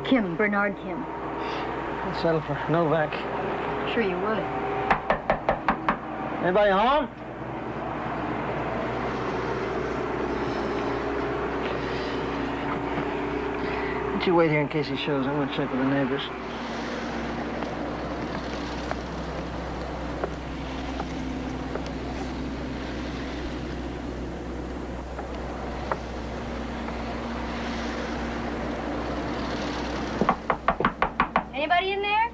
Kim, Bernard Kim. I'll settle for Novak. Sure you would. Anybody home? Why don't you wait here in case he shows? I'm gonna check with the neighbors. Anybody in there?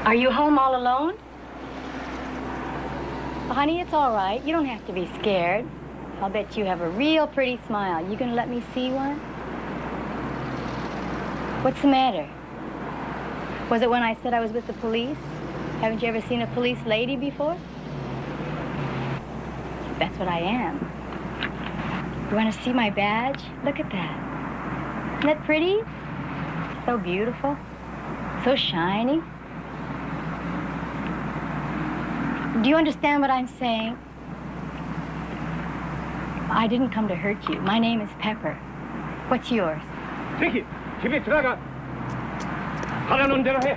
Are you home all alone? Well, honey, it's all right. You don't have to be scared. I'll bet you have a real pretty smile. You gonna let me see one? What's the matter? Was it when I said I was with the police? Haven't you ever seen a police lady before? That's what I am. You want to see my badge? Look at that. Isn't that pretty? So beautiful. So shiny. Do you understand what I'm saying? I didn't come to hurt you. My name is Pepper. What's yours? Tiki, 집에 들어가. 하라는 대로 해.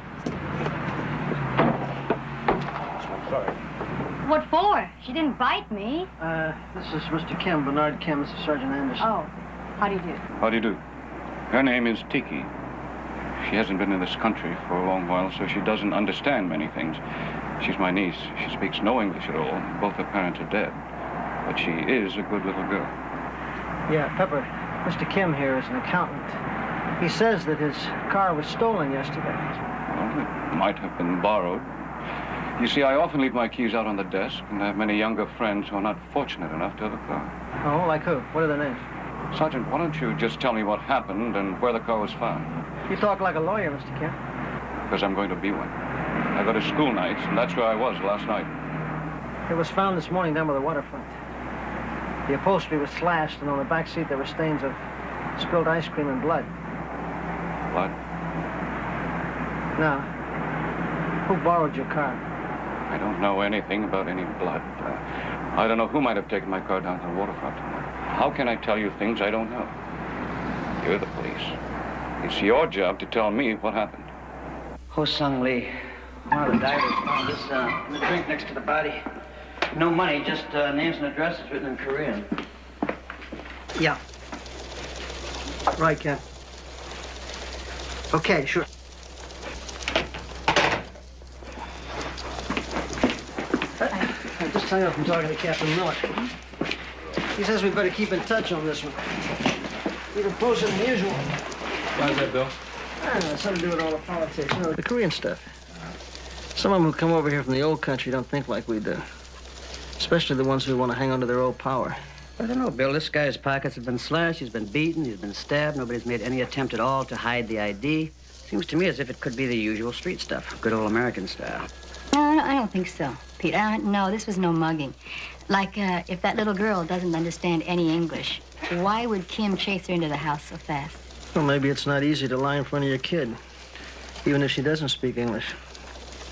I'm sorry. What for? She didn't bite me. This is Mr. Kim, Bernard Kim. This is Sergeant Anderson. Oh, how do you do? How do you do? Her name is Tiki. She hasn't been in this country for a long while, so she doesn't understand many things. She's my niece. She speaks no English at all. Both her parents are dead. But she is a good little girl. Yeah, Pepper. Mr. Kim here is an accountant. He says that his car was stolen yesterday. Well, it might have been borrowed. You see, I often leave my keys out on the desk, and I have many younger friends who are not fortunate enough to have a car. Oh, like who? What are their names? Sergeant, why don't you just tell me what happened and where the car was found? You talk like a lawyer, Mr. Kim. Because I'm going to be one. I go to school nights, and that's where I was last night. It was found this morning down by the waterfront. The upholstery was slashed, and on the back seat there were stains of spilled ice cream and blood. Blood? Now, who borrowed your car? I don't know anything about any blood. I don't know who might have taken my car down to the waterfront. How can I tell you things I don't know? You're the police. It's your job to tell me what happened. Ho Sung Lee. One of the divers found this in the drink next to the body. No money, just names and addresses written in Korean. Yeah. Right, Ken. Okay, sure. Just hang up and talking to Captain Miller. He says we better keep in touch on this one. Even closer than usual. Why is that, Bill? I don't know, it's something to do with all the politics. You know, the Korean stuff. Some of them who come over here from the old country don't think like we do. Especially the ones who want to hang on to their old power. I don't know, Bill. This guy's pockets have been slashed, he's been beaten, he's been stabbed. Nobody's made any attempt at all to hide the ID. Seems to me as if it could be the usual street stuff. Good old American style. No, I don't think so, Pete. No, this was no mugging. Like, if that little girl doesn't understand any English, why would Kim chase her into the house so fast? Well, maybe it's not easy to lie in front of your kid, even if she doesn't speak English.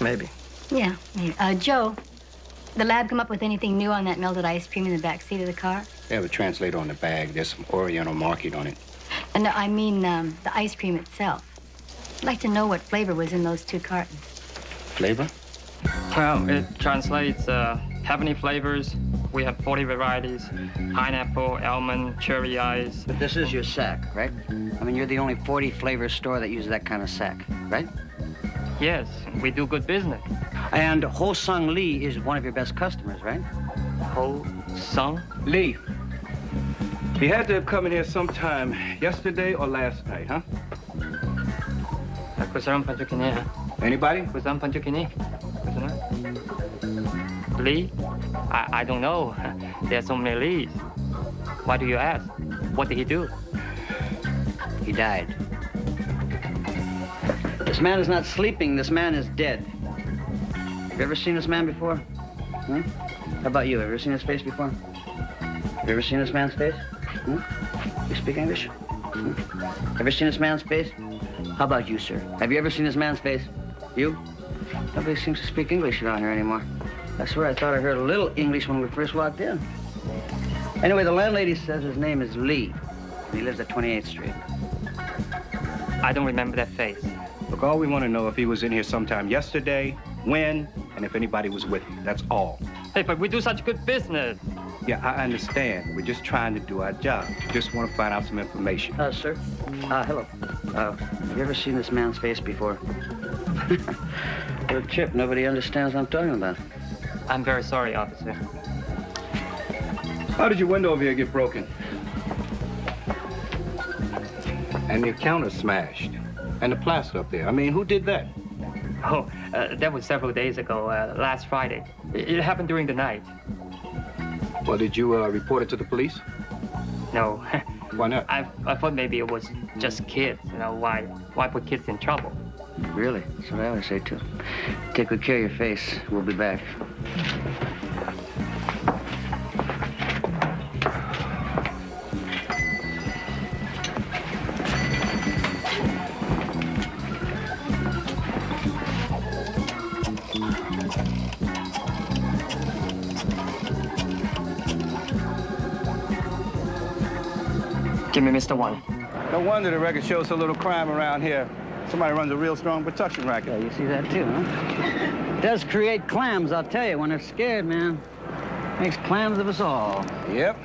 Maybe. Yeah, maybe. Joe, the lab come up with anything new on that melted ice cream in the back seat of the car? They have a translator on the bag. There's some Oriental marking on it. No, I mean the ice cream itself. I'd like to know what flavor was in those 2 cartons. Flavor? Well, it translates heavenly flavors. We have 40 varieties. Pineapple, almond, cherry ice. But this is your sack, right? I mean, you're the only 40 flavor store that uses that kind of sack, right? Yes, we do good business. And Ho Sung Lee is one of your best customers, right? Ho Sung? Lee. He had to have come in here sometime yesterday or last night, huh? 그 사람 반죽이네. Anybody? 그 사람 반죽이네. Lee? I don't know. There are so many Lees. Why do you ask? What did he do? He died. This man is not sleeping. This man is dead. Have you ever seen this man before? Hmm? How about you? Have you ever seen his face before? Have you ever seen this man's face? Hmm? You speak English? Hmm? Ever seen this man's face? How about you, sir? Have you ever seen this man's face? You? Nobody seems to speak English around here anymore. I swear I thought I heard a little English when we first walked in. Anyway, the landlady says his name is Lee. And he lives at 28th Street. I don't remember that face. Look, all we want to know if he was in here sometime yesterday, when, and if anybody was with him. That's all. Hey, but we do such good business. Yeah, I understand. We're just trying to do our job. Just want to find out some information. Sir. Hello. Have you ever seen this man's face before? Little Chip, nobody understands what I'm talking about. I'm very sorry, officer. How did your window over here get broken? And your counter smashed. And the plaster up there. I mean, who did that? Oh, that was several days ago, last Friday. It happened during the night. Well, did you report it to the police? No. Why not? I thought maybe it was just kids. You know, why put kids in trouble? Really? That's what I always say, too. Take good care of your face. We'll be back. Give me Mr. One. No wonder the record shows so little crime around here. Somebody runs a real strong production racket. Yeah, you see that too, huh? It does create clams, I'll tell you, when they're scared, man. Makes clams of us all. Yep.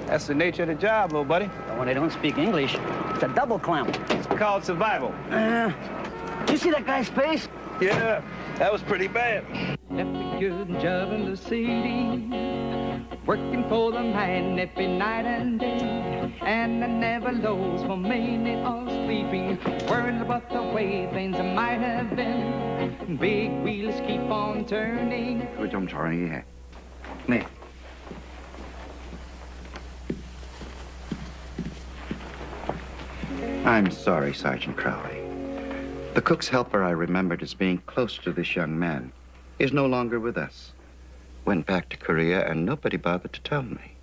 That's the nature of the job, little buddy. But when they don't speak English, it's a double clam. It's called survival. Did you see that guy's face? Yeah, that was pretty bad. Left a good job in the city, working for the man every night and day, and I never lost for meaning or sleeping, worrying about the way things might have been. Big wheels keep on turning. Good job, Charlie. Yeah. Me. I'm sorry, Sergeant Crowley. The cook's helper I remembered as being close to this young man is no longer with us. Went back to Korea and nobody bothered to tell me.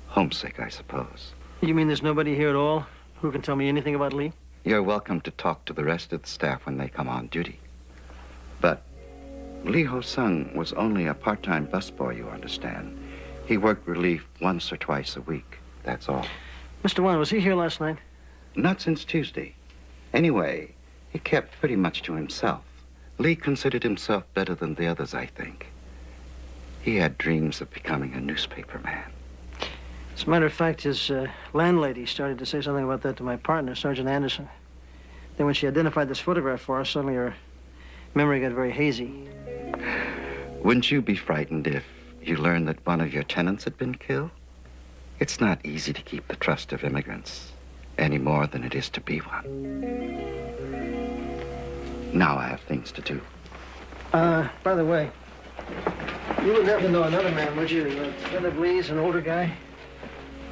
Homesick, I suppose. You mean there's nobody here at all who can tell me anything about Lee? You're welcome to talk to the rest of the staff when they come on duty. But Lee Ho-sung was only a part-time busboy, you understand. He worked relief once or twice a week, that's all. Mr. Wan, was he here last night? Not since Tuesday. Anyway, he kept pretty much to himself. Lee considered himself better than the others, I think. He had dreams of becoming a newspaper man. As a matter of fact, his landlady started to say something about that to my partner, Sergeant Anderson. Then when she identified this photograph for us, suddenly her memory got very hazy. Wouldn't you be frightened if you learned that one of your tenants had been killed? It's not easy to keep the trust of immigrants any more than it is to be one. Now I have things to do. By the way, you wouldn't happen to know another man, would you? A friend of Lee's, an older guy.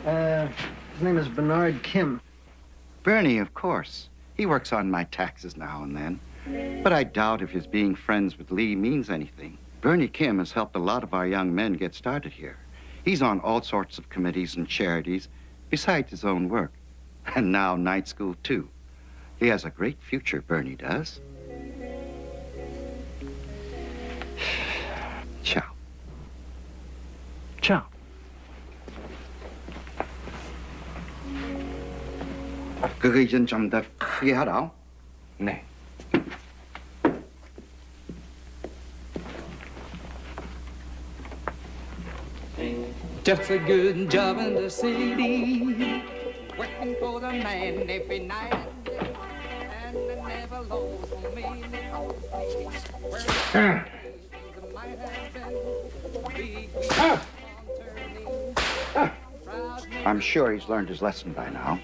His name is Bernard Kim. Bernie, of course. He works on my taxes now and then. But I doubt if his being friends with Lee means anything. Bernie Kim has helped a lot of our young men get started here. He's on all sorts of committees and charities, besides his own work. And now night school, too. He has a great future, Bernie does. Ciao. Ciao. 그거 이젠 좀 더 크게 하라. 네. Just a good job in the city, working for the man every night and day, and I never lost for meaning or sleeping. I'm sure he's learned his lesson by now.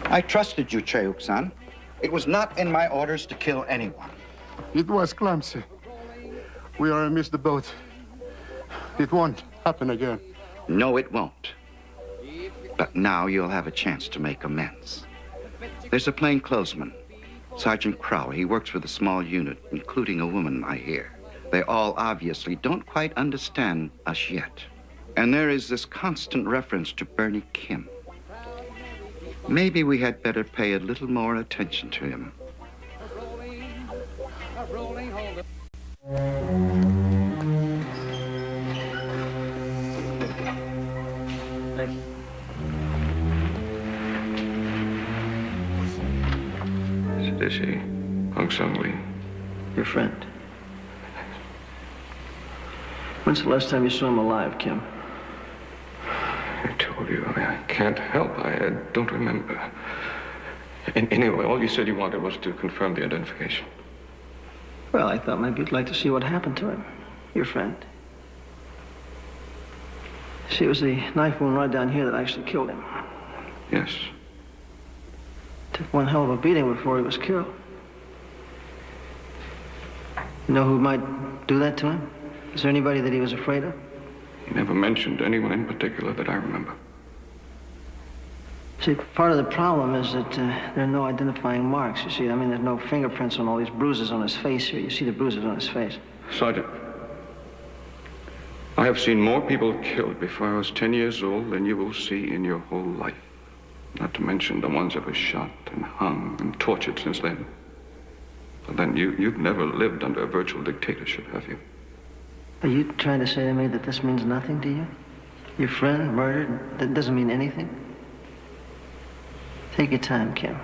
I trusted you, Cheuk-san. It was not in my orders to kill anyone. It was clumsy. We are missed the boat. It won't happen again. No, it won't. But now you'll have a chance to make amends. There's a plainclothesman, Sergeant Crowley. He works with a small unit, including a woman, I hear. They all obviously don't quite understand us yet. And there is this constant reference to Bernie Kim. Maybe we had better pay a little more attention to him. Sidishi, Hong Sung Lee. Your friend. When's the last time you saw him alive, Kim? I told you, I can't help. I don't remember. Anyway, all you said you wanted was to confirm the identification. Well, I thought maybe you'd like to see what happened to him, your friend. See, it was the knife wound right down here that actually killed him. Yes. Took one hell of a beating before he was killed. You know who might do that to him? Is there anybody that he was afraid of? He never mentioned anyone in particular that I remember. See, part of the problem is that there are no identifying marks. You see, I mean, there's no fingerprints on all these bruises on his face here. You see the bruises on his face. Sergeant, I have seen more people killed before I was 10 years old than you will see in your whole life. Not to mention the ones that were shot and hung and tortured since then. But then you've never lived under a virtual dictatorship, have you? Are you trying to say to me that this means nothing to you? Your friend murdered, that doesn't mean anything? Take your time, Kim.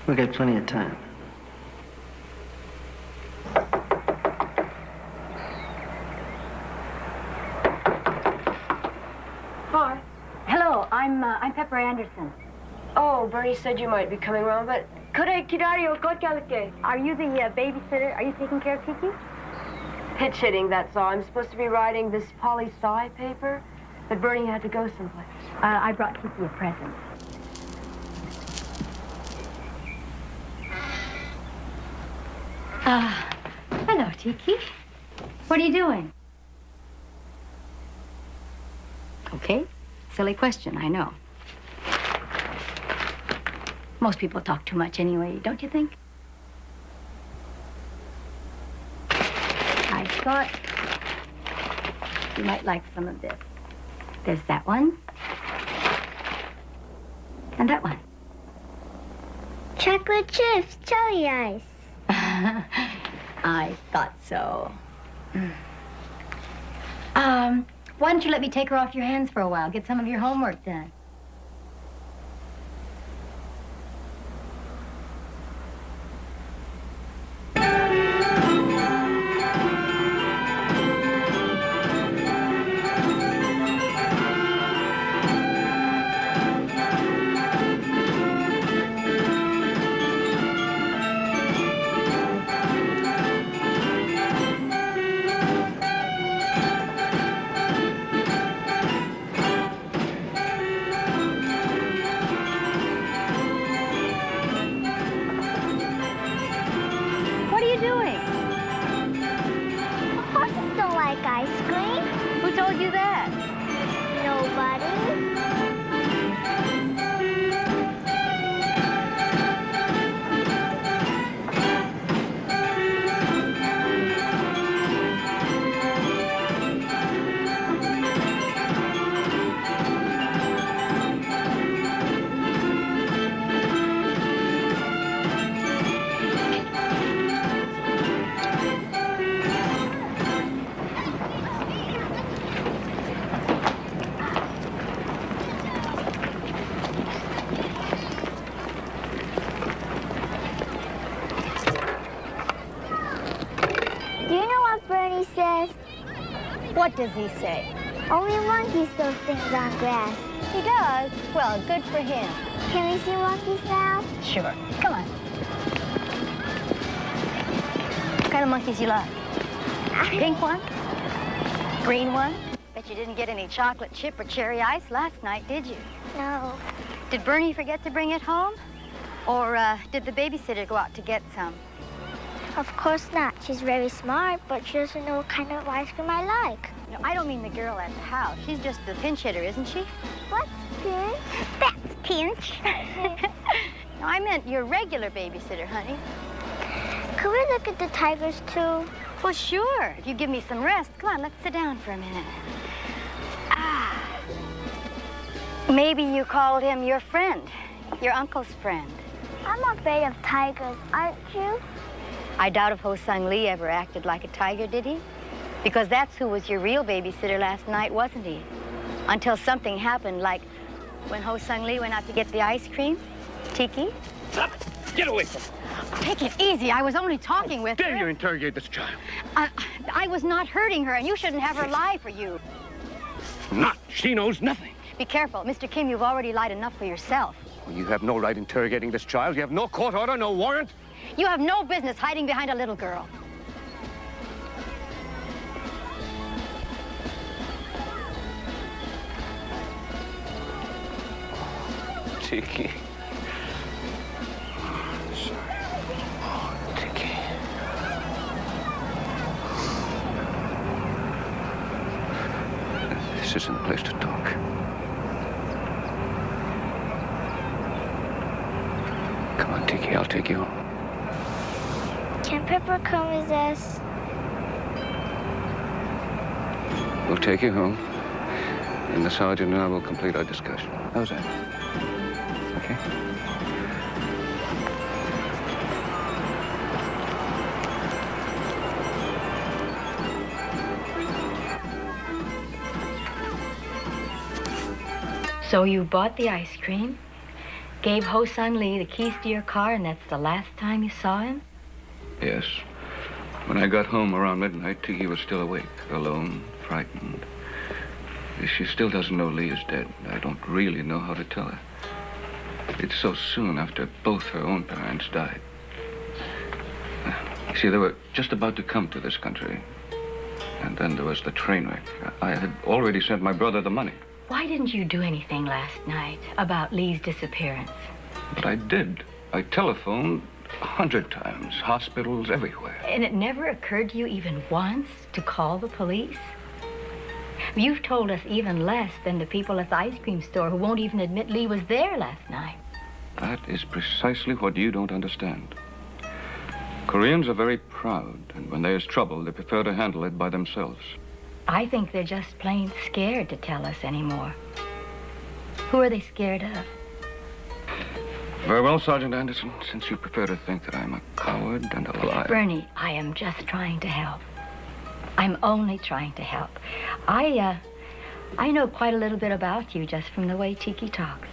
We've got plenty of time. Hi. Hello, I'm Pepper Anderson. Oh, Bernie said you might be coming around, but are you the babysitter? Are you taking care of Tiki? Pitch hitting, that's all. I'm supposed to be writing this poli-sci paper, but Bernie had to go someplace. I brought Tiki a present. Hello, Tiki. What are you doing? Okay. Silly question, I know. Most people talk too much anyway, don't you think? I thought you might like some of this. There's that one. And that one. Chocolate chips, jelly ice. I thought so. Why don't you let me take her off your hands for a while? Get some of your homework done. What does he say? Only monkeys throw things on grass. He does? Well, good for him. Can we see monkeys now? Sure. Come on. What kind of monkeys you like? Pink one? Green one? Bet you didn't get any chocolate chip or cherry ice last night, did you? No. Did Bernie forget to bring it home? Or did the babysitter go out to get some? Of course not. She's very smart, but she doesn't know what kind of ice cream I like. No, I don't mean the girl at the house. She's just the pinch hitter, isn't she? What's pinch? That's pinch. No, I meant your regular babysitter, honey. Could we look at the tigers, too? Well, sure. If you give me some rest. Come on, let's sit down for a minute. Maybe you called him your friend, your uncle's friend. I'm afraid of tigers, aren't you? I doubt if Ho Sung Lee ever acted like a tiger, did he? Because that's who was your real babysitter last night, wasn't he? Until something happened, like when Ho Sung Lee went out to get the ice cream. Tiki? Stop it! Get away from her! Take it easy. I was only talking with her. Dare you interrogate this child? I was not hurting her, and you shouldn't have her lie for you. Not. She knows nothing. Be careful. Mr. Kim, you've already lied enough for yourself. Well, you have no right interrogating this child. You have no court order, no warrant. You have no business hiding behind a little girl. Tiki. Tiki. This isn't the place to talk. Tiki, I'll take you home. Can Pepper come with us? We'll take you home, and the sergeant and I will complete our discussion. How's that? Okay? So you bought the ice cream, gave Ho Sung Lee the keys to your car, and that's the last time you saw him? Yes. When I got home around midnight, Tiki was still awake, alone, frightened. She still doesn't know Lee is dead. I don't really know how to tell her. It's so soon after both her own parents died. You see, they were just about to come to this country. And then there was the train wreck. I had already sent my brother the money. Why didn't you do anything last night about Lee's disappearance? But I did. I telephoned 100 times, hospitals everywhere. And it never occurred to you even once to call the police? You've told us even less than the people at the ice cream store who won't even admit Lee was there last night. That is precisely what you don't understand. Koreans are very proud, and when there's trouble, they prefer to handle it by themselves. I think they're just plain scared to tell us anymore. Who are they scared of? Very well, Sergeant Anderson, since you prefer to think that I'm a coward and a liar. Bernie, I am just trying to help. I'm only trying to help. I know quite a little bit about you just from the way Tiki talks.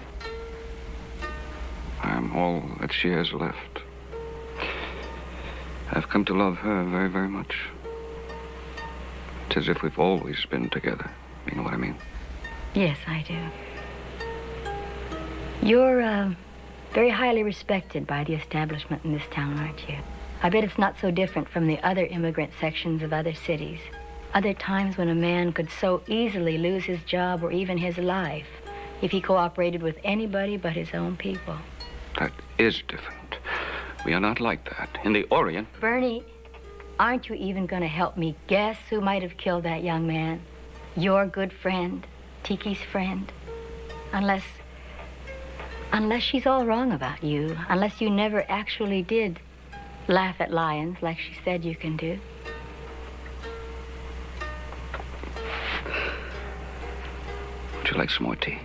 I'm all that she has left. I've come to love her very, very much. It's as if we've always been together. You know what I mean? Yes, I do. You're very highly respected by the establishment in this town, aren't you? I bet it's not so different from the other immigrant sections of other cities. Other times when a man could so easily lose his job or even his life if he cooperated with anybody but his own people. That is different. We are not like that. In the Orient... Bernie, aren't you even going to help me guess who might have killed that young man? Your good friend, Tiki's friend. Unless she's all wrong about you. Unless you never actually did laugh at lions like she said you can do. Would you like some more tea?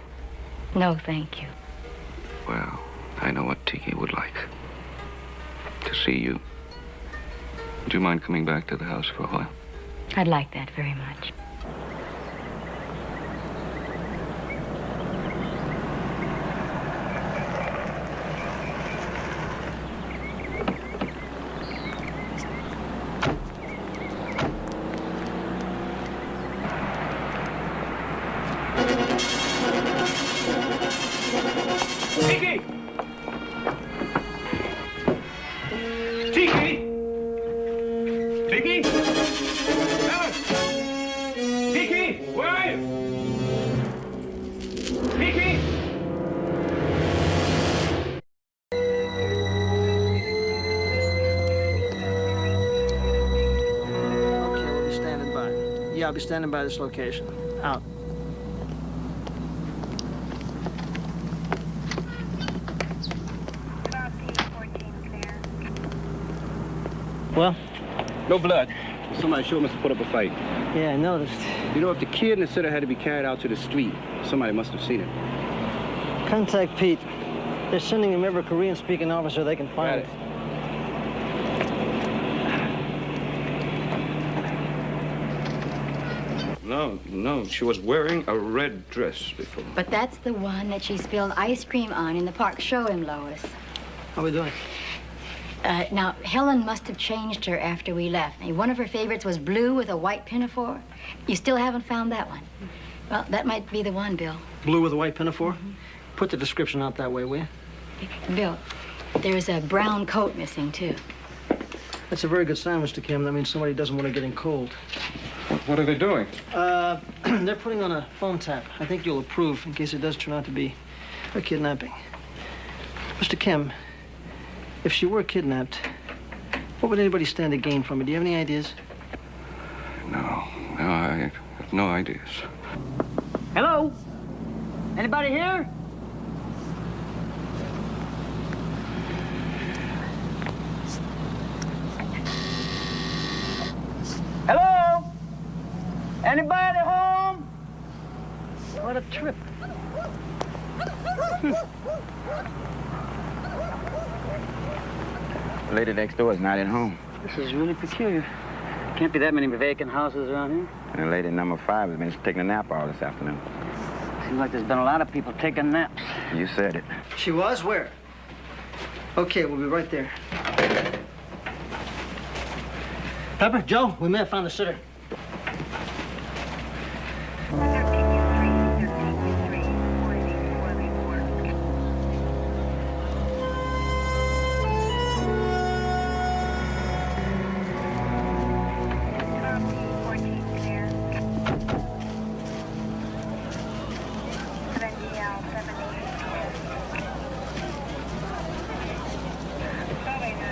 No, thank you. Well, I know what Tiki would like. To see you. Would you mind coming back to the house for a while? I'd like that very much. Tiki! Tiki! Tiki? Alice! Tiki, where are you? Tiki? Okay, we'll be standing by. Yeah, I'll be standing by this location. Out. Well? No blood. Somebody sure must have put up a fight. Yeah, I noticed. You know, if the kid and the sitter had to be carried out to the street, somebody must have seen it. Contact Pete. They're sending him every Korean-speaking officer they can find. No, she was wearing a red dress before. But that's the one that she spilled ice cream on in the park. Show him, Lois. How we doing? Now, Helen must have changed her after we left. One of her favorites was blue with a white pinafore. You still haven't found that one? Well, that might be the one, Bill. Blue with a white pinafore? Put the description out that way, will you? Bill, there's a brown coat missing, too. That's a very good sign, Mr. Kim. That means somebody doesn't want to get in cold. What are they doing? They're putting on a phone tap. I think you'll approve in case it does turn out to be a kidnapping. Mr. Kim, if she were kidnapped, what would anybody stand to gain from it? Do you have any ideas? No, I have no ideas. Hello? Anybody here? Anybody home? What a trip. The lady next door is not at home. This is really peculiar. Can't be that many vacant houses around here. And the lady number 5 has been taking a nap all this afternoon. Seems like there's been a lot of people taking naps. You said it. She was? Where? Okay, we'll be right there. Pepper, Joe, we may have found the sitter.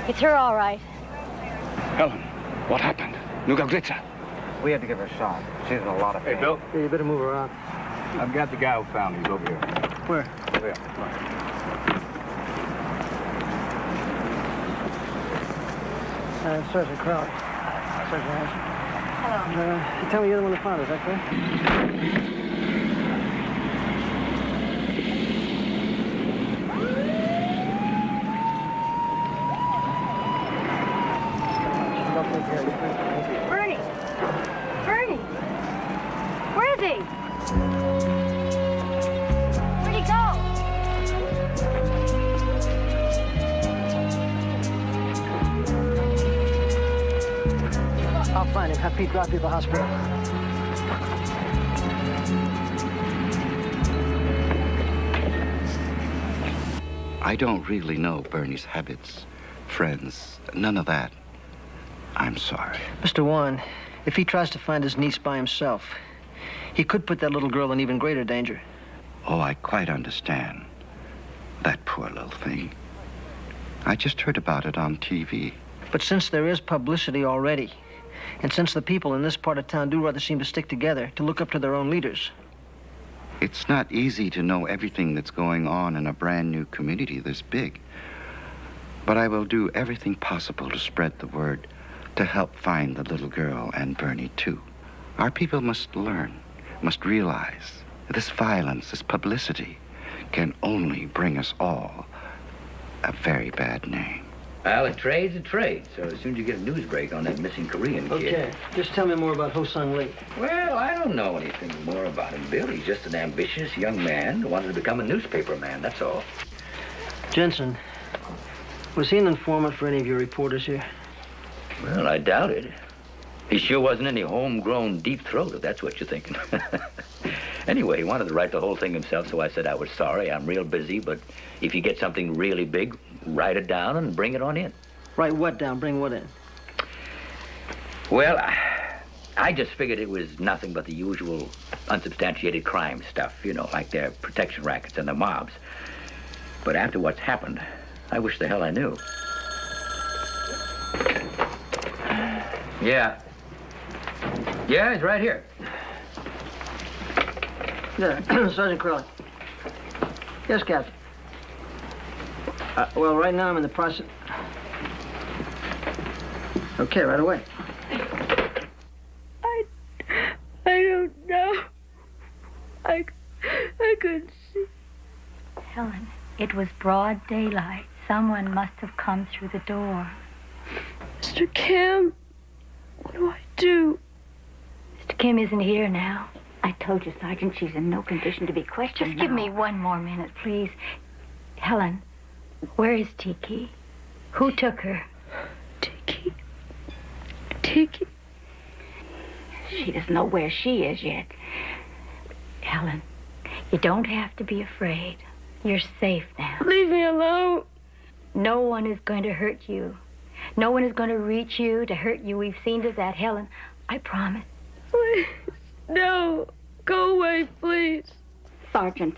It's her, all right. Helen, what happened? Nugalgritsa. We had to give her a shot. She's in a lot of pain. Hey, Bill. Yeah, you better move around. I've got the guy who found her. He's over here. Where? Over here. Sergeant Crowley. Sergeant Harrison. Hello. You tell me you're the one that found her, is that correct? Bernie! Bernie! Where is he? Where'd he go? I'll find him. Have Pete drive you to the hospital. I don't really know Bernie's habits, friends, none of that. I'm sorry. Mr. Wan, if he tries to find his niece by himself, he could put that little girl in even greater danger. Oh, I quite understand. That poor little thing. I just heard about it on TV. But since there is publicity already, and since the people in this part of town do rather seem to stick together, to look up to their own leaders. It's not easy to know everything that's going on in a brand new community this big. But I will do everything possible to spread the word, to help find the little girl and Bernie, too. Our people must learn, must realize this violence, this publicity, can only bring us all a very bad name. Well, a trade's a trade, so as soon as you get a news break on that missing Korean kid... Okay, just tell me more about Ho Sung Lee. Well, I don't know anything more about him, Bill. He's just an ambitious young man who wanted to become a newspaper man, that's all. Jensen, was he an informant for any of your reporters here? Well, I doubt it. He sure wasn't any homegrown deep throat, if that's what you're thinking. Anyway, he wanted to write the whole thing himself, so I said I was sorry. I'm real busy, but if you get something really big, write it down and bring it on in. Write what down? Bring what in? Well, I just figured it was nothing but the usual unsubstantiated crime stuff, you know, like their protection rackets and the mobs. But after what's happened, I wish the hell I knew. Yeah. Yeah, he's right here. There, Sergeant Crowley. Yes, Captain. Well, right now I'm in the process... Okay, right away. I don't know. I couldn't see. Helen, it was broad daylight. Someone must have come through the door. Mr. Kim, what do I do? Mr. Kim isn't here now. I told you, Sergeant, she's in no condition to be questioned. Just give me one more minute, please. Helen, where is Tiki? Who took her? Tiki. She doesn't know where she is yet. Helen, you don't have to be afraid. You're safe now. Leave me alone. No one is going to hurt you. No one is going to reach you to hurt you. We've seen to that, Helen. I promise. Please, no. Go away, please. Sergeant.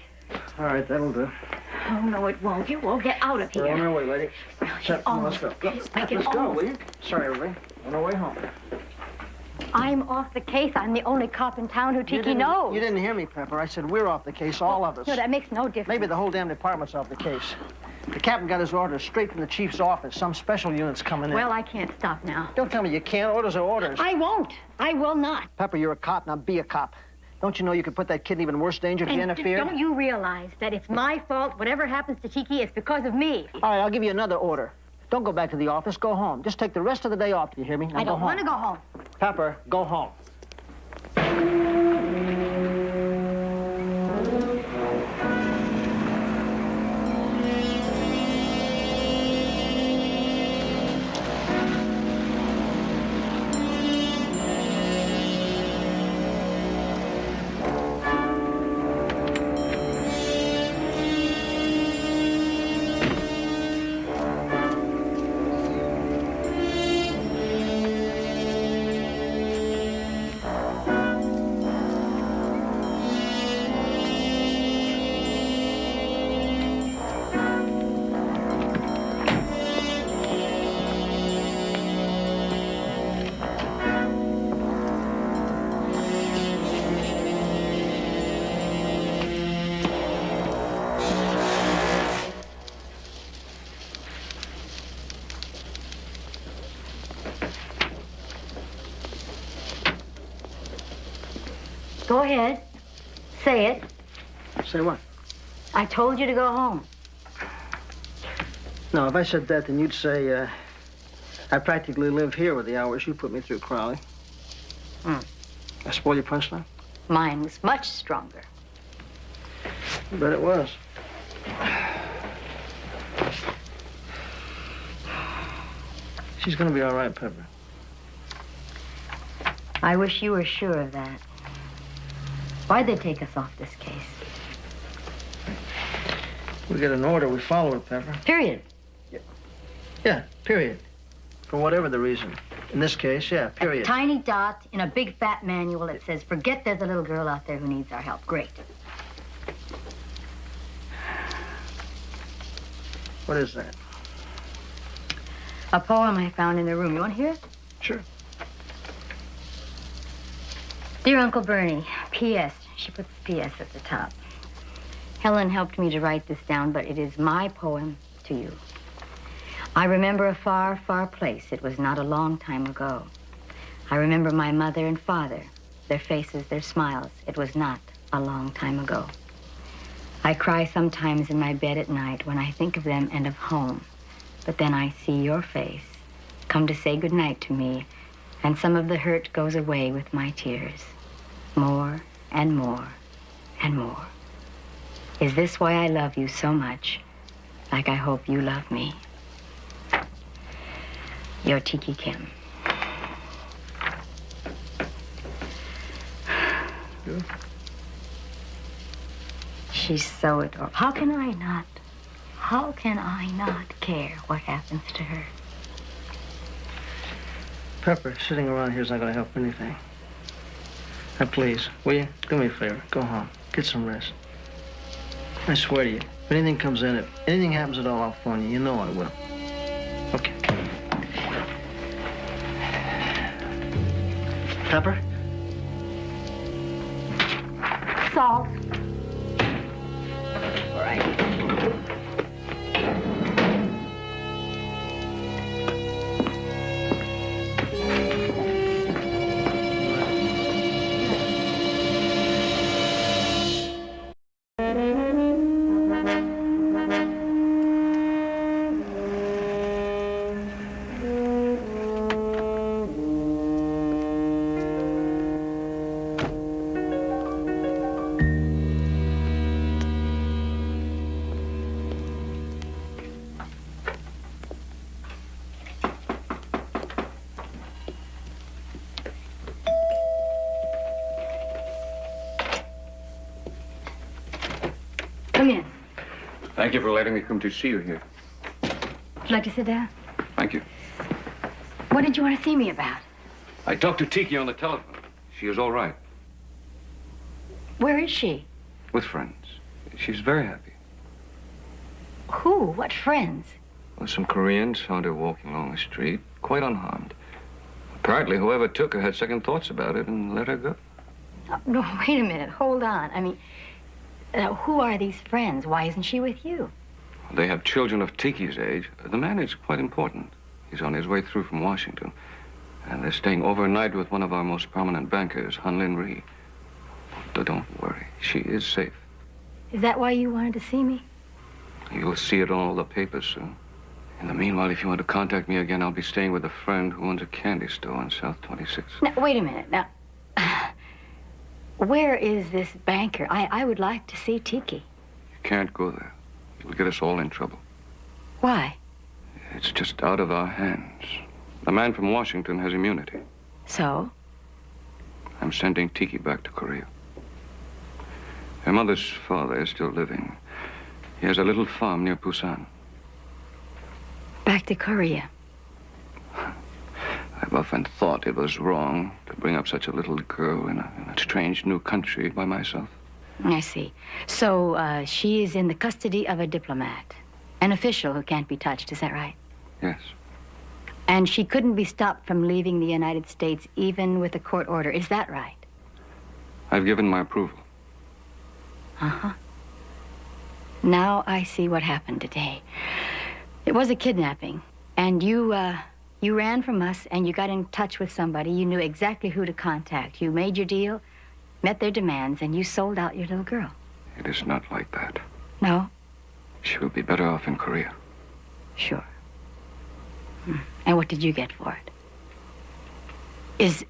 All right, that'll do. Oh, no, it won't. You won't get out of here. We're on our way, lady. Come on, let's go. Let's go, will you? Sorry, everybody. On our way home. I'm off the case. I'm the only cop in town who Tiki knows. You didn't hear me, Pepper. I said we're off the case, all of us. No, that makes no difference. Maybe the whole damn department's off the case. The captain got his orders straight from the chief's office. Some special unit's coming in. Well, I can't stop now. Don't tell me you can't. Orders are orders. I won't. I will not. Pepper, you're a cop. Now be a cop. Don't you know you could put that kid in even worse danger if you interfered? Don't you realize that it's my fault? Whatever happens to Tiki, it's because of me. All right, I'll give you another order. Don't go back to the office. Go home. Just take the rest of the day off. Do you hear me? Now I don't want to go home. Pepper, go home. Go ahead. Say it. Say what? I told you to go home. No, if I said that, then you'd say, I practically live here with the hours you put me through, Crowley. I spoil your punchline? Mine was much stronger. I bet it was. She's gonna be all right, Pepper. I wish you were sure of that. Why'd they take us off this case? We get an order, we follow it, Pepper. Period. Yeah, period. For whatever the reason. In this case, yeah, period. Tiny dot in a big fat manual that says, forget there's a little girl out there who needs our help. Great. What is that? A poem I found in the room. You want to hear it? Sure. Dear Uncle Bernie, P.S. She puts P.S. at the top. Helen helped me to write this down, but it is my poem to you. I remember a far, far place. It was not a long time ago. I remember my mother and father, their faces, their smiles. It was not a long time ago. I cry sometimes in my bed at night when I think of them and of home. But then I see your face come to say goodnight to me, and some of the hurt goes away with my tears. More and more and more. Is this why I love you so much, like I hope you love me? Your Tiki Kim. Good. She's so adorable. How can I not care what happens to her? Pepper, sitting around here is not going to help anything. Now, please, will you? Do me a favor. Go home. Get some rest. I swear to you, if anything comes in, if anything happens at all, I'll phone you. You know I will. Okay. Pepper? Salt. All right. Come in. Thank you for letting me come to see you here. Would you like to sit down? Thank you. What did you want to see me about? I talked to Tiki on the telephone. She is all right. Where is she? With friends. She's very happy. Who? What friends? Well, some Koreans found her walking along the street, quite unharmed. Apparently, whoever took her had second thoughts about it and let her go. No, wait a minute. Hold on. I mean, who are these friends? Why isn't she with you? They have children of Tiki's age. The man is quite important. He's on his way through from Washington. And they're staying overnight with one of our most prominent bankers, Hunlin Rhee. Don't worry. She is safe. Is that why you wanted to see me? You'll see it on all the papers soon. In the meanwhile, if you want to contact me again, I'll be staying with a friend who owns a candy store on South 26th. Now, wait a minute. Now, where is this banker? I would like to see Tiki. You can't go there. It'll get us all in trouble. Why? It's just out of our hands. The man from Washington has immunity. So? I'm sending Tiki back to Korea. Her mother's father is still living. He has a little farm near Busan. Back to Korea? I've often thought it was wrong to bring up such a little girl in a strange new country by myself. I see. So, she is in the custody of a diplomat. An official who can't be touched, is that right? Yes. And she couldn't be stopped from leaving the United States even with a court order, is that right? I've given my approval. Uh-huh. Now I see what happened today. It was a kidnapping, and you ran from us and you got in touch with somebody. You knew exactly who to contact. You made your deal, met their demands, and you sold out your little girl. It is not like that. No? She will be better off in Korea. Sure. And what did you get for it?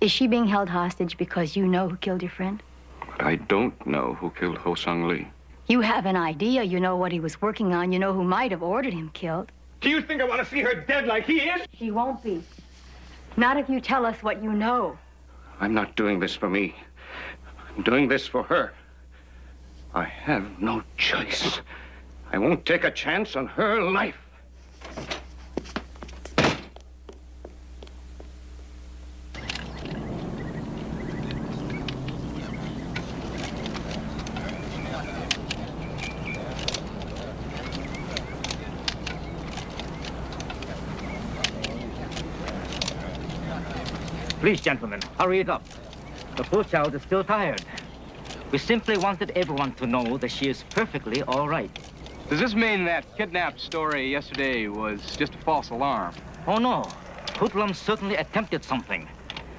Is she being held hostage because you know who killed your friend? But I don't know who killed Ho Sung Lee. You have an idea. You know what he was working on. You know who might have ordered him killed. Do you think I want to see her dead like he is? She won't be. Not if you tell us what you know. I'm not doing this for me. I'm doing this for her. I have no choice. I won't take a chance on her life. Please, gentlemen, hurry it up. The poor child is still tired. We simply wanted everyone to know that she is perfectly all right. Does this mean that kidnapped story yesterday was just a false alarm? Oh, no. Hoodlums certainly attempted something.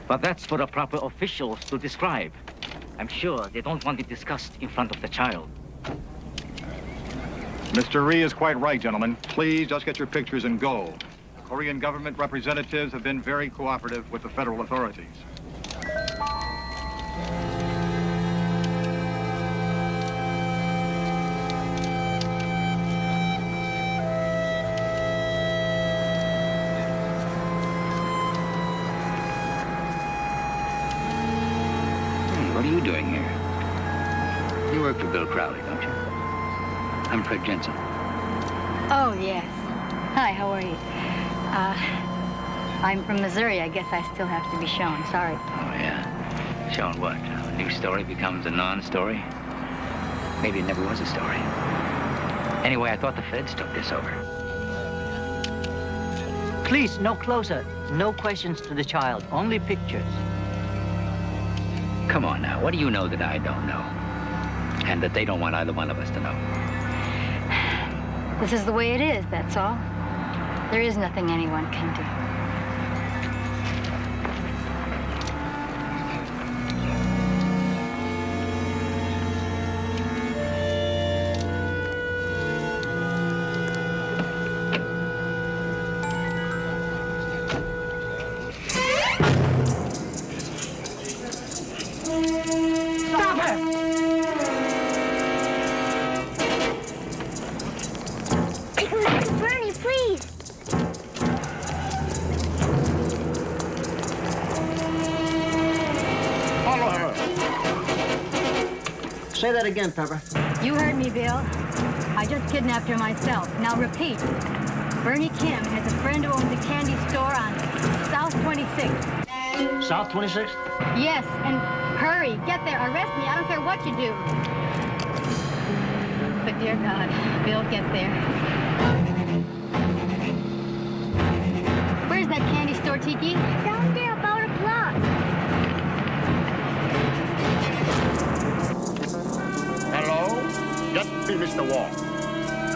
But that's for the proper officials to describe. I'm sure they don't want it discussed in front of the child. Mr. Rhee is quite right, gentlemen. Please just get your pictures and go. Korean government representatives have been very cooperative with the federal authorities. What are you doing here? You work for Bill Crowley, don't you? I'm Fred Jensen. Oh, yes. Hi, how are you? I'm from Missouri. I guess I still have to be shown. Sorry. Oh, yeah. Shown what? A new story becomes a non-story? Maybe it never was a story. Anyway, I thought the feds took this over. Please, no closer. No questions to the child. Only pictures. Come on now. What do you know that I don't know? And that they don't want either one of us to know? This is the way it is, that's all. There is nothing anyone can do. Stop her! Bernie, please. Follow her. Say that again, Pepper. You heard me, Bill. I just kidnapped her myself. Now repeat. Bernie Kim has a friend who owns a candy store on South 26th. South 26th? Yes, and hurry. Get there. Arrest me. I don't care what you do. But dear God, Bill, get there. Where's that candy store, Tiki? Down there about a block. Hello? Just be Mr. Wong.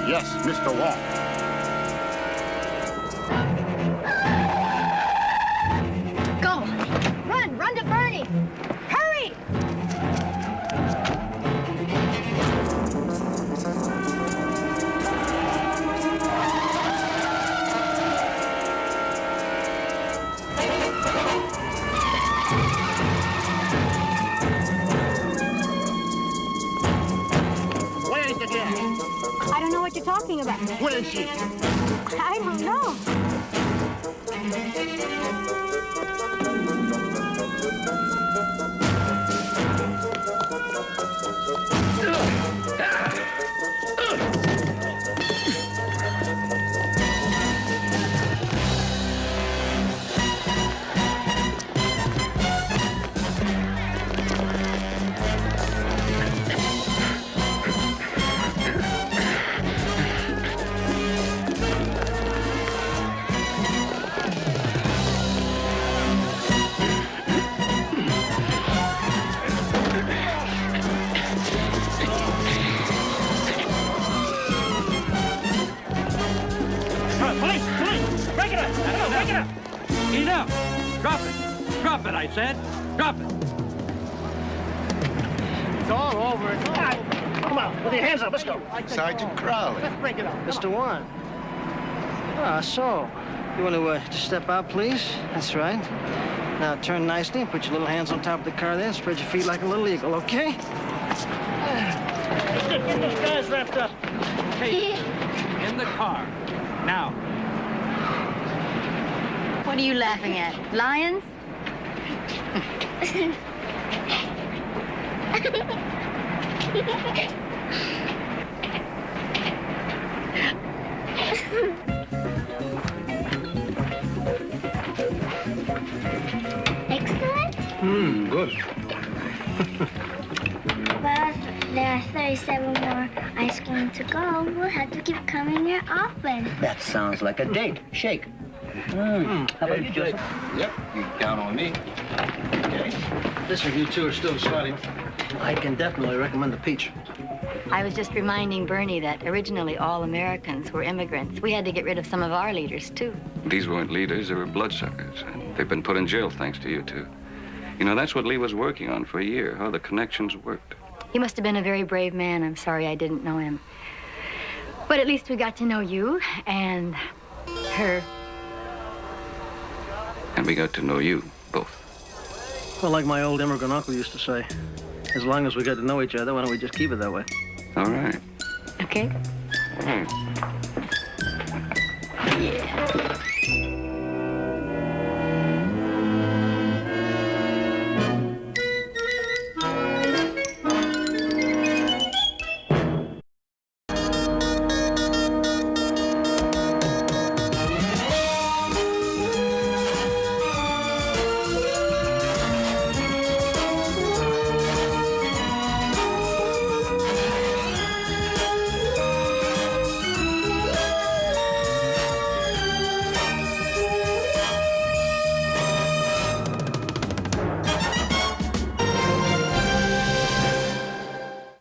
Yes, Mr. Wong. Go! Run to Bernie! Hurry! Where is the girl? I don't know what you're talking about. Where is she? I don't know. Police! Break it up! Break it up! Enough! Drop it! Drop it, I said! Drop it! It's all over. It's all over. Come on, with your hands up. Let's go. Sergeant Crowley. Let's break it up. Mr. Warren. So, you want to just step out, please? That's right. Now turn nicely and put your little hands on top of the car there and spread your feet like a little eagle, okay? Get those guys wrapped up. Hey, in the car. Now. What are you laughing at? Lions? Excellent. Good. Well, there are 37 more ice cream to go. We'll have to keep coming here often. That sounds like a date. Shake. How about you, Joseph? Yep, you can count on me. Okay. Listen, you two are still deciding. I can definitely recommend the peach. I was just reminding Bernie that originally all Americans were immigrants. We had to get rid of some of our leaders, too. These weren't leaders, they were bloodsuckers. And they've been put in jail thanks to you two. You know, that's what Lee was working on for a year, how the connections worked. He must have been a very brave man. I'm sorry I didn't know him. But at least we got to know you and her. And we got to know you, both. Well, like my old immigrant uncle used to say, as long as we get to know each other, why don't we just keep it that way? All right. Okay. All right. Yeah.